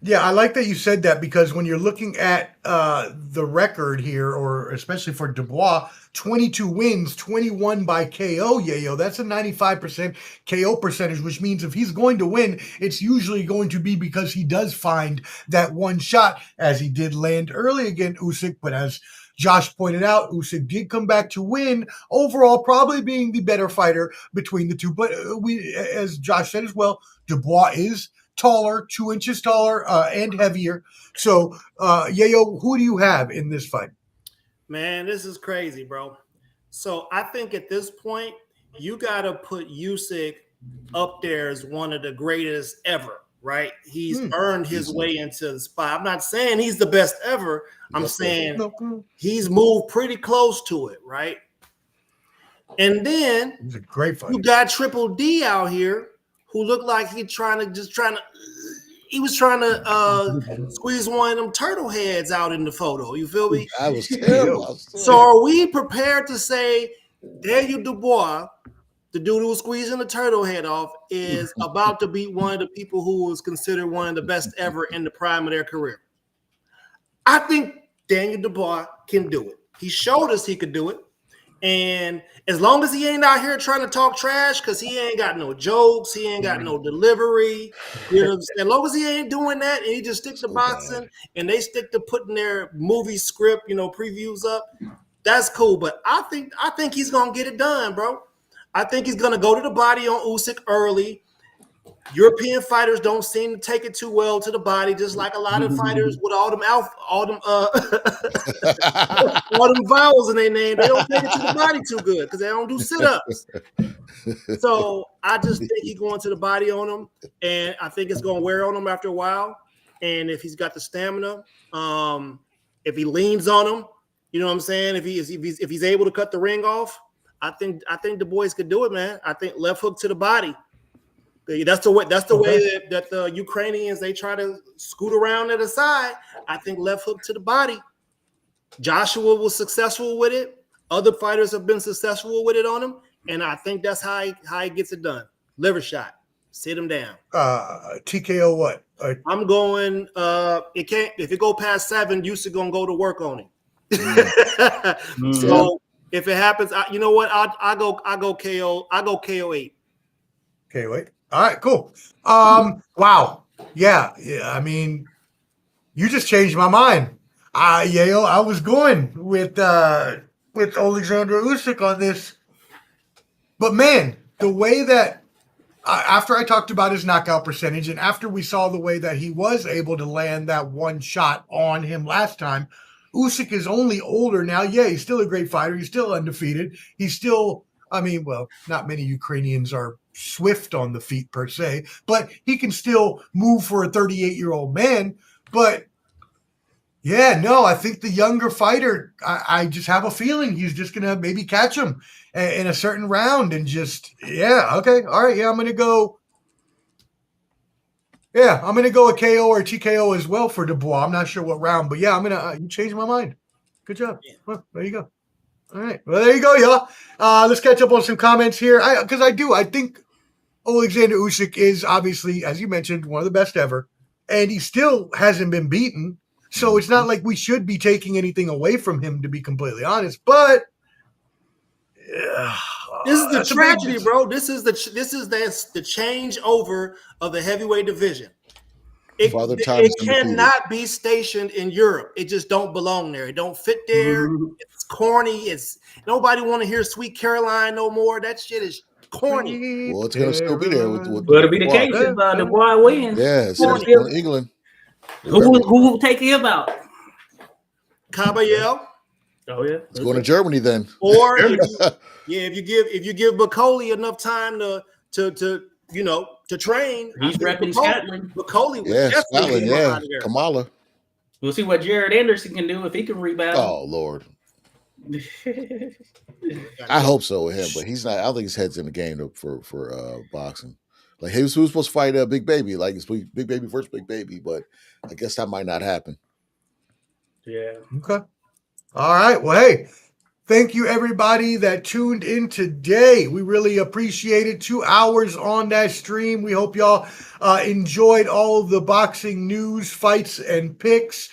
Yeah, I like that you said that because when you're looking at the record here, or especially for Dubois, 22 wins, 21 by KO, yayo. That's a 95% KO percentage, which means if he's going to win, it's usually going to be because he does find that one shot, as he did land early against Usyk. But as Josh pointed out, Usyk did come back to win, overall probably being the better fighter between the two. But as Josh said as well, Dubois is taller, 2 inches taller, and heavier. So, Yayo, who do you have in this fight? Man, this is crazy, bro. So I think at this point, you got to put Usyk up there as one of the greatest ever, right? He's earned his way into the spot. I'm not saying he's the best ever. I'm saying he's moved pretty close to it, right? And then he's a great fighter. You got Triple D out here who looked like he was trying to squeeze one of them turtle heads out in the photo. You feel me? I was terrible. So are we prepared to say Daniel Dubois, the dude who was squeezing the turtle head off, is about to beat one of the people who was considered one of the best ever in the prime of their career? I think Daniel Dubois can do it. He showed us he could do it. And as long as he ain't out here trying to talk trash, because he ain't got no jokes, he ain't got no delivery, you know what I'm saying? As long as he ain't doing that and he just sticks to boxing and they stick to putting their movie script, previews up, that's cool. But I think he's gonna get it done, bro. I think he's gonna go to the body on Usyk early. European fighters don't seem to take it too well to the body, just like a lot of fighters with all them vowels in their name. They don't take it to the body too good because they don't do sit-ups. So I just think he's going to the body on him, and I think it's going to wear on him after a while. And if he's got the stamina, if he leans on him, you know what I'm saying? If he's able to cut the ring off, I think the boys could do it, man. I think left hook to the body. That's the way that the Ukrainians, they try to scoot around to the side. I think left hook to the body. Joshua was successful with it. Other fighters have been successful with it on him, and I think that's how he gets it done. Liver shot, sit him down. TKO what? I'm going. It can't. If it go past 7, Usyk gonna go to work on him. So if it happens, you know what? I go KO. I go KO 8. Okay, wait. All right, cool. Wow. Yeah. I mean, you just changed my mind. Yayo, I was going with Oleksandr Usyk on this. But man, the way that after I talked about his knockout percentage and after we saw the way that he was able to land that one shot on him last time, Usyk is only older now. Yeah, he's still a great fighter. He's still undefeated. He's still, not many Ukrainians are swift on the feet per se, but he can still move for a 38-year-old man. But yeah, no, I think the younger fighter, I just have a feeling he's just going to maybe catch him in a certain round and just, okay. All right. Yeah, I'm going to go a KO or a TKO as well for Dubois. I'm not sure what round, but yeah, you changed my mind. Good job. Well, there you go. All right. Well, there you go, y'all. Let's catch up on some comments here. I think Oleksandr Usyk is obviously, as you mentioned, one of the best ever, and he still hasn't been beaten. So it's not like we should be taking anything away from him, to be completely honest. But this is the tragedy, bro. This is the changeover of the heavyweight division. It cannot be stationed in Europe. It just don't belong there. It don't fit there. It's corny. Nobody want to hear Sweet Caroline no more. That shit is corny. Well, it's gonna still be there. Well, it'll be the case if Dubois wins. Yeah, it's in England. Who will take him out? Caballero. Oh yeah, it's going to Germany then. Or if you give Bacoli enough time to train, he's repping Scotland. Bacoli, Scotland, Kamala. We'll see what Jared Anderson can do if he can rebound. Oh Lord. I hope so with him, but he's not. I don't think his head's in the game for boxing. Like he was supposed to fight Big Baby, like it's Big Baby versus Big Baby, but I guess that might not happen. Yeah. Okay. All right. Well, hey, thank you everybody that tuned in today. We really appreciate it. 2 hours on that stream. We hope y'all enjoyed all of the boxing news, fights, and picks.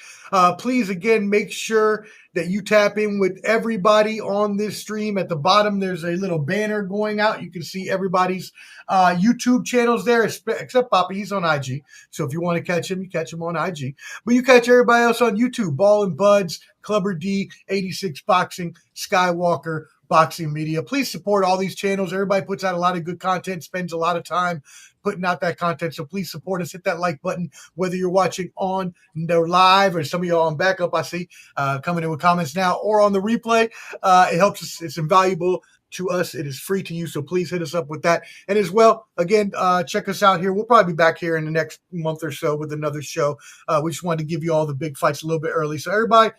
Please, again, make sure that you tap in with everybody on this stream. At the bottom, there's a little banner going out. You can see everybody's YouTube channels there, except Poppy. He's on IG. So if you want to catch him, you catch him on IG. But you catch everybody else on YouTube. Ball and Buds, Clubber D, 86 Boxing, Skywalker, Boxing Media. Please support all these channels. Everybody puts out a lot of good content, spends a lot of time putting out that content. So please support us. Hit that like button, whether you're watching on the live or some of y'all on backup, I see coming in with comments now, or on the replay. It helps us. It's invaluable to us. It is free to you. So please hit us up with that. And as well, again, check us out here. We'll probably be back here in the next month or so with another show. We just wanted to give you all the big fights a little bit early. So everybody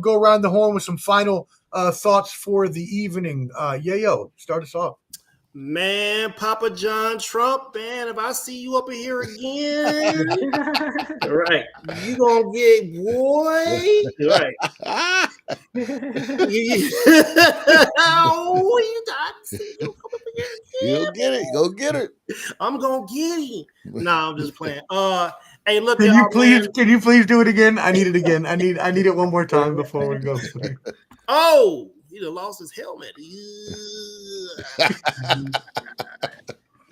go around the horn with some final thoughts for the evening. Yayo, start us off. Man, Papa John Trump, man, if I see you up in here again, Right. you gonna get boy. Right. Oh, you got to see you come up in here again. You'll get it. Go get it. I'm gonna get him. Nah, I'm just playing. Hey, look, Can y'all, you please? man. Can you please do it again? I need it again. I need it one more time before we go. Oh, he done lost his helmet.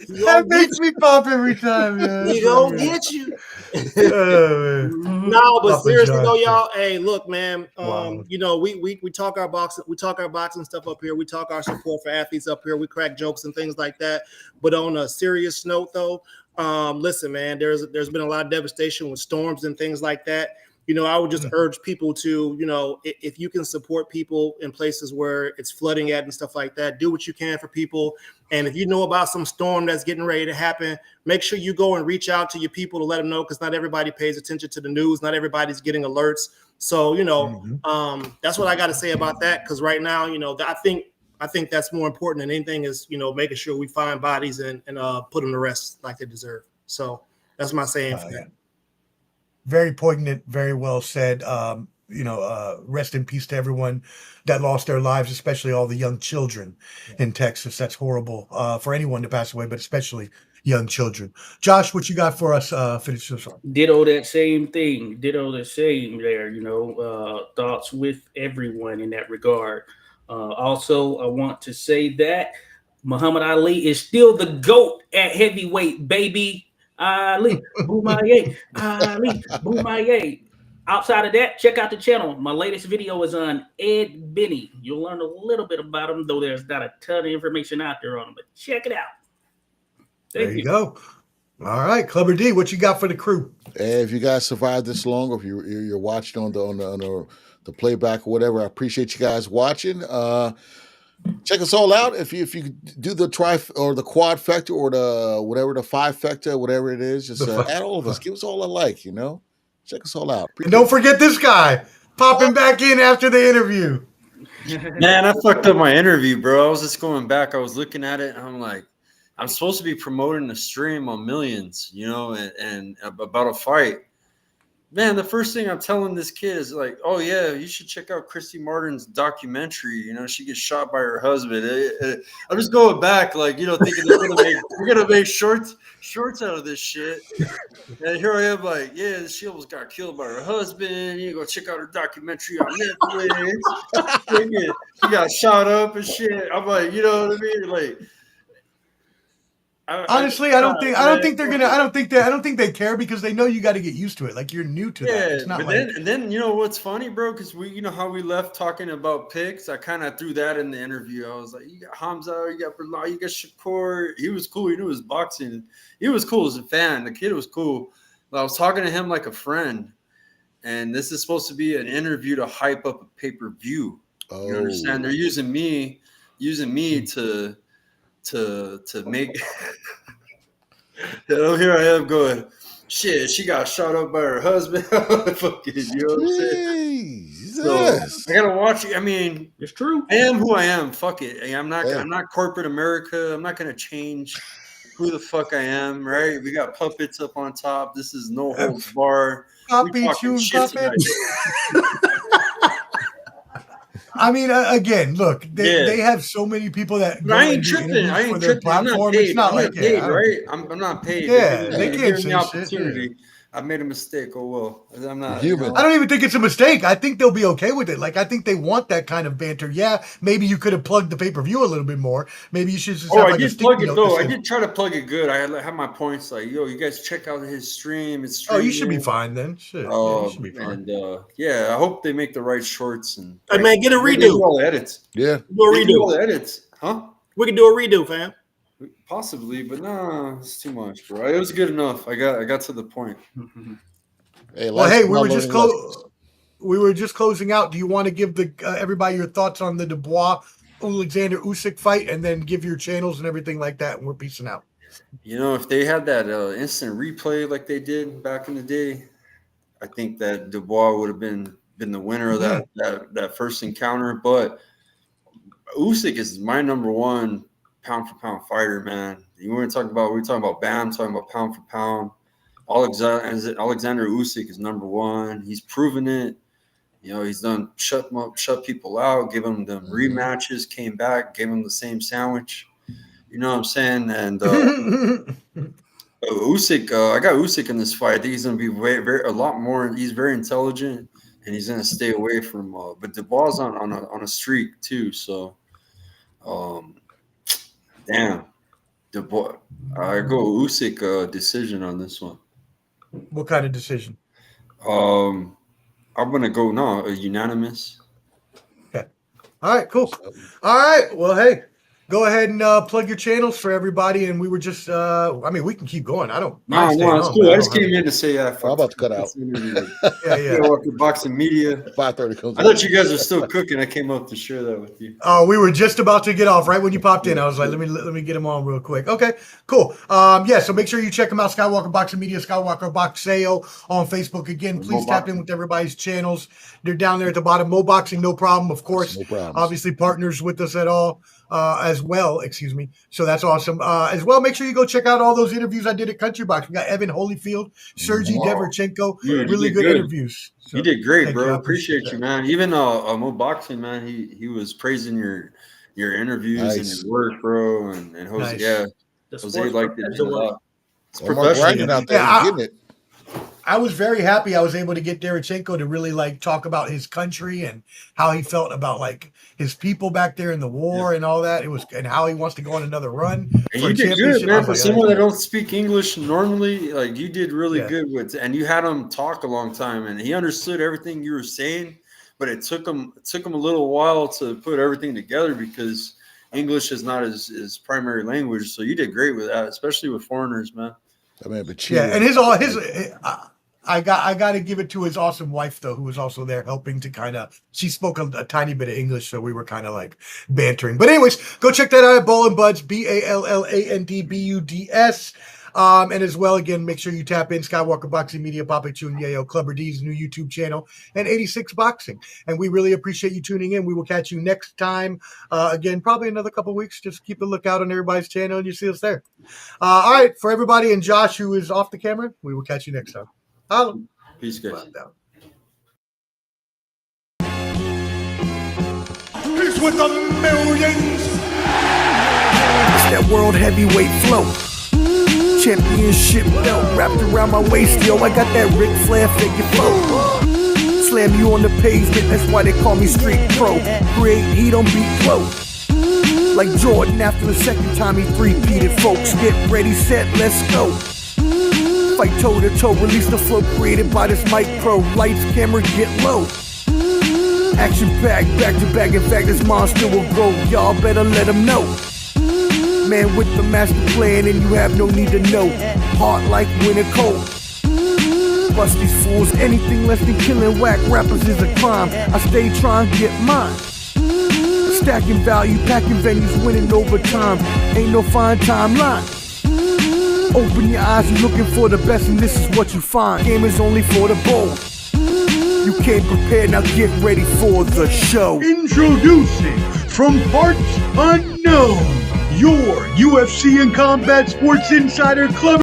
That makes me pop every time, man. He gonna get you. Oh, No, but Papa seriously John. though, y'all. Hey, look, man. Wow. You know, we talk our boxing, stuff up here. We talk our support for athletes up here. We crack jokes and things like that. But on a serious note, though, listen, man. There's been a lot of devastation with storms and things like that. You know, I would just urge people to, you know, if you can support people in places where it's flooding at and stuff like that, do what you can for people. And if you know about some storm that's getting ready to happen, make sure you go and reach out to your people to let them know, because not everybody pays attention to the news. Not everybody's getting alerts. So, you know, that's what I got to say about that. Because right now, you know, I think that's more important than anything is, you know, making sure we find bodies and put them to rest like they deserve. So that's my saying for that. Very poignant, very well said. Rest in peace to everyone that lost their lives, especially all the young children in Texas. That's horrible for anyone to pass away, but especially young children. Josh, what you got for us? Finish this off. Ditto that same thing. Ditto the same there, you know, thoughts with everyone in that regard. Also, I want to say that Muhammad Ali is still the GOAT at heavyweight, baby. Ali, Boomaye, Ali, Boomaye. Outside of that, check out the channel. My latest video is on Ed Benny. You'll learn a little bit about him, though there's not a ton of information out there on him, but check it out. There you go. All right, Clubber D, what you got for the crew? Hey, if you guys survived this long, or if you're watching on the playback or whatever, I appreciate you guys watching. Check us all out. If you do the the quad factor or the 5 factor, whatever it is, just add all of us. Give us all a like, you know. Check us all out. And don't forget this guy popping back in after the interview. Man, I fucked up my interview, bro. I was just going back. I was looking at it, and I'm like, I'm supposed to be promoting a stream on Millions, you know, and about a fight. Man, the first thing I'm telling this kid is like, oh, yeah, you should check out Christy Martin's documentary. You know, she gets shot by her husband. I'm just going back, like, you know, thinking we're going to make shorts out of this shit. And here I am like, yeah, she almost got killed by her husband. You go check out her documentary on Netflix. She got shot up and shit. I'm like, you know what I mean? Like, Honestly, I don't think they care, because they know you got to get used to it. Like, you're new to that. It's not then you know what's funny, bro? Because you know how we left talking about picks. I kind of threw that in the interview. I was like, you got Hamza, you got Bilal, you got Shakur. He was cool. He knew his boxing. He was cool as a fan. The kid was cool. But I was talking to him like a friend, and this is supposed to be an interview to hype up a pay-per-view. You understand? They're using me to make here I am going, shit, she got shot up by her husband. Fucking, you know what I'm saying? So I gotta watch it. I mean, it's true. I am who I am. Fuck it. I'm not corporate America. I'm not gonna change who the fuck I am, right? We got puppets up on top. This is no holds bar. Puppet. I mean, again, look, they have so many people that. I ain't tripping. I'm not paid. It's not like paid, right? I'm not paid. Yeah, they can't say the opportunity. Shit. I made a mistake. Oh well, I'm not Human. I don't even think it's a mistake. I think they'll be okay with it. Like, I think they want that kind of banter. Yeah, maybe you could have plugged the pay-per-view a little bit more. Maybe you should just have I like did plug it though. I did try to plug it good. I had my points like, yo, you guys check out his stream. It's oh, you should be fine then. Shit, yeah, you should be fine. And yeah, I hope they make the right shorts and. Hey man, get a redo. Do all the edits. Yeah, Do a redo. All the edits, huh? We can do a redo, fam. Possibly, but nah, it's too much, bro. It was good enough. I got to the point. Hey, well, hey, we were just closing out. Do you want to give the everybody your thoughts on the Dubois Oleksandr Usyk fight, and then give your channels and everything like that? And we're peacing out. You know, if they had that instant replay like they did back in the day, I think that Dubois would have been the winner of that first encounter. But Usyk is my number one pound for pound fighter, man. We were talking about Bam, talking about pound for pound. Alexander Usyk is number one. He's proven it. You know, he's done shut people out, give them them rematches, came back, gave him the same sandwich. You know what I'm saying? And Usyk, I got Usyk in this fight. I think he's going to be a lot more. He's very intelligent, and he's going to stay away from. But Dubois on a streak too. So, damn, Dubois. I go Usyk decision on this one. What kind of decision? I'm gonna go unanimous. Okay. All right. Cool. All right. Well, hey, go ahead and plug your channels for everybody. And we were just, I mean, we can keep going. I don't. No, it's cool. I just came in to say that. I'm about to cut out. Yeah. Boxing Media. 5:30. I thought you guys were still cooking. I came up to share that with you. Oh, we were just about to get off right when you popped in. I was like, let me get him on real quick. Okay, cool. Yeah, so make sure you check them out. Skywalker Boxing Media, Skywalker Boxeo on Facebook. Again, please tap in with everybody's channels. They're down there at the bottom. Mo Boxing, no problem. Of course, obviously partners with us at all. As well, excuse me. So that's awesome. As well, make sure you go check out all those interviews I did at Country Box. We got Evan Holyfield, Sergey Deverchenko, really good interviews. So, you did great, bro. Appreciate you, man. Even Mo Boxing, man, he was praising your interviews and your work, bro. And Jose, Jose liked it a lot. It's professional out there. Getting it. I was very happy I was able to get Derechenko to really like talk about his country and how he felt about like his people back there in the war and all that. It was and how he wants to go on another run. And you did good, man. For someone that don't speak English normally, like you did really good with, and you had him talk a long time, and he understood everything you were saying. But it took him a little while to put everything together because English is not his primary language. So you did great with that, especially with foreigners, man. I mean, but and I got to give it to his awesome wife though, who was also there helping to kind of. She spoke a tiny bit of English, so we were kind of like bantering. But anyways, go check that out at Ball and Buds, BALLANDBUDS. And as well, again, make sure you tap in Skywalker Boxing Media, Papa Chun Yayo, Clubber D's new YouTube channel, and 86 Boxing. And we really appreciate you tuning in. We will catch you next time. Again, probably another couple weeks. Just keep a lookout on everybody's channel, and you see us there. All right, for everybody and Josh, who is off the camera, we will catch you next time. Hello. Peace, guys. Peace with the millions. It's that world heavyweight flow. Championship belt wrapped around my waist, yo. I got that Ric Flair figure flow. Slam you on the pavement, that's why they call me Street Pro. Create heat on beat close. Like Jordan after the second time he three-peated, folks. Get ready, set, let's go. Fight toe to toe, release the flow created by this mic pro. Lights, camera, get low. Action packed, back to back. In fact, this monster will grow. Y'all better let him know. Man with the master plan, and you have no need to know. Hot like winter cold. Bust these fools, anything less than killing whack rappers is a crime. I stay trying to get mine. Stacking value, packing venues, winning over time. Ain't no fine timeline. Open your eyes, you're looking for the best, and this is what you find. Game is only for the bold. You came prepared, now get ready for the show. Introducing from parts unknown, your UFC and Combat Sports Insider Club.